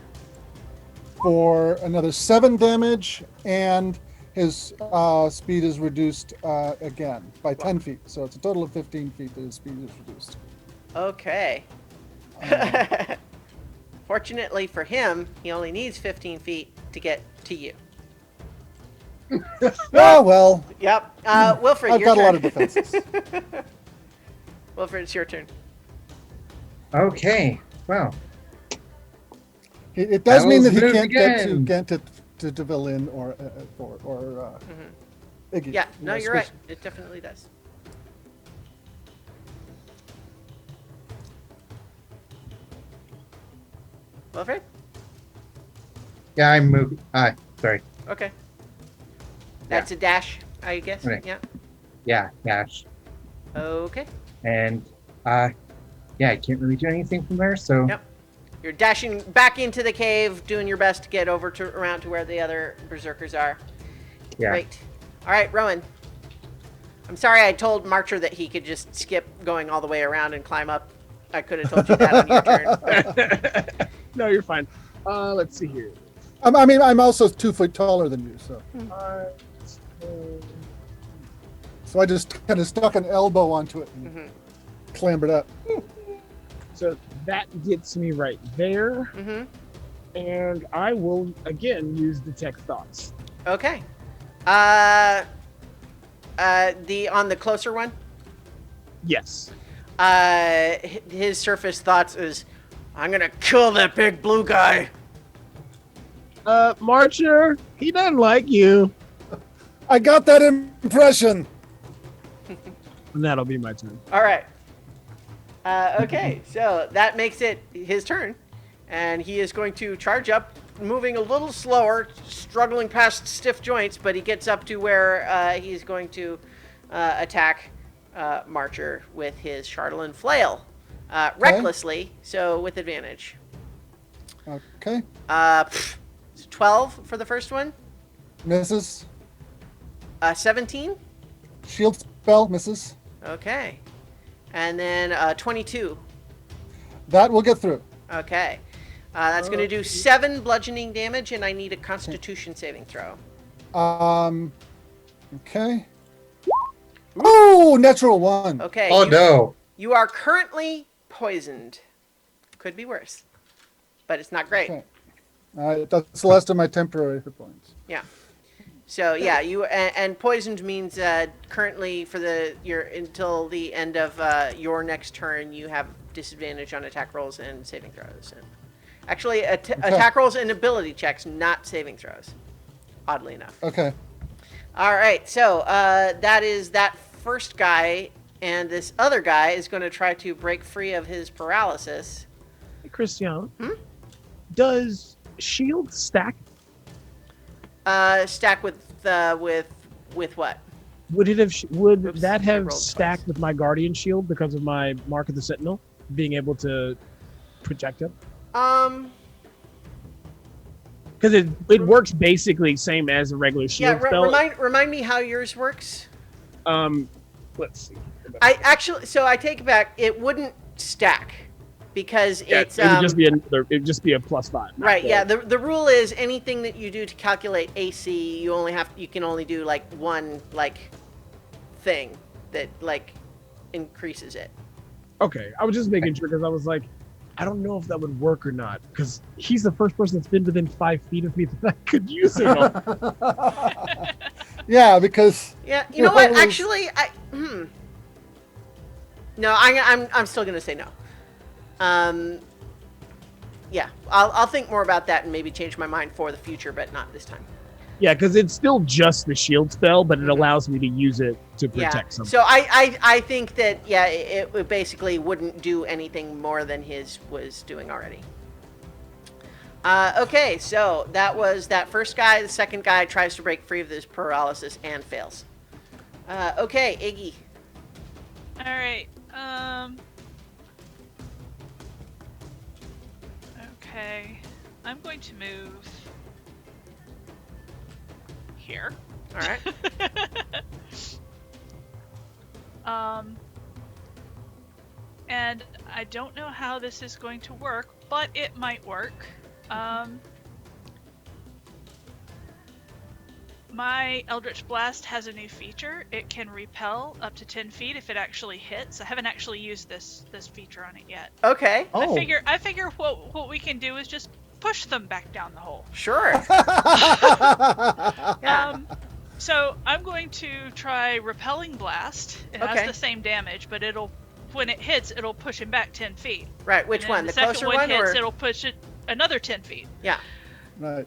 For another 7 damage, and his speed is reduced again by 10 feet. So it's a total of 15 feet that his speed is reduced. Okay. Fortunately for him, he only needs 15 feet to get to you. Oh, well, Yep. Wilfred, I've your got a turn. lot of defenses. Wilfred, it's your turn. Okay. Well, It does mean that he Battles can't get again. to Velene or Iggy. Yeah, no, Yes, you're right. It definitely does. Wilfred? yeah, I'm moving. Sorry. Okay. That's a dash, I guess. Okay. Yeah. Yeah, dash. Okay. And yeah, I can't really do anything from there. So Yep. You're dashing back into the cave, doing your best to get over to around to where the other berserkers are. yeah. Great. All right, Rowan. I'm sorry I told Marcher that he could just skip going all the way around and climb up. I could have told you that on your turn. but- No, you're fine. Let's see here. I mean, I'm also 2 foot taller than you, so I just kind of stuck an elbow onto it and Mhm. clambered up. So that gets me right there, Mhm. and I will again use detect thoughts. Okay. On the closer one, Yes. his surface thoughts is, I'm gonna kill that big blue guy. Marcher, he doesn't like you. I got that impression. And that'll be my turn. All right. Okay, so that makes it his turn, and he is going to charge up, moving a little slower, struggling past stiff joints, but he gets up to where he's going to attack Marcher with his Charlatan Flail, recklessly, so with advantage. Okay. 12 for the first one. Misses. 17. Shield spell misses. Okay. And then 22. That will get through. Okay. That's going to do 7 bludgeoning damage, and I need a Constitution saving throw. Okay. Ooh, natural 1. Okay. Oh no. You are currently poisoned. Could be worse, but it's not great. Okay. That's the last of my temporary hit points. Yeah. So yeah, you and poisoned means currently for until the end of your next turn, you have disadvantage on attack rolls and saving throws. And actually, attack rolls and ability checks, not saving throws. Oddly enough. Okay. All right, so that is that first guy, and this other guy is going to try to break free of his paralysis. Hey, Christian, does shield stack? Stack with what? Would it have? Would Oops, that I have rolled stacked twice. with my guardian shield because of my mark of the sentinel being able to protect him? Because it works basically same as a regular Yeah. shield spell. Remind me how yours works. Let's see. I take it back. It wouldn't stack because it's it would just be another. It would just be a +5. not right. the- Yeah. The rule is anything that you do to calculate AC, you can only do like one thing that increases it. Okay, I was just making sure because I was like, I don't know if that would work or not because he's the first person that's been within 5 feet of me that I could use him on. Yeah, because Yeah. You know what? Actually, No, I'm still gonna say no. Yeah, I'll think more about that and maybe change my mind for the future, but not this time. Yeah, because it's still just the shield spell, but it allows me to use it to protect something. So I think that it basically wouldn't do anything more than his was doing already. Okay, so that was that first guy. The second guy tries to break free of this paralysis and fails. Okay, Iggy. All right. Okay. I'm going to move here. All right. And I don't know how this is going to work, but it might work. My Eldritch Blast has a new feature. It can repel up to 10 feet if it actually hits. I haven't actually used this feature on it yet. Okay. Oh, I figure what we can do is just push them back down the hole. Sure. Yeah. So I'm going to try Repelling Blast. It Okay. has the same damage, but when it hits, it'll push him back 10 feet. Right. Which And then one? The second closer one one, hits, or it'll push it another 10 feet. yeah. right.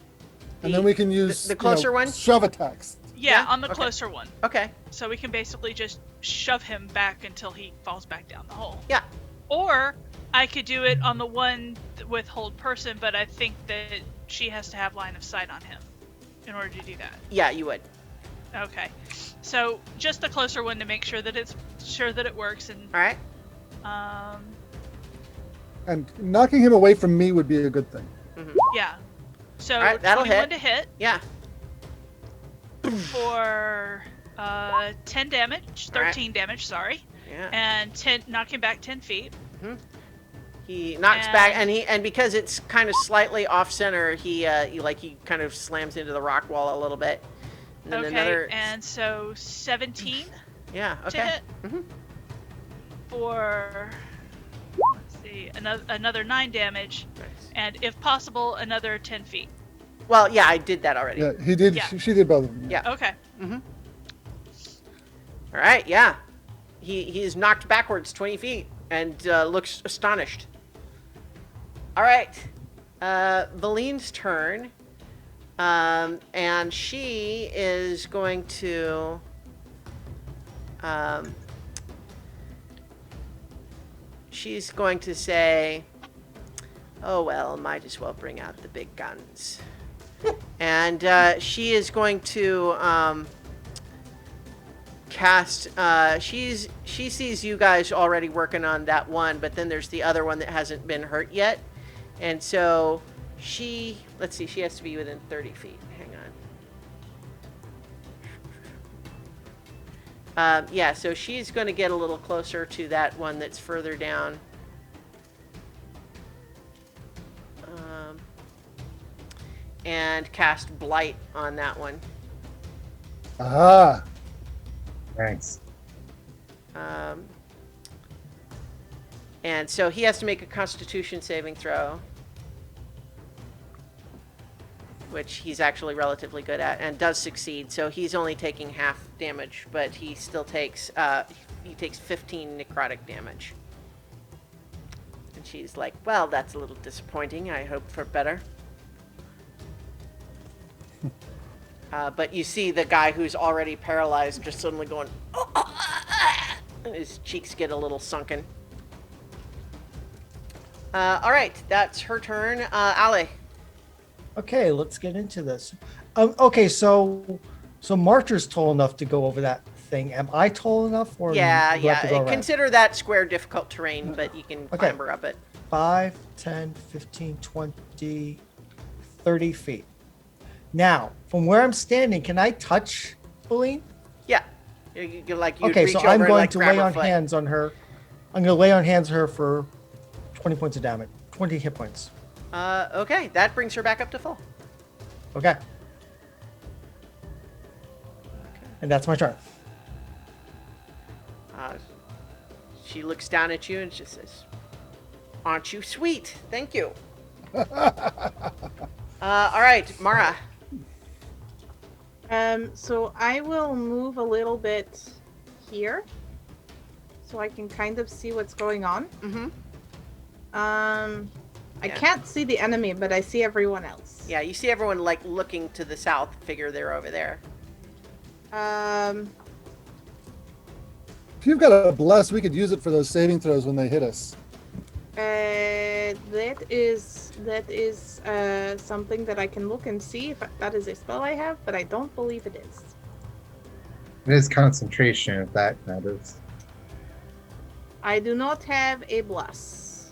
And then we can use the closer one? shove attacks. Yeah, Yeah? on the Okay. closer one. Okay. So we can basically just shove him back until he falls back down the hole. Yeah. Or I could do it on the one with hold person, but I think that she has to have line of sight on him in order to do that. Yeah, you would. Okay. So just the closer one to make sure that it works, and All right. And knocking him away from me would be a good thing. yeah. So All right, that'll 21 hit. to hit Yeah. for 10 damage, 13 damage, sorry, Yeah. and 10 knock him back 10 feet. He knocks back, and because it's kind of slightly off center, he kind of slams into the rock wall a little bit. And then Okay, another. and so 17 Yeah. to Okay. hit for, let's see, another 9 damage, Nice. and if possible, another 10 feet. Well, yeah, I did that already. Yeah, he did. Yeah. She did both of them. Yeah. Okay. All right. Yeah. He's knocked backwards 20 feet and looks astonished. All right. Velene's turn. And she is going to she's going to say, "Oh well, might as well bring out the big guns." And she is going to cast. She sees you guys already working on that one, but then there's the other one that hasn't been hurt yet, and so she. Let's see. She has to be within 30 feet. Hang on. Yeah, so she's going to get a little closer to that one that's further down. And cast Blight on that one. Ah. Thanks. And so he has to make a Constitution saving throw, which he's actually relatively good at, and does succeed. So he's only taking half damage, but he still takes 15 necrotic damage. And she's like, "Well, that's a little disappointing. I hope for better." But you see the guy who's already paralyzed just suddenly going, and his cheeks get a little sunken. All right, that's her turn. Ali. Okay, let's get into this. Okay, so Marcher's tall enough to go over that thing. Am I tall enough, or Yeah, do I have to go yeah. around? Consider that square difficult terrain, but you can clamber up it. 5, 10, 15, 20, 30 feet. Now, from where I'm standing, can I touch Velene? Yeah. You'd Okay, reach so over I'm and, going like, to grab lay her on foot. hands on her. I'm going to lay on hands on her for 20 points of damage. 20 hit points. Okay, that brings her back up to full. Okay. And that's my turn. She looks down at you and just says, "Aren't you sweet? Thank you." All right, Mara. So I will move a little bit here, so I can kind of see what's going on. Mm-hmm. I Yeah. can't see the enemy, but I see everyone else. Yeah, you see everyone like looking to the south. Figure they're over there. If you've got a bless, we could use it for those saving throws when they hit us. That is something that I can look and see if that is a spell I have, but I don't believe it is. It is concentration, if that matters. I do not have a bless.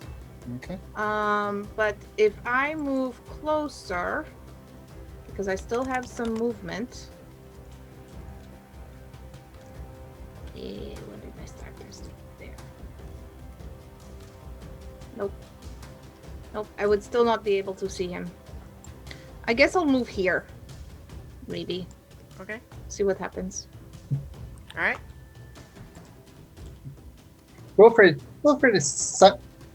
Okay. But if I move closer, because I still have some movement. Where did my starters? There. Nope. Nope. I would still not be able to see him. I guess I'll move here. Maybe. Okay. See what happens. All right. Wilfred is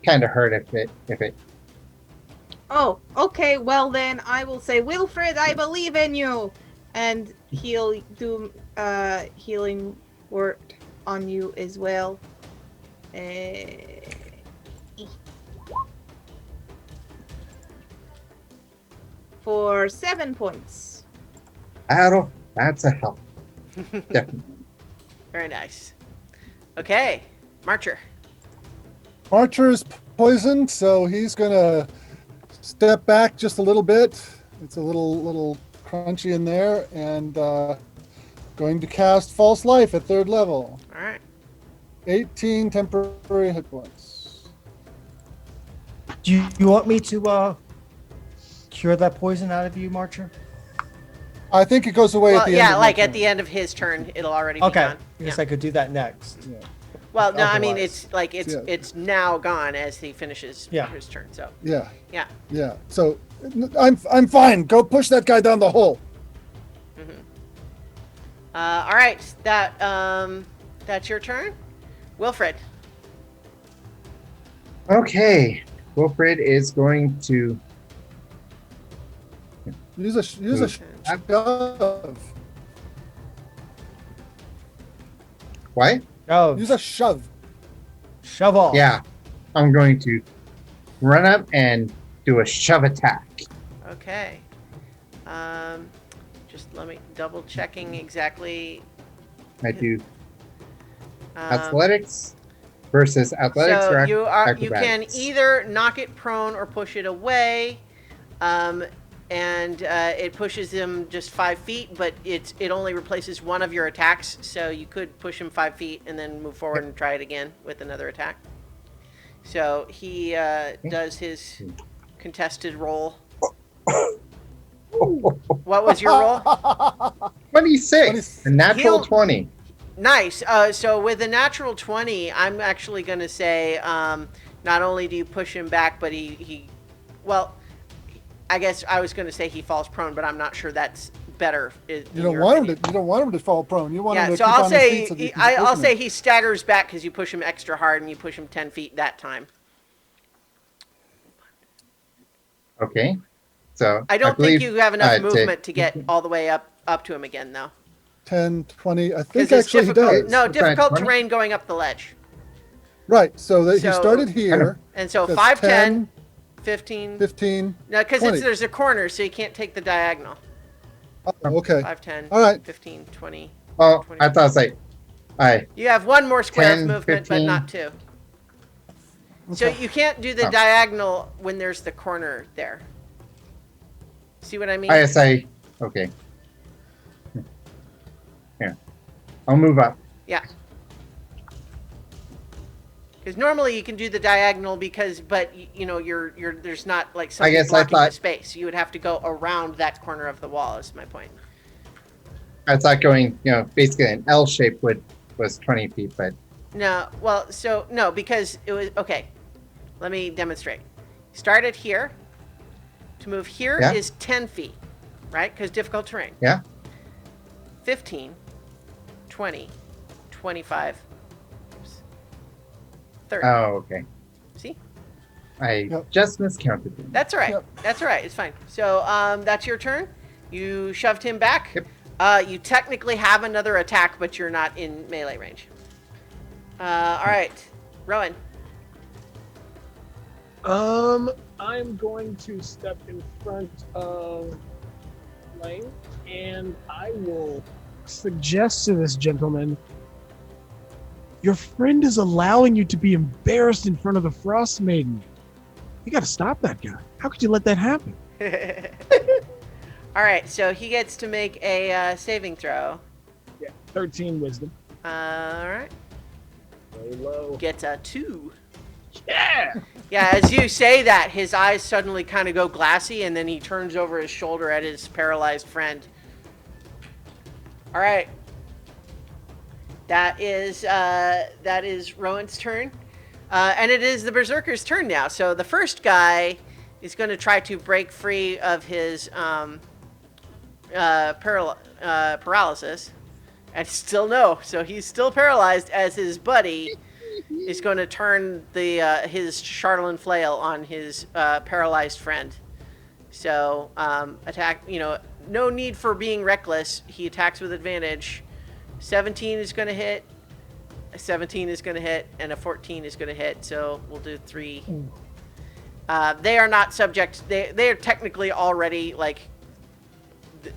kind of hurt if it. Oh, okay. Well then, I will say, Wilfred, I believe in you, and he'll do healing word on you as well. For 7 points. That's a help. Definitely. Very nice. Okay, Marcher. Archer's poisoned, so he's gonna step back just a little bit. It's a little crunchy in there, and going to cast False Life at 3rd level. All right. 18 temporary hit points. Do you want me to cure that poison out of you, Marcher? I think it goes away at Well, the yeah, end. Of like my at turn. the end of his turn, it'll already be Okay. done. Yes, Yeah. I could do that next. Yeah. Well, no, I mean Otherwise. it's like Yeah. it's now gone as he finishes Yeah. his turn. So Yeah. yeah. Yeah. So I'm fine. Go push that guy down the hole. All right, that's your turn, Wilfred. Okay. Wilfred is going to. Use a shove. What? Oh, Use a shove. shove off. Yeah. I'm going to run up and do a shove attack. Okay. Just let me double checking exactly. I do Um, athletics. versus athletics So or you can acrobatics? either knock it prone or push it away, and it pushes him just 5 feet, but it only replaces one of your attacks. So you could push him 5 feet and then move forward and try it again with another attack. So he does his contested roll. What was your roll? 26. A natural He'll- 20. Nice. So with a natural 20, I'm actually going to say not only do you push him back, but well, I guess I was going to say he falls prone, but I'm not sure that's better. You don't want him to fall prone. You want him Yeah, to so keep I'll on his say feet so that you can push I'll him. say he staggers back because you push him extra hard and you push him 10 feet that time. Okay. So I don't believe, think you have enough to- movement to get all the way up to him again, though. 10, 20. I think Because it's actually he difficult. does. No, What kind of difficult 20? terrain going up the ledge. Right. So that he So- started here. And so That's 5, 10, 15. 15. No, because 20. there's a corner, so you can't take the diagonal. Oh, okay. 5, 10, All right. 15, 20. Oh, 20. I thought it was like, I You have one more square 10, of movement, 15. but not 2. So Okay. you can't do the Oh. diagonal when there's the corner there. See what I mean? ISI. Okay. Here. I'll move up. Yeah. Because normally you can do the diagonal but you're there's not like something guess I blocking the thought- space. You would have to go around that corner of the wall. Is my point. I thought going, basically an L shape was 20 feet, but No, well, so no, because it was okay. Let me demonstrate. Started here. To move here is Yeah. 10 feet, right? Because difficult terrain. yeah. 15, 20, 25, 30. Oh, okay. See? I Yep. just miscounted. That's all right. Yep. That's all right. It's fine. So that's your turn. You shoved him back. Yep. You technically have another attack, but you're not in melee range. All right. Rowan. I'm going to step in front of Lane, and I will suggest to this gentleman, your friend is allowing you to be embarrassed in front of the Frostmaiden. You got to stop that guy. How could you let that happen? All right. So he gets to make a saving throw. Yeah, 13 wisdom. All right. Very low. Gets a 2. Yeah. Yeah, as you say that, his eyes suddenly kind of go glassy, and then he turns over his shoulder at his paralyzed friend. All right. That is Rowan's turn, and it is the Berserker's turn now. So the first guy is going to try to break free of his paralysis, and still no. So he's still paralyzed as his buddy is going to turn his Charlatan flail on his paralyzed friend. So attack. No need for being reckless. He attacks with advantage. 17 is going to hit. A 17 is going to hit, and a 14 is going to hit. So we'll do 3. They are not subject. They are technically already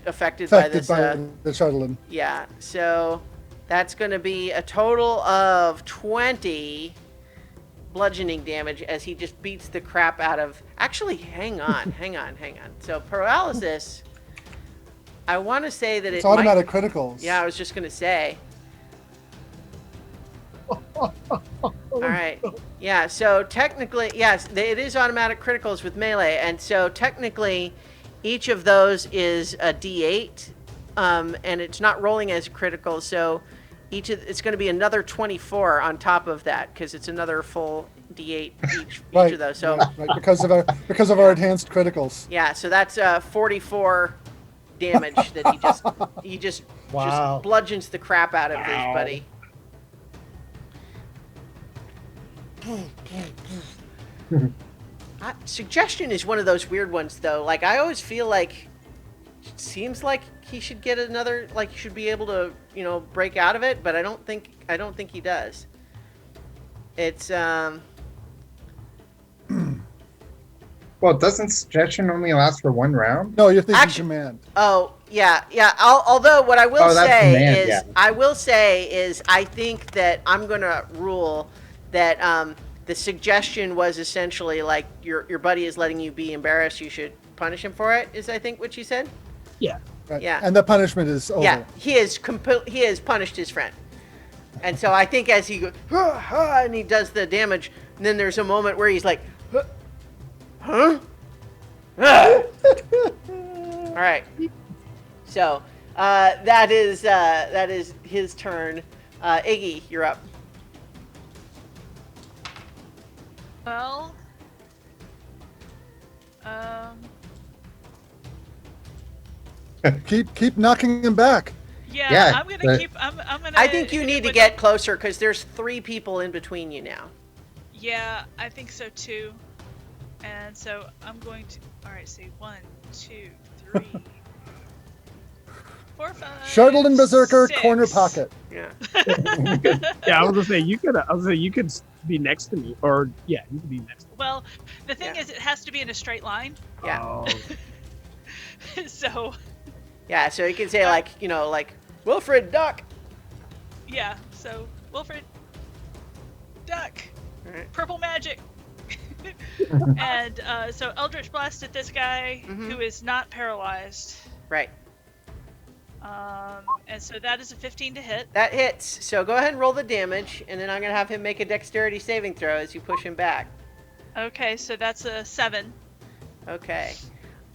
affected by this. The Charlatan. Yeah, so that's going to be a total of 20 bludgeoning damage as he just beats the crap out of... Actually, hang on. So paralysis, I want to say that It's it might... automatic criticals. Yeah, I was just going to say. All right. Yeah, so technically, yes, it is automatic criticals with melee, and so technically each of those is a D8, and it's not rolling as critical, so it's going to be another 24 on top of that, because it's another full D8 each Right. of those. So Right, because of our enhanced criticals. yeah, so that's 44 damage that he just Wow. bludgeons the crap out of his buddy. Suggestion is one of those weird ones, though. Like, I always feel like it seems like he should get another, like, he should be able to, break out of it, but I don't think he does. It's Well, doesn't suggestion only last for 1 round? No, you're thinking Action. command. Oh, yeah. Although what I will Oh, that's say command, is, yeah. I think that I'm gonna rule that the suggestion was essentially like your buddy is letting you be embarrassed. You should punish him for it. Is I think what she said. Right. Yeah. And the punishment is over. Yeah, he has punished his friend, and so I think as he goes and he does the damage, and then there's a moment where he's like, huh? Ah. All right. So that is his turn. Iggy, you're up. Well, Keep knocking him back. yeah, I'm but- gonna keep. I'm gonna. I think you hit need him to with get closer because there's 3 people in between you now. Yeah, I think so too. And so I'm going to. All right, see, 1, 2, 3, 4, 5. Shuttle and Berserker, 6. corner pocket. Yeah. Yeah, I was gonna say you could be next to me, or yeah, you could be next to me. Well, the thing Yeah. is, it has to be in a straight line. Yeah. Oh, So, Yeah. So you can say like Wilfred Duck. yeah. So Wilfred, duck, All right. purple magic. And so Eldritch Blast at this guy Mhm. who is not paralyzed. Right. And so that is a 15 to hit. That hits. So go ahead and roll the damage, and then I'm gonna have him make a dexterity saving throw as you push him back. Okay, so that's a 7. Okay.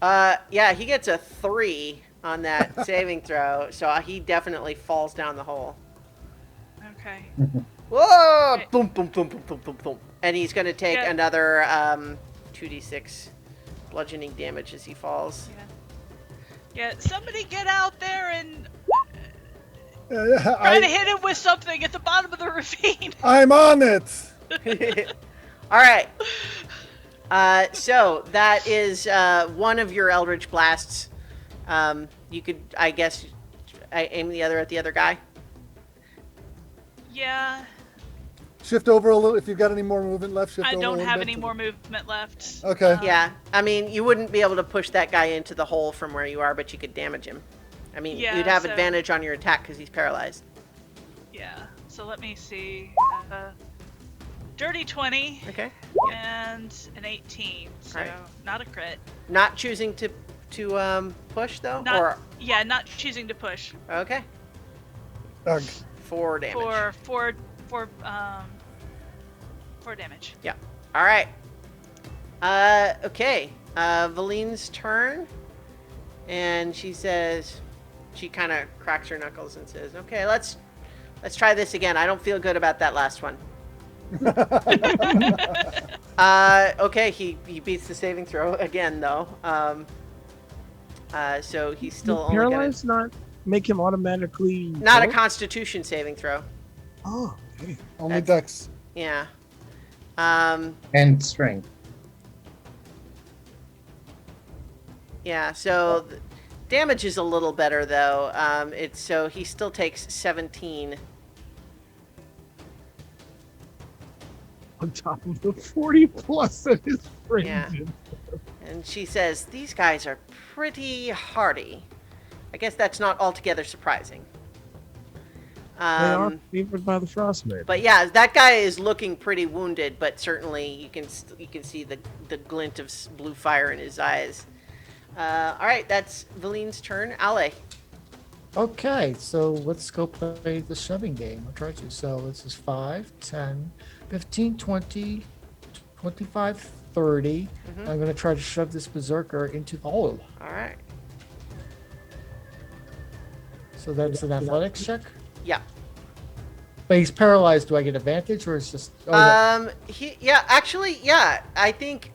Yeah, he gets a 3 on that saving throw, so he definitely falls down the hole. Okay. Whoa! Okay. Boom, boom, boom, boom, boom, boom, boom. And he's gonna take Yeah. another 2d6 bludgeoning damage as he falls. Yeah, somebody get out there and try to hit him with something at the bottom of the ravine. I'm on it. All right. So that is one of your Eldritch Blasts. You could, I guess, aim the other at the other guy. Yeah, Shift over a little. If you've got any more movement left, shift I over a don't little have bit any to more movement left. Okay. Yeah. I mean, you wouldn't be able to push that guy into the hole from where you are, but you could damage him. I mean, Yeah, you'd have so- advantage on your attack because he's paralyzed. Yeah, so let me see. Dirty 20 Okay. and an 18, so Alright. not a crit. Not choosing to push though, Not, or yeah, not choosing to push okay, Ugh. 4 damage. for 4 damage. All right. Okay. Velene's turn, and she says, she kind of cracks her knuckles and says, "Okay, let's try this again. I don't feel good about that last one." Okay, he beats the saving throw again though. So he's still only gonna, paralyzed, not make him automatically. not a go? Constitution saving throw. Oh, okay. Only That's- Dex. Yeah. And strength. Yeah. So damage is a little better though. It's so he still takes 17. On top of the 40 plus that his friend Yeah. did. And she says, "These guys are pretty hardy." I guess that's not altogether surprising. They are favored by the Frostmaiden. But yeah, that guy is looking pretty wounded, but certainly you can see the glint of blue fire in his eyes. All right, that's Velene's turn. Ale. Okay, so let's go play the shoving game. I'll try to. So this is 5, 10, 15, 20, 25, 30. Mhm. I'm going to try to shove this berserker into the hole. All right. So that's an athletics check. Yeah. But he's paralyzed. Do I get advantage or is just? Oh, no. Yeah. I think.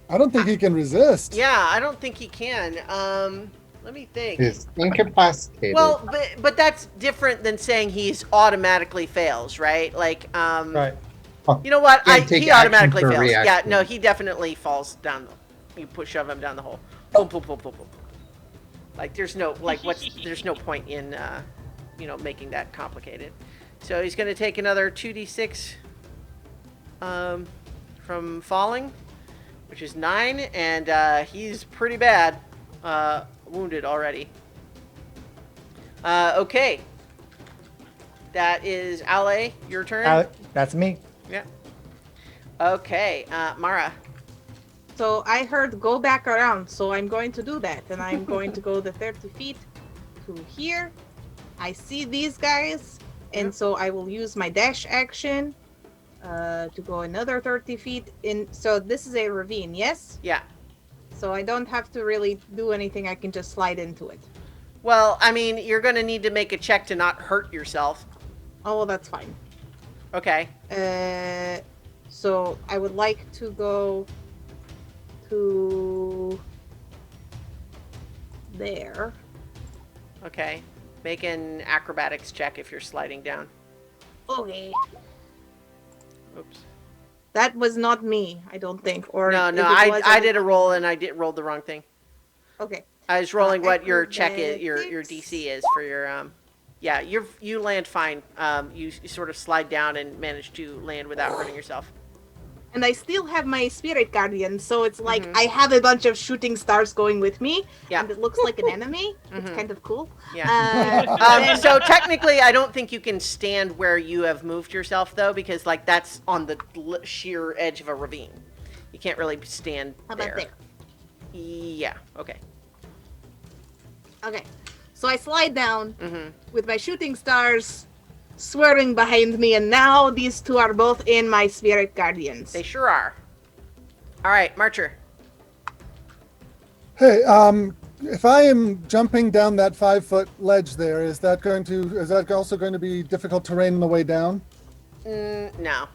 I don't think he can resist. Yeah, I don't think he can. Let me think. Is incapacitated. Well, but that's different than saying he's automatically fails, right? Like, Right. you know what? Can't take He action automatically for a fails. Yeah, reaction. no, he definitely falls down. You shove him down the hole. Boom, boom, boom, boom, boom. Like, there's no there's no point in making that complicated. So he's going to take another 2d6 from falling, which is 9, and he's pretty bad wounded already. Okay. that is Ale. Your turn. That's me. Yeah. Okay, Mara. So I heard go back around, so I'm going to do that. And I'm going to go the 30 feet to here. I see these guys, and so I will use my dash action to go another 30 feet in. So this is a ravine, yes? Yeah. So I don't have to really do anything. I can just slide into it. Well, I mean, you're going to need to make a check to not hurt yourself. Oh, well, that's fine. Okay. So I would like to go to there. Okay. Make an acrobatics check if you're sliding down. Okay. Oops. That was not me, I don't think. Or No, if no, it was, I did a roll and I rolled the wrong thing. Okay. I was rolling what your check is, your Acrobatics. DC is for your yeah, you land fine. You sort of slide down and manage to land without hurting yourself. And I still have my spirit guardian, so it's like I have a bunch of shooting stars going with me. Yeah. And it looks like an enemy. It's kind of cool. Yeah. So technically, I don't think you can stand where you have moved yourself, though, because like that's on the sheer edge of a ravine. You can't really stand How there. about there? Yeah. Okay. Okay. So I slide down Mm-hmm. with my shooting stars swirling behind me, and now these two are both in my spirit guardians. They sure are. All right, Marcher. Hey, if I am jumping down that 5-foot ledge there, is that also going to be difficult terrain on the way down? No.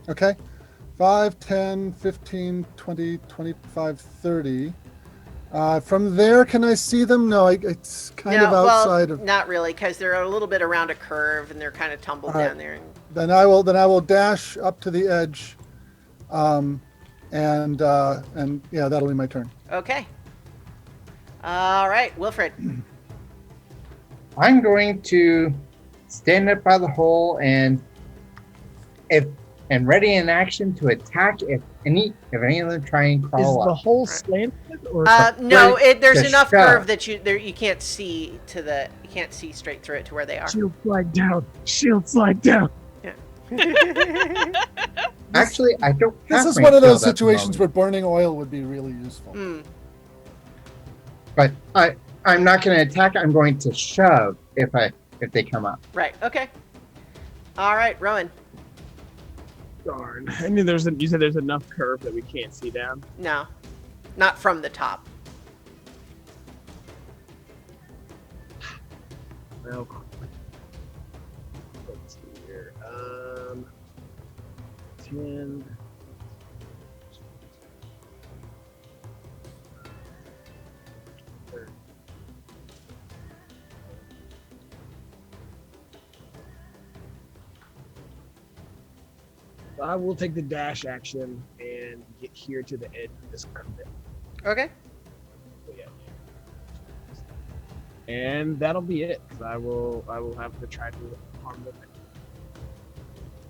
Okay. 5, 10, 15, 20, 25, 30. From there, can I see them? No, it's kind of outside of. Not really, because they're a little bit around a curve and they're kind of tumbled All right. down there. Then I will dash up to the edge, and yeah, that'll be my turn. Okay. All right, Wilfred. I'm going to stand up by the hole and ready in action to attack if any of them try and Is crawl the up. hole slanted or? No, there's the enough shove. curve that you can't see straight through it to where they are. Shield slide down. Shield slide down. Actually, I don't. This have is my one of those shield at the situations where moment, burning oil would be really useful. but I'm not going to attack. I'm going to shove if they come up. Right. Okay. All right, Rowan. Darn. I mean, you said there's enough curve that we can't see down. No, not from the top. Well, let's see here. 10. I will take the dash action and get here to the edge of this cliff. Okay. Yeah. And that'll be it. 'Cause I will have to try to harm them.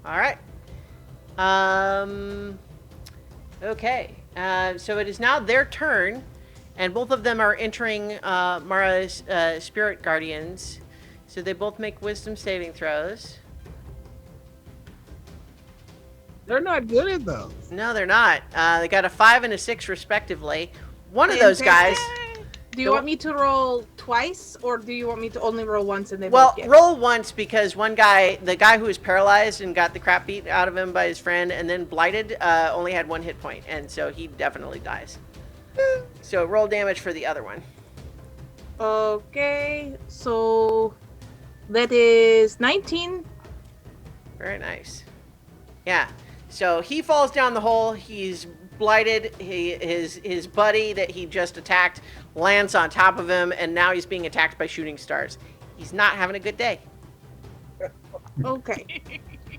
All right. Okay. So it is now their turn, and both of them are entering Mara's spirit guardians. So they both make wisdom saving throws. They're not good at those. No, they're not. They got a 5 and a 6 respectively. One of those guys. Do you want me to roll twice, or do you want me to only roll once and they Well, both get? roll once because one guy, the guy who was paralyzed and got the crap beat out of him by his friend and then blighted, only had 1 hit point, and so he definitely dies. So roll damage for the other one. Okay, so that is 19. Very nice. Yeah. So he falls down the hole. He's blighted. His buddy that he just attacked lands on top of him, and now he's being attacked by shooting stars. He's not having a good day. Okay,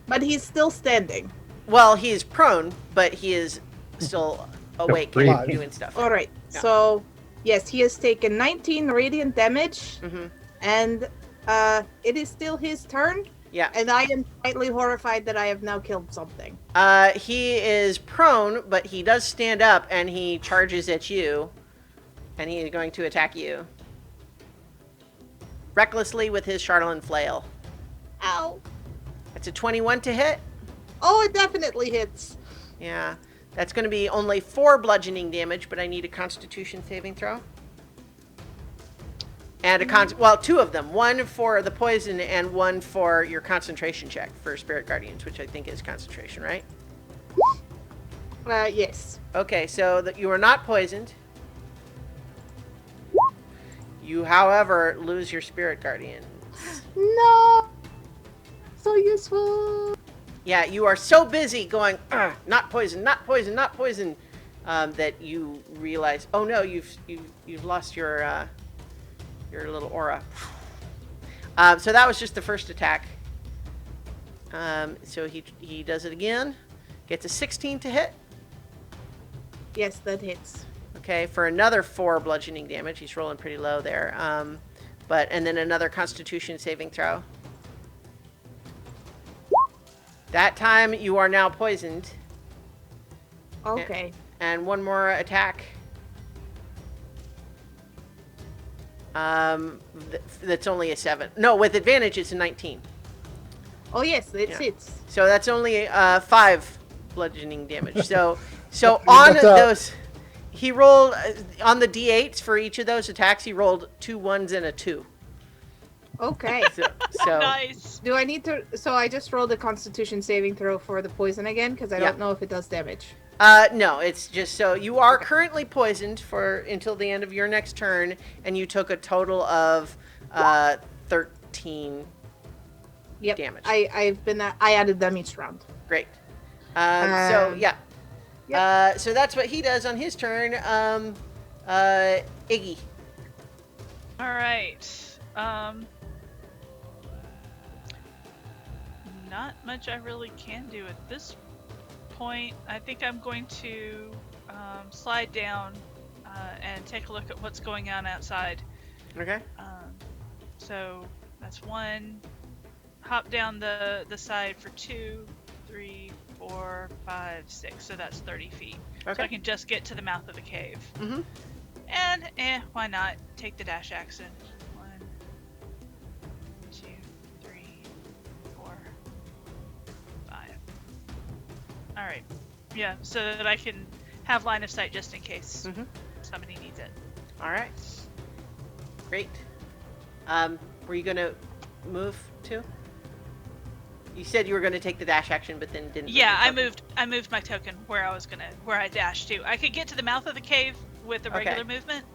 but he's still standing. Well, he is prone, but he is still awake and breathing. doing stuff. All right, Yeah. so yes, he has taken 19 radiant damage, Mm-hmm. and it is still his turn. Yeah. And I am slightly horrified that I have now killed something. He is prone, but he does stand up, and he charges at you, and he is going to attack you. Recklessly with his Charlatan flail. Ow. It's a 21 to hit. Oh, it definitely hits. Yeah. That's going to be only 4 bludgeoning damage, but I need a Constitution saving throw. And well, 2 of them. 1 for the poison and 1 for your concentration check for Spirit Guardians, which I think is concentration, right? Yes. Okay, so that you are not poisoned. You, however, lose your Spirit Guardian. No. So useful. Yeah, you are so busy going, not poison, not poison, not poison, that you realize, oh no, you've lost your little aura. So that was just the first attack. So he does it again. Gets a 16 to hit. Yes, that hits. Okay, for another 4 bludgeoning damage. He's rolling pretty low there. And then another Constitution saving throw. That time you are now poisoned. Okay. And 1 more attack. That's only a 7. No, with advantage it's a 19. Oh yes, it Yeah. hits. So that's only 5 bludgeoning damage. So on those, he rolled on the d8s for each of those attacks. He rolled 2 1s and a 2. Okay. So Nice. Do I need to? So I just rolled a Constitution saving throw for the poison again because I Yeah. don't know if it does damage. no, it's just so you are currently poisoned for until the end of your next turn, and you took a total of 13 Yep. damage. I added them each round. Great. So yeah. Yep. So that's what he does on his turn. Iggy. All right. Not much I really can do at this point. I think I'm going to slide down and take a look at what's going on outside. Okay. So that's 1. Hop down the side for 2, 3, 4, 5, 6. So that's 30 feet. Okay. So I can just get to the mouth of the cave. Mm-hmm. And why not take the dash action? 1, 2, 3, 4, 5. All right. Yeah, so that I can have line of sight just in case somebody needs it. All right. Great. Were you gonna move too? You said you were gonna take the dash action, but then didn't. Yeah, move your token. I moved my token where I dashed to. I could get to the mouth of the cave with a regular movement,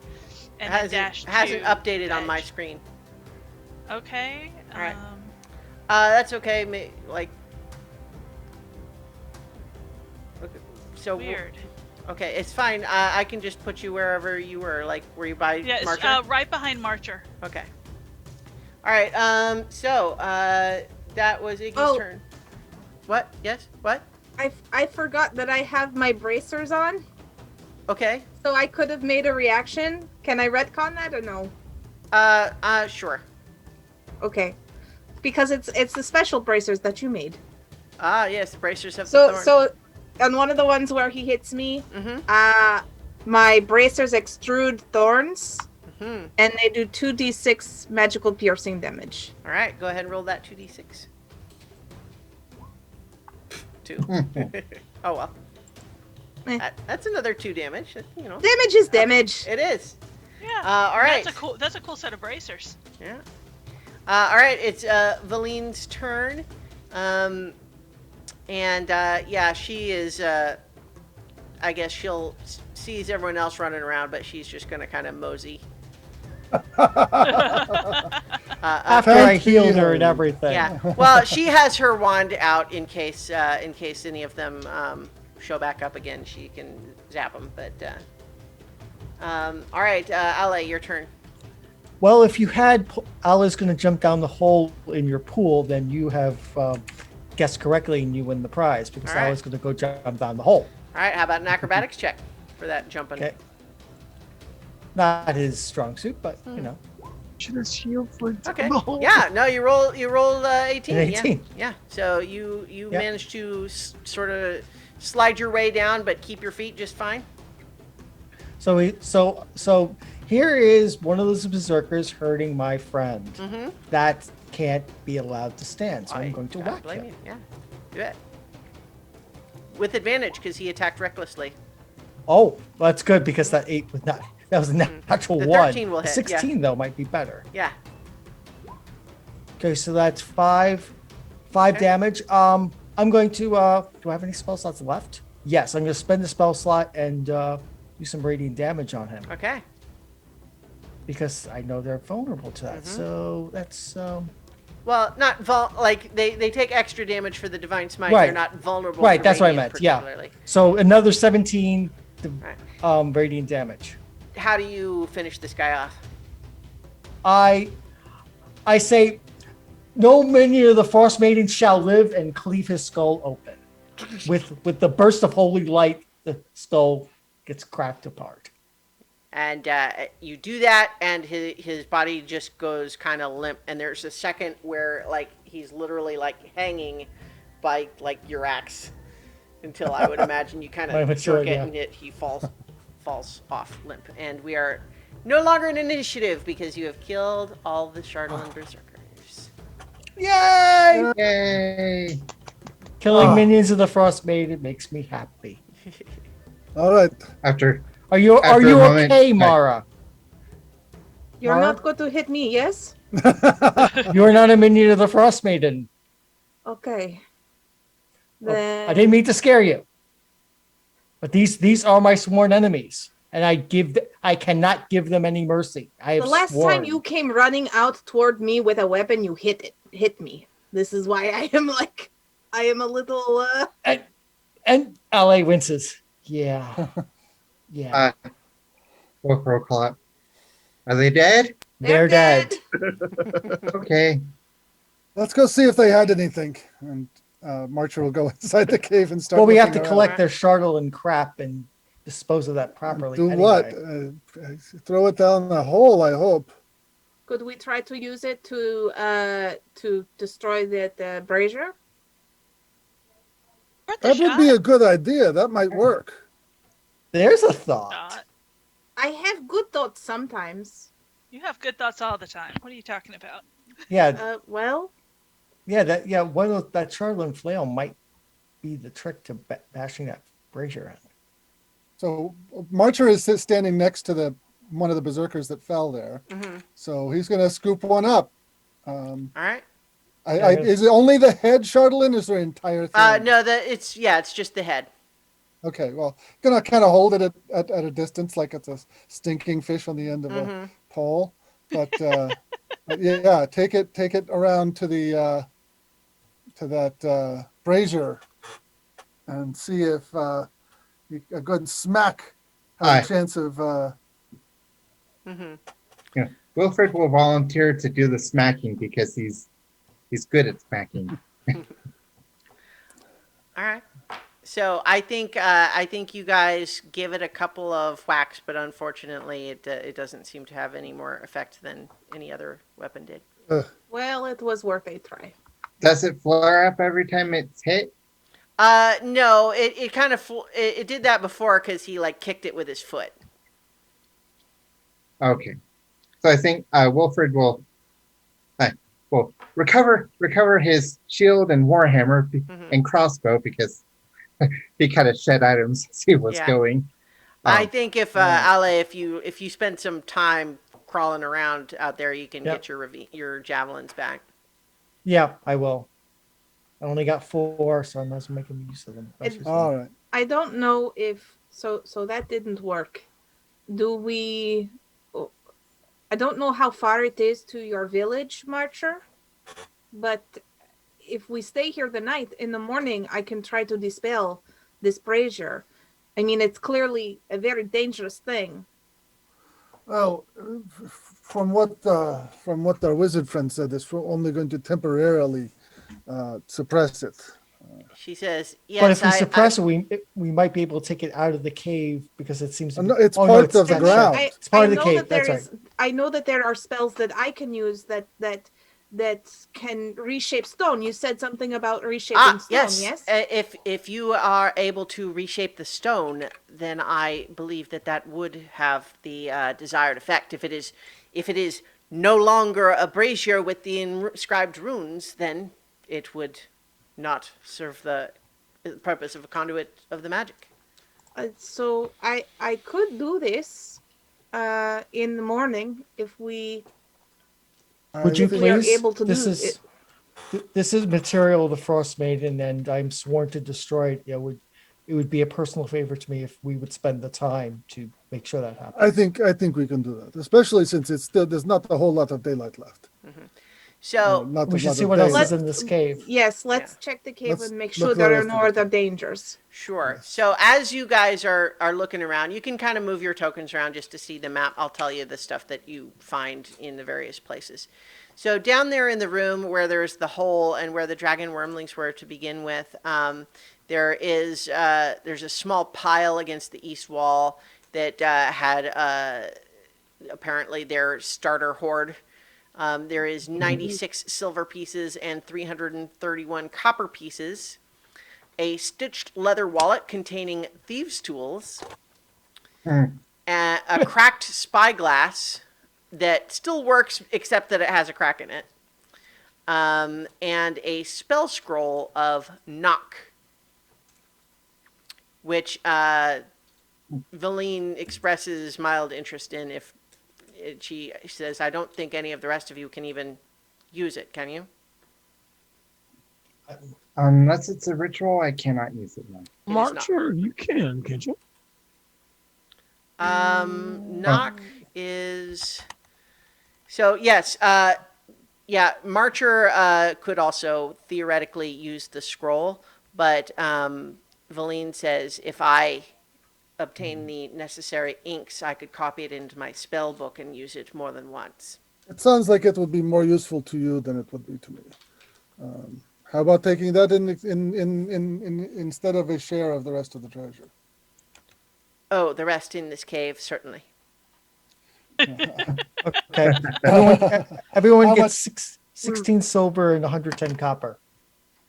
and then dash to hasn't updated the on my edge. screen. Okay. All right. That's okay. Okay, so Weird. Okay, it's fine. I can just put you wherever you were. Like, were you by Yeah, Marcher? it's right behind Marcher. Okay. All right. So that was Iggy's turn. What? Yes. What? I forgot that I have my bracers on, Okay. so I could have made a reaction. Can I retcon that or no? Sure. Okay, because it's the special bracers that you made. Ah, yes. The bracers have the So thorn. so on one of the ones where he hits me, Mm-hmm. my bracers extrude thorns, Mm-hmm. and they do 2d6 magical piercing damage. All right. Go ahead and roll that 2d6. 2. Oh well. Eh. That's another 2 damage. You know. Damage is damage. It is. Yeah. All right. That's a cool set of bracers. Yeah. All right. It's Velene's turn. Yeah, she is. I guess she'll sees everyone else running around, but she's just gonna kind of mosey. After I healed her and everything. Yeah. Well, she has her wand out in case any of them show back up again. She can zap them. But all right, Ale, your turn. Well, if you had Ala's going to jump down the hole in your pool, then you have guessed correctly and you win the prize because All right. Ala's going to go jump down the hole. All right. How about an acrobatics check for that jumping? Okay. Not his strong suit, but you know. Should have shield for Okay. the hole. Yeah. No, you rolled 18. An 18. Yeah. So you Yeah. managed to sort of slide your way down, but keep your feet just fine. So here is one of those berserkers hurting my friend. Mm-hmm. That can't be allowed to stand, so I'm going to I don't whack blame him. you. Yeah, do it with advantage because he attacked recklessly. Oh, well, that's good because that 8 was not. That was a natural The 1. 13 will hit, 16 though might be better. Yeah. Okay, so that's 5 Okay. damage. I'm going to. Do I have any spell slots left? Yes, I'm going to spend the spell slot and do some radiant damage on him Okay. because I know they're vulnerable to that. So that's Well, not like they take extra damage for the divine smite. Right. They're not vulnerable. Right, to that's what I radiant meant, yeah. particularly. so another 17 Right. radiant damage. How do you finish this guy off? I say, no minion of the Frostmaiden shall live, and cleave his skull open. With the burst of holy light, the skull gets cracked apart. And you do that, and his body just goes kind of limp. And there's a second where like he's literally like hanging by like your axe until I would imagine you kind Right, of but sure, jerk it yeah. and he falls off limp. And we are no longer in initiative because you have killed all the Chardalyn Berserkers. Yay! Yay! Killing minions of the Frostmaiden makes me happy. All right. After Are you After a moment, okay, I- Mara? You're Mara? not going to hit me, yes? You're not a minion of the Frostmaiden. Okay. Oh, Then I didn't mean to scare you. But these are my sworn enemies, and I cannot give them any mercy. I have the last sworn. time you came running out toward me with a weapon, you hit me. This is why I am a little and LA winces. Yeah. Yeah. Wolfro call out. Are they dead? They're dead. Okay. Let's go see if they had anything. And Marcher will go inside the cave and start. Well, we have to looking collect around. their shardel and crap and dispose of that properly. Do anyway. what? Throw it down the hole, I hope. Could we try to use it to destroy the brazier? Worth a That would be shot. a good idea. That might work. There's a thought. Shot. I have good thoughts sometimes. You have good thoughts all the time. What are you talking about? Yeah, Well, one of that shardel and flail might be the trick to bashing that brazier in. So Marcher is standing next to one of the berserkers that fell there. Mm-hmm. So he's going to scoop one up. All right. Is it only the head Chardalyn? Or is there an entire thing? No, it's just the head. Okay, well, gonna kind of hold it at a distance, like it's a stinking fish on the end of a pole. But yeah, take it around to that brazier, and see if you a good smack have Aye. a chance of. Mm-hmm. Yeah. Wilfred will volunteer to do the smacking because he's good at smacking. All right. So I think you guys give it a couple of whacks, but unfortunately, it doesn't seem to have any more effect than any other weapon did. well, it was worth a try. Does it flare up every time it's hit? No, it kind of it did that before because he like kicked it with his foot. Okay. So I think Wilfred will recover his shield and warhammer and crossbow because he kind of shed items as he was Yeah. going. I think if Ale, if you spend some time crawling around out there, you can Yep. get your javelins back. Yeah, I will. I only got 4, so I might as well make use of them. All right. I don't know if so that didn't work. Do we? I don't know how far it is to your village, Marcher, but if we stay here the night, in the morning I can try to dispel this brazier. I mean, it's clearly a very dangerous thing. Well, from what our wizard friend said, it's only going to temporarily suppress it. She says, "Yes, But if we suppress it, we might be able to take it out of the cave because it seems to be... No, it's part of the And ground. It's part of the know cave, that there that's is- I know that there are spells that I can use that can reshape stone. You said something about reshaping stone, yes? If you are able to reshape the stone, then I believe that would have the desired effect. If it is no longer a brazier with the inscribed runes, then it would not serve the purpose of a conduit of the magic. So I could do this in the morning if Would you if we are please? able to This do is it. this is material of the Frostmaiden, and I'm sworn to destroy it. It would be a personal favor to me if we would spend the time to make sure that happens. I think we can do that, especially since it's still there's not a whole lot of daylight left. So Not We a should lot see of what else daylight. is in this cave. Yes, let's check the cave Let's and make look sure the there are rest no of it. other dangers. sure. Yes. So as you guys are looking around, you can kind of move your tokens around just to see the map. I'll tell you the stuff that you find in the various places. So down there in the room where there's the hole and where the dragon wormlings were to begin with, there's a small pile against the east wall that had apparently their starter hoard. There is 96 silver pieces and 331 copper pieces, a stitched leather wallet containing thieves' tools, a cracked spyglass that still works except that it has a crack in it, and a spell scroll of knock, which Velene expresses mild interest in. If she says, I don't think any of the rest of you can even use it, can you? Unless it's a ritual, I cannot use it now. Marcher, you can, can't you? Knock is... So, yes, yeah, Marcher could also theoretically use the scroll, but Velene says if I obtain the necessary inks, I could copy it into my spell book and use it more than once. It sounds like it would be more useful to you than it would be to me. How about taking that in instead of a share of the rest of the treasure? Oh, the rest in this cave, certainly. Okay. Everyone How gets 16 silver and 110 copper.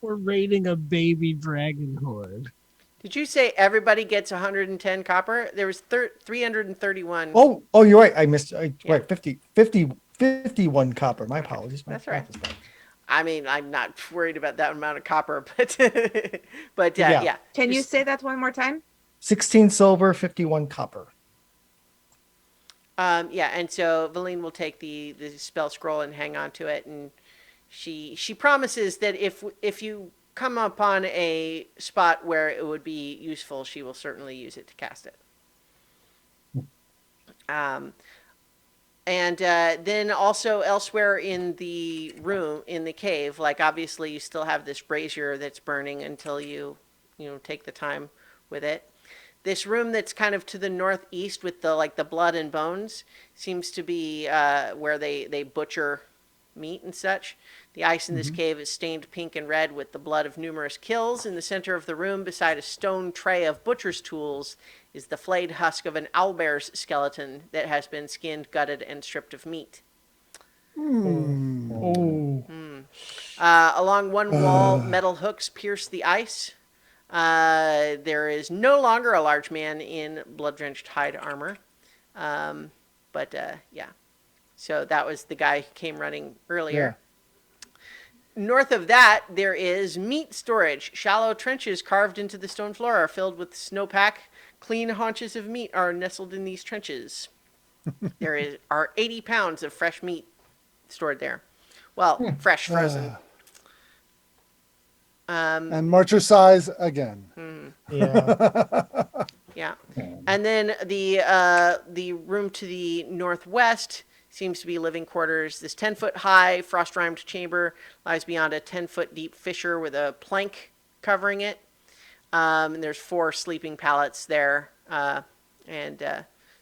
We're raiding a baby dragon horde. Did you say everybody gets 110 copper? There was 331. Oh, you're right. I missed. Yeah. Right, 51 copper. My apologies. That's right. I mean, I'm not worried about that amount of copper, but Yeah. yeah. Can you Just- say that one more time? 16 silver, 51 copper. Yeah, and so Velene will take the spell scroll and hang on to it, and she promises that if you come upon a spot where it would be useful, she will certainly use it to cast it. And then also elsewhere in the room, in the cave, like obviously you still have this brazier that's burning until you take the time with it. This room that's kind of to the northeast with the blood and bones seems to be where they butcher meat and such. The ice in this cave is stained pink and red with the blood of numerous kills. In the center of the room, beside a stone tray of butcher's tools, is the flayed husk of an owlbear's skeleton that has been skinned, gutted, and stripped of meat. Oh. Along one wall, metal hooks pierce the ice. There is no longer a large man in blood-drenched hide armor. But yeah. So that was the guy who came running earlier. North of that, there is meat storage. Shallow trenches carved into the stone floor are filled with snowpack. Clean haunches of meat are nestled in these trenches. There are 80 pounds of fresh meat stored there. Well, fresh frozen. And Marcher sighs again. Yeah. Yeah. And then the room to the northwest seems to be living quarters. This 10-foot high frost-rimed chamber lies beyond a 10-foot deep fissure with a plank covering it. And there's 4 sleeping pallets there. And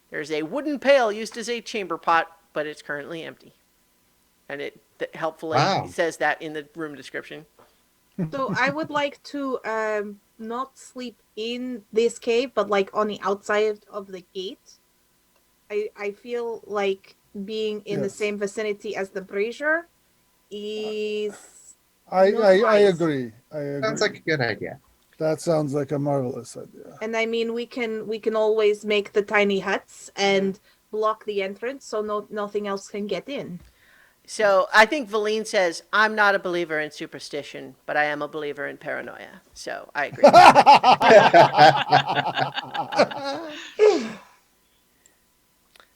there's a wooden pail used as a chamber pot, but it's currently empty. And it helpfully says that in the room description. So I would like to not sleep in this cave, but like on the outside of the gate. I feel like being in the Yes. same vicinity as the brazier is. I Nice. agree. I agree. Sounds like a good idea. That sounds like a marvelous idea. And I mean, we can always make the tiny huts and block the entrance so nothing else can get in. So I think Velene says, I'm not a believer in superstition, but I am a believer in paranoia. So I agree.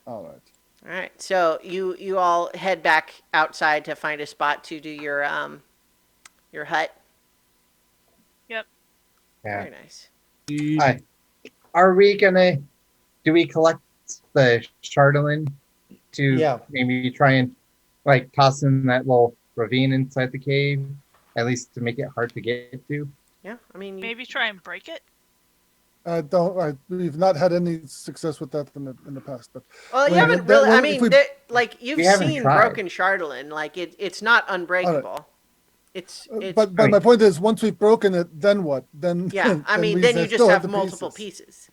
All right. All right. So you all head back outside to find a spot to do your hut. Yep. Yeah. Very nice. Hi. Are we gonna? Do we collect the Chardolin to Yeah. maybe try and like toss in that little ravine inside the cave, at least to make it hard to get to? Yeah. I mean, Maybe try and break it. We've not had any success with that in the past. But well, you when- haven't that- really. I when- mean, if we- like you've We haven't seen tried. broken Chardolin. Like it's not unbreakable. It's but my point is, once we've broken it, then what? Then yeah. I then mean, we then you just still have the multiple pieces.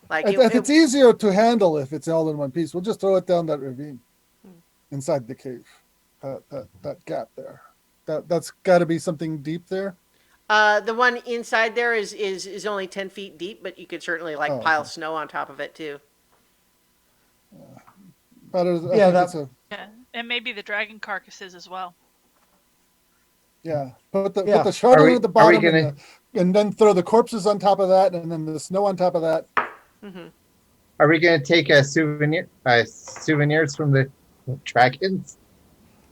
Like It's easier to handle if it's all in one piece. We'll just throw it down that ravine inside the cave. That gap there. That's got to be something deep there. the one inside there is only 10 feet deep, but you could certainly like Oh, pile okay. snow on top of it too. But Yeah, that's Yeah. And maybe the dragon carcasses as well. yeah. Put the Yeah. Chardonnay at the Are we bottom, and then throw the corpses on top of that, and then the snow on top of that. Mm-hmm. Are we gonna take a souvenirs from the dragons?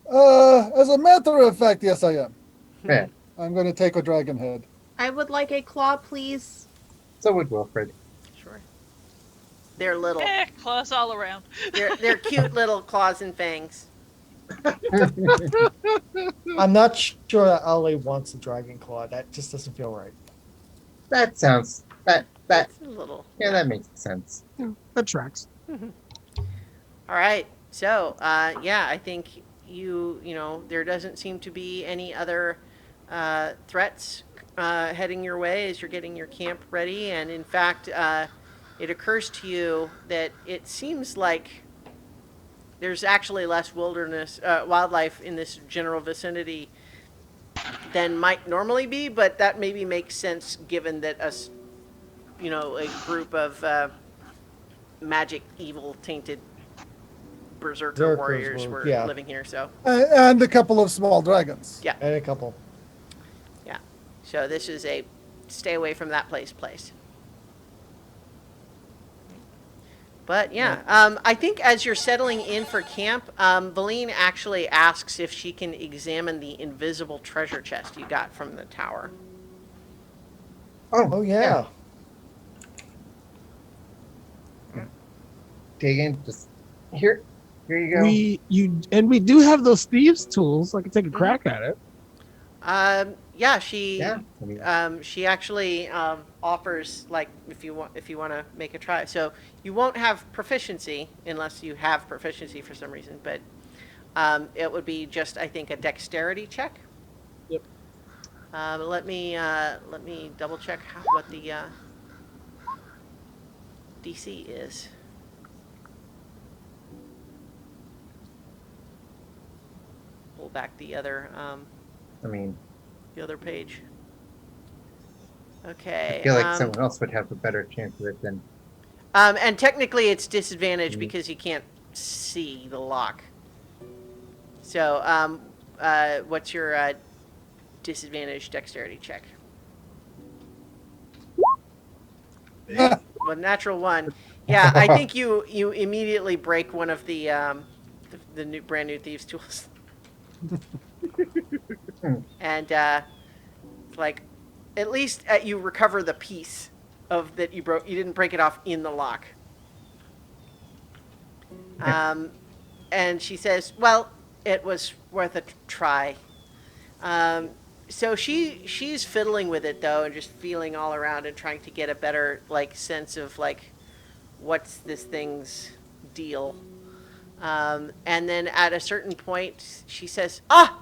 As a matter of fact, yes, I am. Yeah. I'm going to take a dragon head. I would like a claw, please. So would Wilfred. Sure. They're little. Claws all around. They're cute little claws and fangs. I'm not sure that LA wants a dragon claw. That just doesn't feel right. That sounds that It's a little. yeah, that makes sense. That tracks. All right. So, yeah, I think you know, there doesn't seem to be any other threats heading your way as you're getting your camp ready. And in fact, it occurs to you that it seems like there's actually less wildlife in this general vicinity than might normally be, but that maybe makes sense given that a group of magic, evil, tainted berserker Berserkers warriors were- were yeah. living here. So And a couple of small dragons. yeah, And a couple. yeah. So this is a stay away from that place. But yeah, I think as you're settling in for camp, Velene actually asks if she can examine the invisible treasure chest you got from the tower. Oh yeah. Dig in, just here you go. We do have those thieves' tools. I can take a crack at it. Yeah, she Yeah. I mean, she actually offers, like, if you want to make a try. So you won't have proficiency unless you have proficiency for some reason, but it would be just, I think, a dexterity check. Yep. Let me double check what the DC is. Pull back the other I mean, page. Okay. I feel like someone else would have a better chance of it than. And technically, it's disadvantage Mhm. because you can't see the lock. So, what's your disadvantage dexterity check? Well, natural one. Yeah, I think you immediately break one of the brand new thieves' tools. And like, at least you recover the piece of that you broke. You didn't break it off in the lock. And she says, "Well, it was worth a try." So she's fiddling with it though, and just feeling all around and trying to get a better like sense of like what's this thing's deal. And then at a certain point, she says, "Ah!"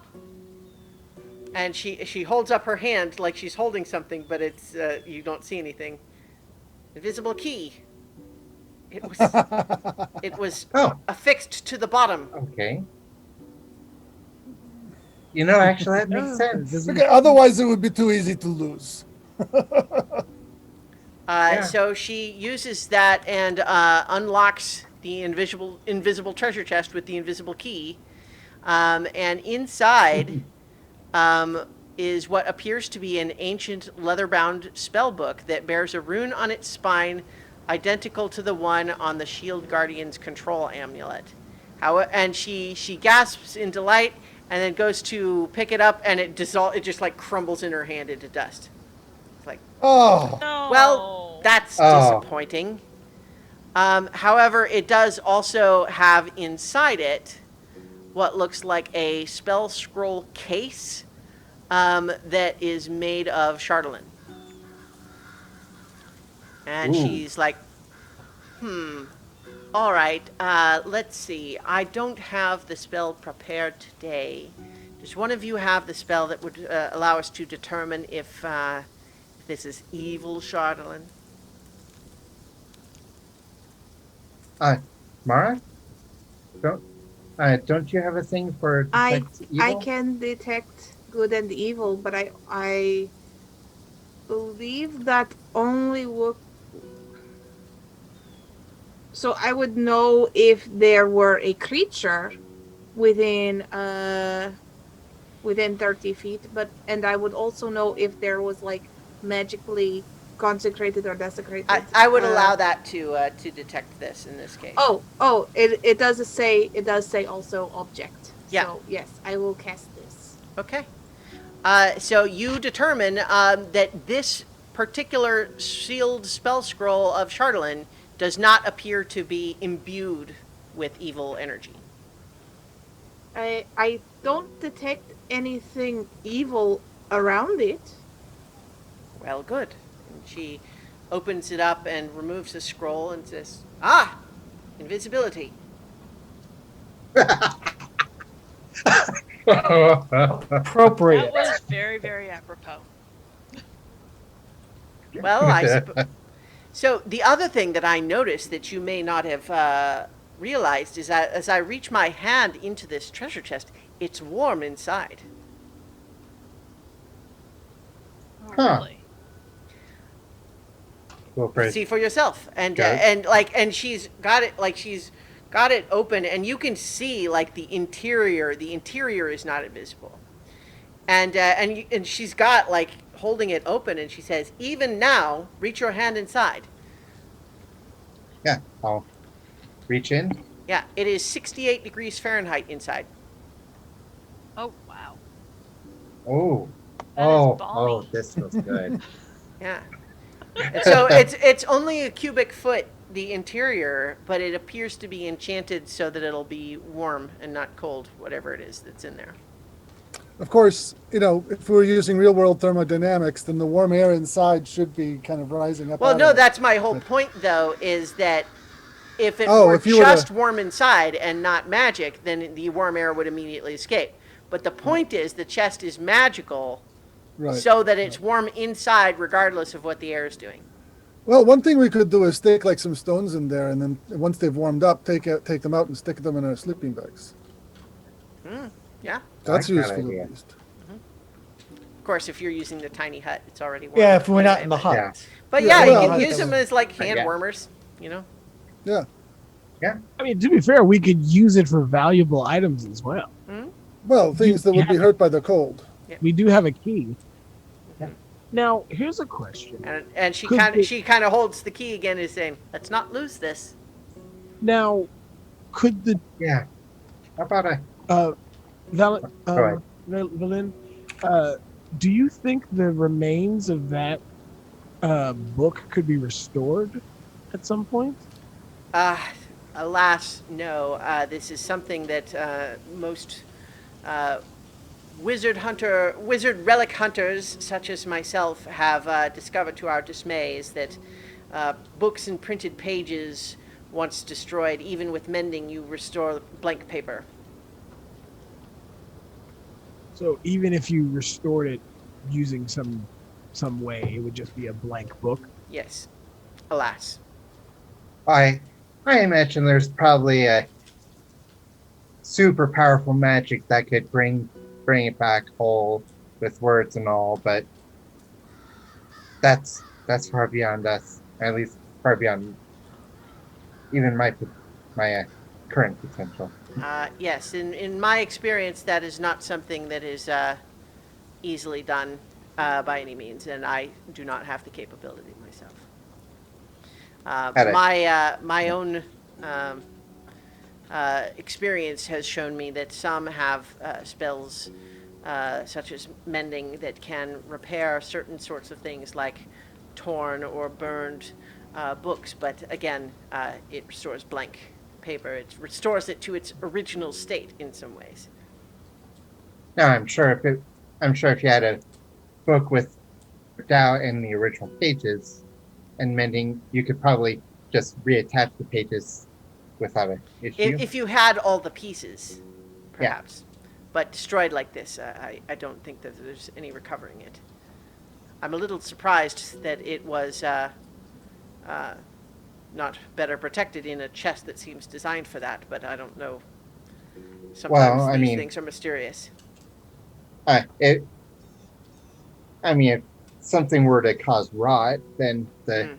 And she holds up her hand like she's holding something, but it's you don't see anything. Invisible key. It was Oh, affixed to the bottom. okay. You know, actually, that makes sense. Okay, otherwise, it would be too easy to lose. Yeah. So she uses that and unlocks the invisible treasure chest with the invisible key, and inside is what appears to be an ancient leather-bound spell book that bears a rune on its spine, identical to the one on the Shield Guardian's control amulet. And she gasps in delight, and then goes to pick it up, and it just like crumbles in her hand into dust. It's like, Oh, No. well, that's disappointing. However, it does also have inside it what looks like a spell scroll case that is made of Chardolin. And Ooh. she's like, all right, let's see. I don't have the spell prepared today. Does one of you have the spell that would allow us to determine if this is evil Chardolin? Mara, don't you have a thing for detect evil? I can detect good and evil, but I believe that only work. So I would know if there were a creature within 30 feet, and I would also know if there was like magically consecrated or desecrated. I would allow that to detect this in this case. It does say also object. Yeah. So yes, I will cast this. Okay. So you determine that this particular sealed spell scroll of Chardolin does not appear to be imbued with evil energy. I don't detect anything evil around it. Well, good. And she opens it up and removes the scroll and says, invisibility. Appropriate. That was very, very apropos. Well, I suppose. So the other thing that I noticed that you may not have realized is that as I reach my hand into this treasure chest, it's warm inside. Oh, Huh. really? Well, Fred, See for yourself, and Sure. and she's got it open, and you can see like the interior. The interior is not invisible, and she's got like holding it open, and she says, "Even now, reach your hand inside." yeah, I'll reach in. Yeah, it is 68 degrees Fahrenheit inside. Oh, wow. Oh, That is balmy. this feels good. Yeah. And so it's only a cubic foot, the interior, but it appears to be enchanted so that it'll be warm and not cold, whatever it is that's in there. of course, if we were using real world thermodynamics, then the warm air inside should be kind of rising up. Well, out no, of it. that's my whole point, though, is that if it Oh, were if you were just to- warm inside and not magic, then the warm air would immediately escape. But the point is the chest is magical Right. so that it's warm inside regardless of what the air is doing. Well, one thing we could do is stick like some stones in there, and then once they've warmed up, take them out and stick them in our sleeping bags. Yeah. That's like that useful idea. at least. Of course, if you're using the tiny hut, it's already warm. Yeah, if we're not in the anyway, hut. Yeah. But Yeah, yeah, well, you can I- use them as like hand Yeah. warmers, you know? Yeah. I mean, to be fair, we could use it for valuable items as well. Well, things that would be hurt by the cold. We do have a key. Yeah. Now, here's a question. And she Could kind be- of holds the key again and is saying, "Let's not lose this." Now, could the Yeah. How about a Velene, do you think the remains of that book could be restored at some point? Alas, no. This is something that most wizard relic hunters, such as myself, have discovered to our dismay. Is that books and printed pages, once destroyed, even with mending, you restore blank paper. So even if you restored it using some way, it would just be a blank book. Yes. Alas. I imagine there's probably a super powerful magic that could bring it back whole with words and all, but that's far beyond us. At least far beyond even my my current potential. Yes, in my experience, that is not something that is easily done by any means, and I do not have the capability myself. Got it. My own experience has shown me that some have spells such as mending that can repair certain sorts of things like torn or burned books, but again, it restores blank paper. It restores it to its original state in some ways. No, I'm sure if you had a book with ripped out in the original pages and mending, you could probably just reattach the pages without an issue. If you had all the pieces, perhaps. But destroyed like this, I don't think that there's any recovering it. I'm a little surprised that it was not better protected in a chest that seems designed for that, but I don't know. Sometimes these things are mysterious. If something were to cause rot, then Well,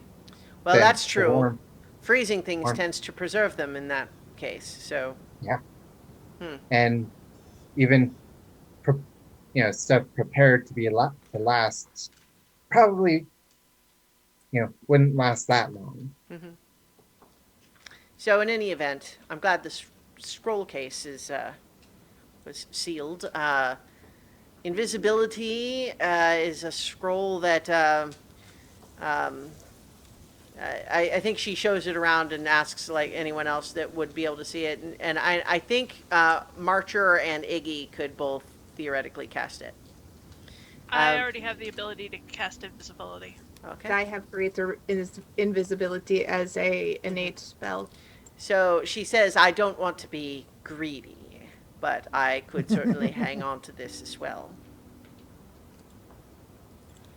that's true. Warm. Freezing things tends to preserve them in that case, so... Yeah. And even, stuff prepared to to last, probably, wouldn't last that long. Mm-hmm. So in any event, I'm glad this scroll case was sealed. Invisibility is a scroll that I think she shows it around and asks like anyone else that would be able to see it, and I think Marcher and Iggy could both theoretically cast it. I already have the ability to cast invisibility. Okay. I have greater invisibility as a innate spell. So she says, I don't want to be greedy, but I could certainly hang on to this as well.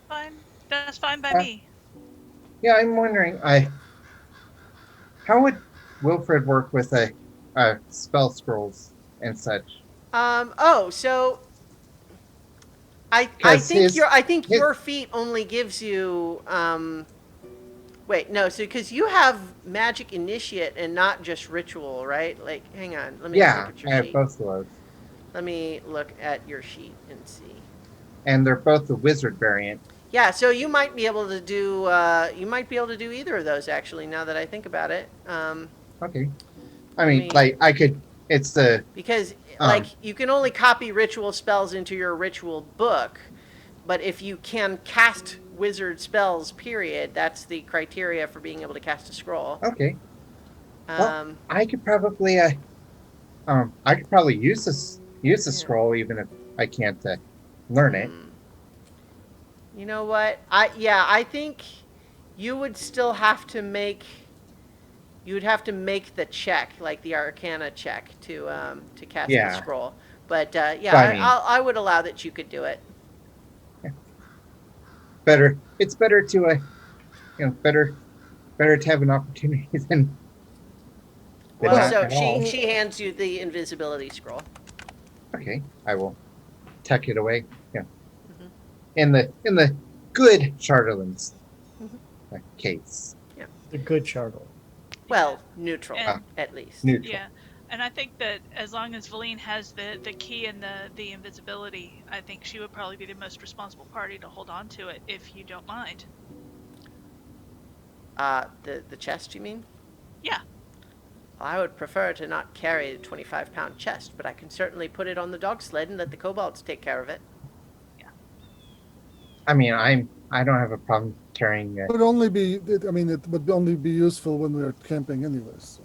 Fine. That's fine by me. Yeah, I'm wondering, how would Wilfred work with a spell scrolls and such? So I think your feat only gives you wait, no, so because you have magic initiate and not just ritual, right? Like, hang on, let me look at your I have sheet. both of those. Let me look at your sheet and see. And they're both the wizard variant. Yeah, so you might be able to do either of those actually. Now that I think about it. Okay. I mean, I could. It's the because you can only copy ritual spells into your ritual book, but if you can cast wizard spells, period, that's the criteria for being able to cast a scroll. Okay. Well, I could probably use the scroll even if I can't learn it. You know what? I think you would still have to make. You would have to make the check, like the Arcana check, to cast the scroll. But I would allow that you could do it. Yeah. It's better to better to have an opportunity than. Well, so she hands you the invisibility scroll. Okay, I will tuck it away. Yeah. In the good Charterlands case. Yeah. The good Chartle. Well, neutral, at least. Neutral. Yeah, and I think that as long as Velene has the key and the invisibility, I think she would probably be the most responsible party to hold on to it, if you don't mind. The chest, you mean? Yeah. I would prefer to not carry a 25-pound chest, but I can certainly put it on the dog sled and let the kobolds take care of it. Yeah. I mean, I don't have a problem carrying it. It would only be. I mean, it would only be useful when we're camping, anyways. So.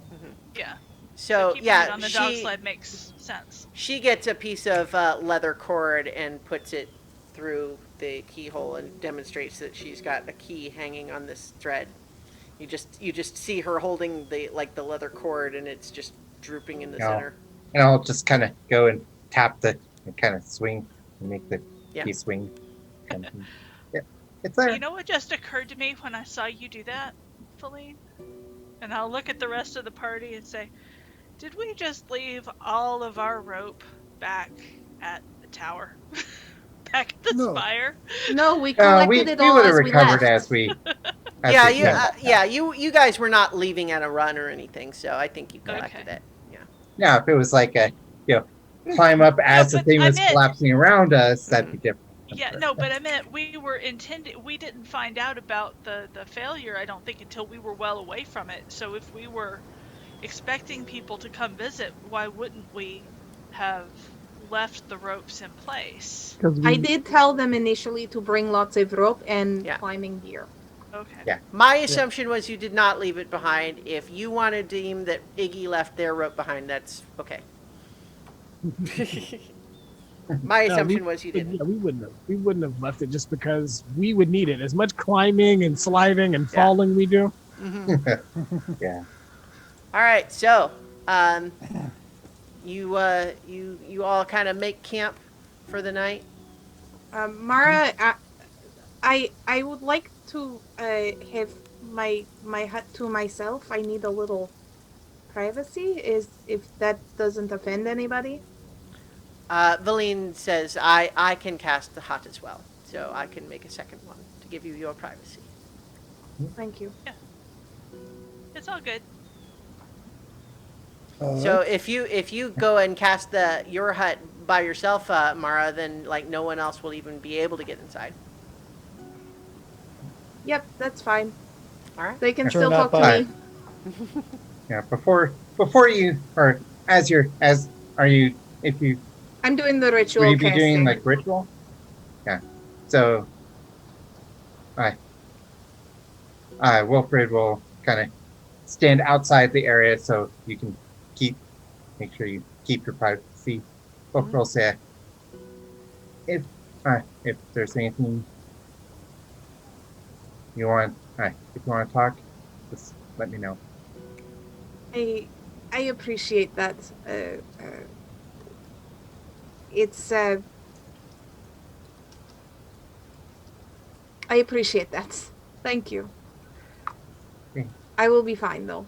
Yeah. So keeping it on the dog sled makes sense. She gets a piece of leather cord and puts it through the keyhole and demonstrates that she's got a key hanging on this thread. You just see her holding the leather cord, and it's just drooping in the center. And I'll just kind of go and tap and kind of swing and make the key swing. Yeah, it's there. You know what just occurred to me when I saw you do that, Velene? And I'll look at the rest of the party and say, did we just leave all of our rope back at the tower? Back at the spire? No, we collected it all would have as we recovered left. as we As Yeah, we you, can. you guys were not leaving at a run or anything, so I think you collected Okay. it. Yeah. Now, if it was like a, climb up as the but thing I was meant- collapsing around us, that'd be different. I'm Yeah, sure. no, but I meant we were intended. We didn't find out about the failure, I don't think, until we were well away from it. So if we were expecting people to come visit, why wouldn't we have left the ropes in place? Because I did tell them initially to bring lots of rope and Yeah. climbing gear. Okay. Yeah. My assumption was you did not leave it behind. If you want to deem that Iggy left their rope behind, that's okay. My assumption was you didn't. Yeah, we wouldn't have left it just because we would need it. As much climbing and sliding and falling we do. Yeah. All right, so you all kind of make camp for the night. Mara, I would like to have my hut to myself. I need a little privacy. If that doesn't offend anybody. Velene says, I can cast the hut as well, so I can make a second one to give you your privacy. Thank you. It's all good. So if you go and cast your hut by yourself, Mara, then like no one else will even be able to get inside. Yep, that's fine. All right. They can Sure, still not talk to by- me. Yeah. Before you, or if you, I'm doing the ritual will you be casting. doing like ritual? Yeah. So, Wilfred will kind of stand outside the area so you can make sure you keep your privacy. Wilfred will say, if there's anything you want, if you want to talk, just let me know. I appreciate that. It's I appreciate that. Thank you. Okay. I will be fine though.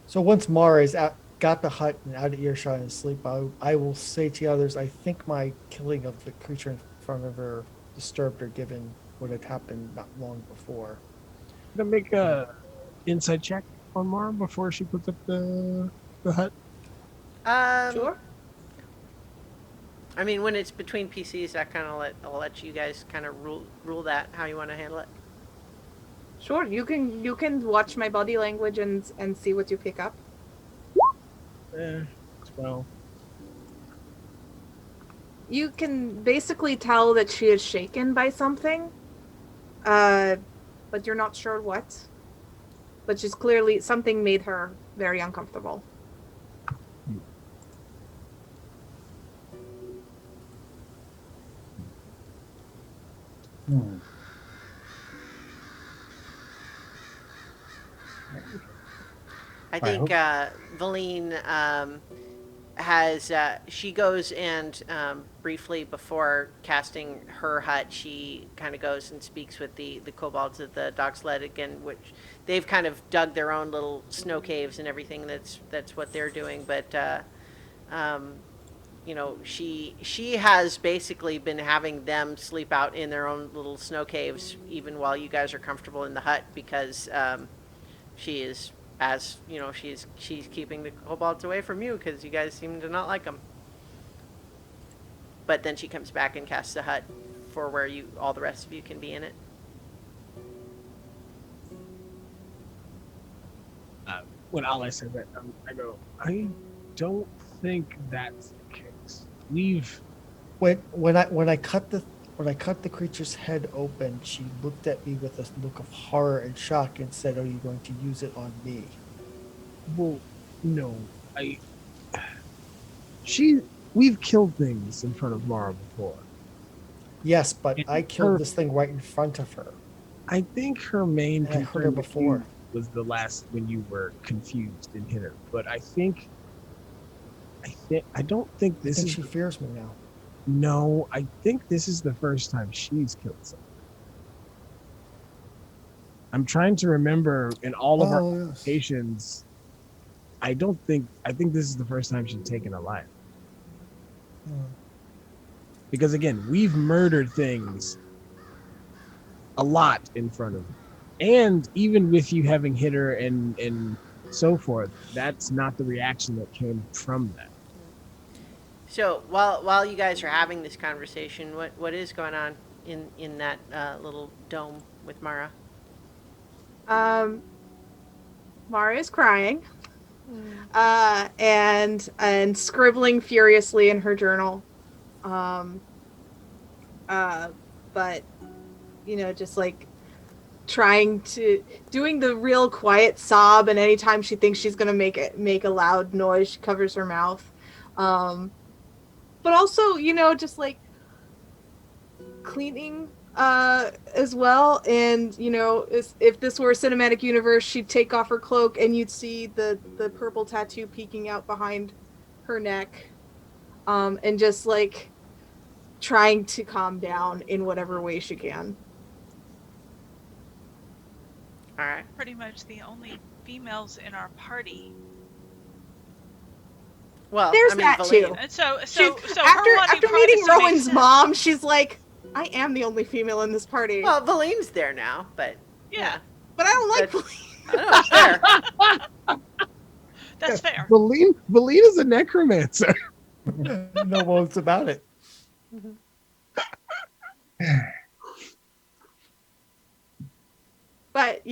So once Mara is got the hut and out of earshot and asleep, I will say to the others, I think my killing of the creature in front of her disturbed her, given what had happened not long before. Gonna make a insight check on Mara before she puts up the hut. Sure. I mean, when it's between PCs, I'll let you guys kind of rule that how you want to handle it. Sure. You can watch my body language and see what you pick up. 12. You can basically tell that she is shaken by something. But you're not sure what. But she's clearly something made her very uncomfortable. I think Velene has she goes and briefly before casting her hut, she kind of goes and speaks with the kobolds at the dog sled again, which they've kind of dug their own little snow caves and everything. That's what they're doing, but you know, she has basically been having them sleep out in their own little snow caves even while you guys are comfortable in the hut, because she is, as you know, she's keeping the kobolds away from you because you guys seem to not like them. But then she comes back and casts the hut for where all the rest of you can be in it. When Ali said that, I go, I don't think that's the case. When I cut the creature's head open, she looked at me with a look of horror and shock and said, "Are you going to use it on me?" Well, no, we've killed things in front of Mara before. Yes, but I killed Her- this thing right in front of her. I think her main And I heard concern her with before. you was the last when you were confused and hit her. But I don't think I this think is. she fears me now. No, I think this is the first time she's killed someone. I'm trying to remember in all of our Oh, yes. conversations. I think this is the first time she's taken a life. Because again, we've murdered things a lot in front of her. And even with you having hit her and so forth, that's not the reaction that came from that. So while you guys are having this conversation, what is going on in that little dome with Mara? Mara is crying, and scribbling furiously in her journal. But just like doing the real quiet sob, and anytime she thinks she's gonna make a loud noise, she covers her mouth. But also, just like cleaning as well. And if this were a cinematic universe, she'd take off her cloak and you'd see the purple tattoo peeking out behind her neck, and just like trying to calm down in whatever way she can. All right. Pretty much the only females in our party. Well, There's I mean, that Velene. too. And so She's- her after wanting meeting privacy makes Rowan's sense. mom, she's like, I am the only female in this party. Well, Valene's there now, but Yeah, but I don't like that's- Velene. I don't know. It's fair. that's fair. Velene is a necromancer. No words about it. But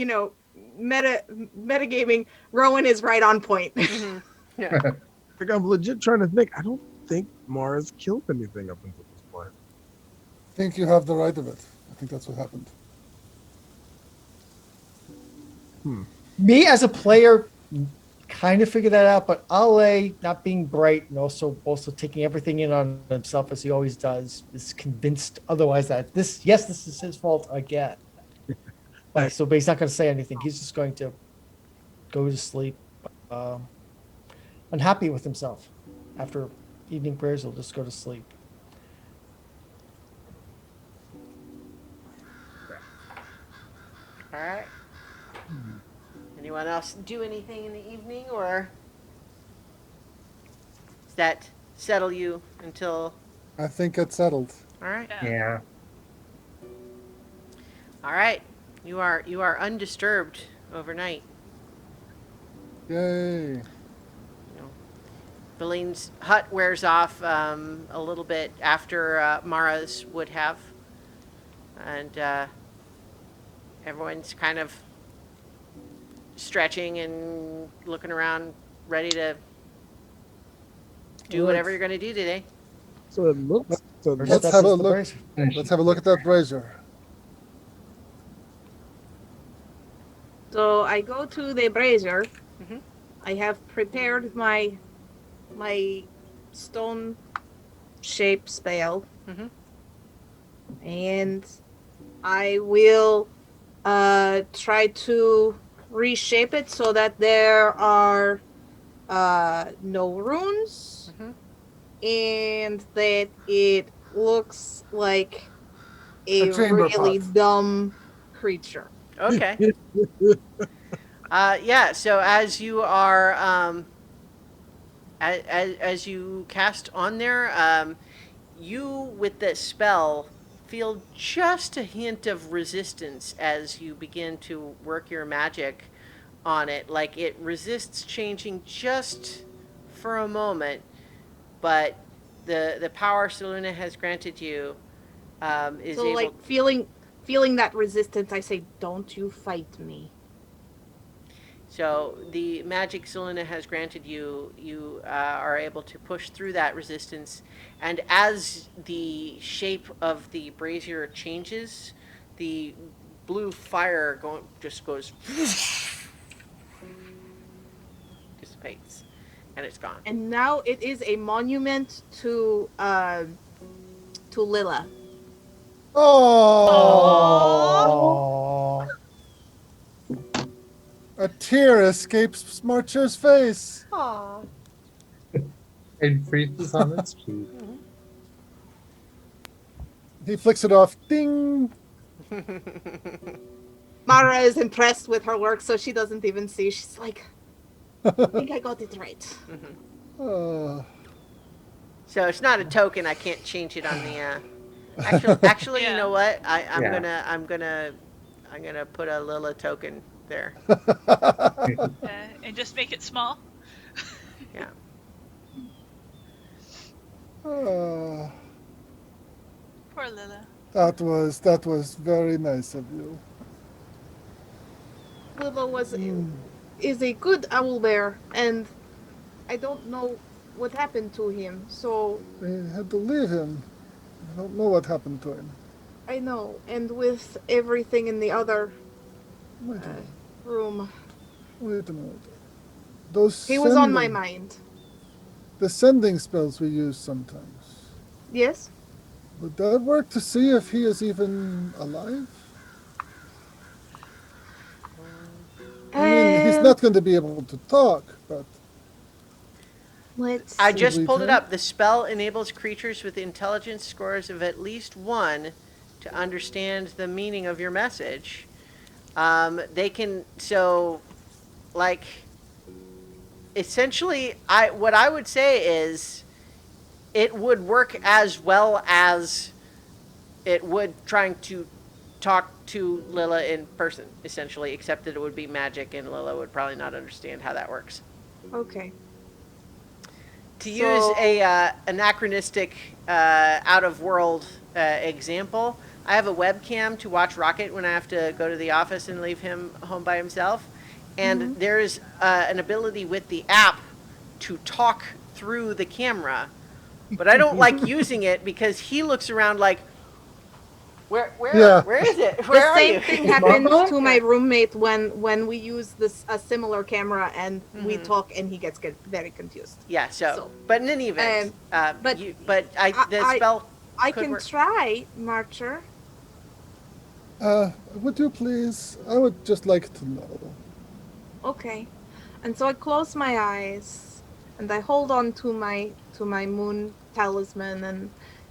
metagaming, Rowan is right on point. Mhm. Yeah. Like, I'm legit trying to think. I don't think Mara's killed anything up until this point. I think you have the right of it. I think that's what happened. Me as a player kind of figured that out, but Ale, not being bright and also taking everything in on himself as he always does, is convinced otherwise that this is his fault again. But he's not going to say anything. He's just going to go to sleep, unhappy with himself. After evening prayers, he'll just go to sleep. All right. Anyone else do anything in the evening, or does that settle you until? I think it's settled. All right. Yeah. All right. You are undisturbed overnight. Yay. Valene's hut wears off a little bit after Mara's would have, and everyone's kind of stretching and looking around, ready to do All right. whatever you're going to do today. So it looks. Let's have a look. Let's have a look at that brazier. So I go to the brazier. Mhm. I have prepared my stone shape spell, Mhm. and I will try to reshape it so that there are no runes, Mhm. and that it looks like A a chamber really pot. dumb creature. Okay. Yeah. So as you are, as you cast on there, you with this spell feel just a hint of resistance as you begin to work your magic on it. Like it resists changing just for a moment, but the power Seluna has granted you is So able. like feeling that resistance, I say, don't you fight me. So the magic Selena has granted you, you are able to push through that resistance, and as the shape of the brazier changes, the blue fire just goes dissipates, and it's gone. And now it is a monument to Lila. Oh! A tear escapes Smarcher's face. Aww. It freezes on its cheek. He flicks it off. Ding! Mara is impressed with her work, so she doesn't even see. She's like, I think I got it right. Uh, So it's not a token. I can't change it on the. Actually, you Yeah. know what? I'm Yeah. gonna put a Lila token there. And just make it small. Yeah. Ah, Poor Lila. that was very nice of you. Willow Mm, is a good owl bear, and I don't know what happened to him. So I had to leave him. I don't know what happened to him. I know, and with everything in the other Wait a uh, minute. room, Wait a minute. Those he was on my mind. the sending spells we use sometimes. Yes. Would that work to see if he is even alive? I mean, he's not going to be able to talk, but Let's I see. just we pulled it can? up. The spell enables creatures with intelligence scores of at least 1 to understand the meaning of your message. They can like essentially what I would say is it would work as well as it would trying to talk to Lila in person, essentially, except that it would be magic and Lila would probably not understand how that works. Okay. To use So- a anachronistic out of world example, I have a webcam to watch Rocket when I have to go to the office and leave him home by himself, and there's an ability with the app to talk through the camera, but I don't like using it because he looks around like, where Yeah. where is it? The Where are same you? thing happens to my Yeah. roommate when we use a similar camera and we talk and he gets very confused. Yeah. So, So, but in any event, but the spell I could can work. try, Marcher. Would you please? I would just like to know. Okay. And so I close my eyes and I hold on to my moon talisman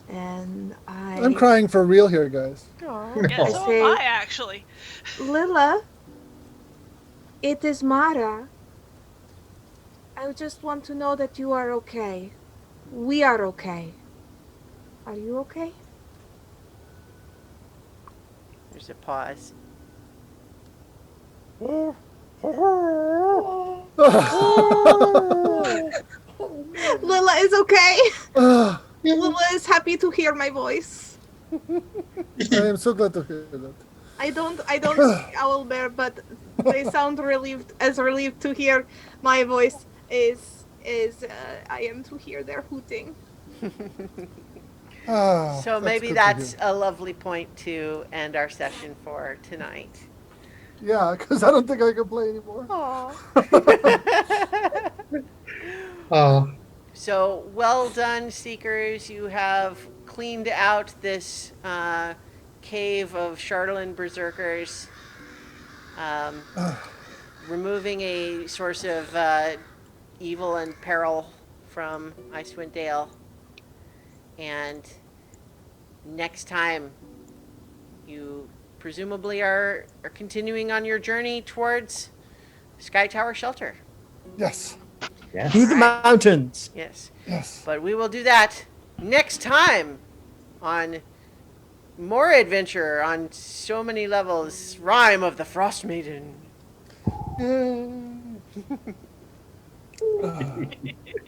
and I'm crying for real here, guys. Yeah, I so say- am I actually. Lila, it is Mara. I just want to know that you are okay. We are okay. Are you okay? There's a pause. Lila is okay. Ah, Lila is happy to hear my voice. I am so glad to hear that. I don't speak owl bear, but they sound relieved to hear my voice is I am to hear their hooting. Ah, So maybe good to that's hear. a lovely point to end our session for tonight. Yeah, because I don't think I can play anymore. Oh, So well done, Seekers. You have cleaned out this cave of Charlatan Berserkers, removing a source of evil and peril from Icewind Dale. And next time, you presumably are continuing on your journey towards Sky Tower Shelter. Yes, yes. Through the Alright. mountains. Yes. yes. But we will do that next time on more adventure on so many levels. Rime of the Frostmaiden. Ah.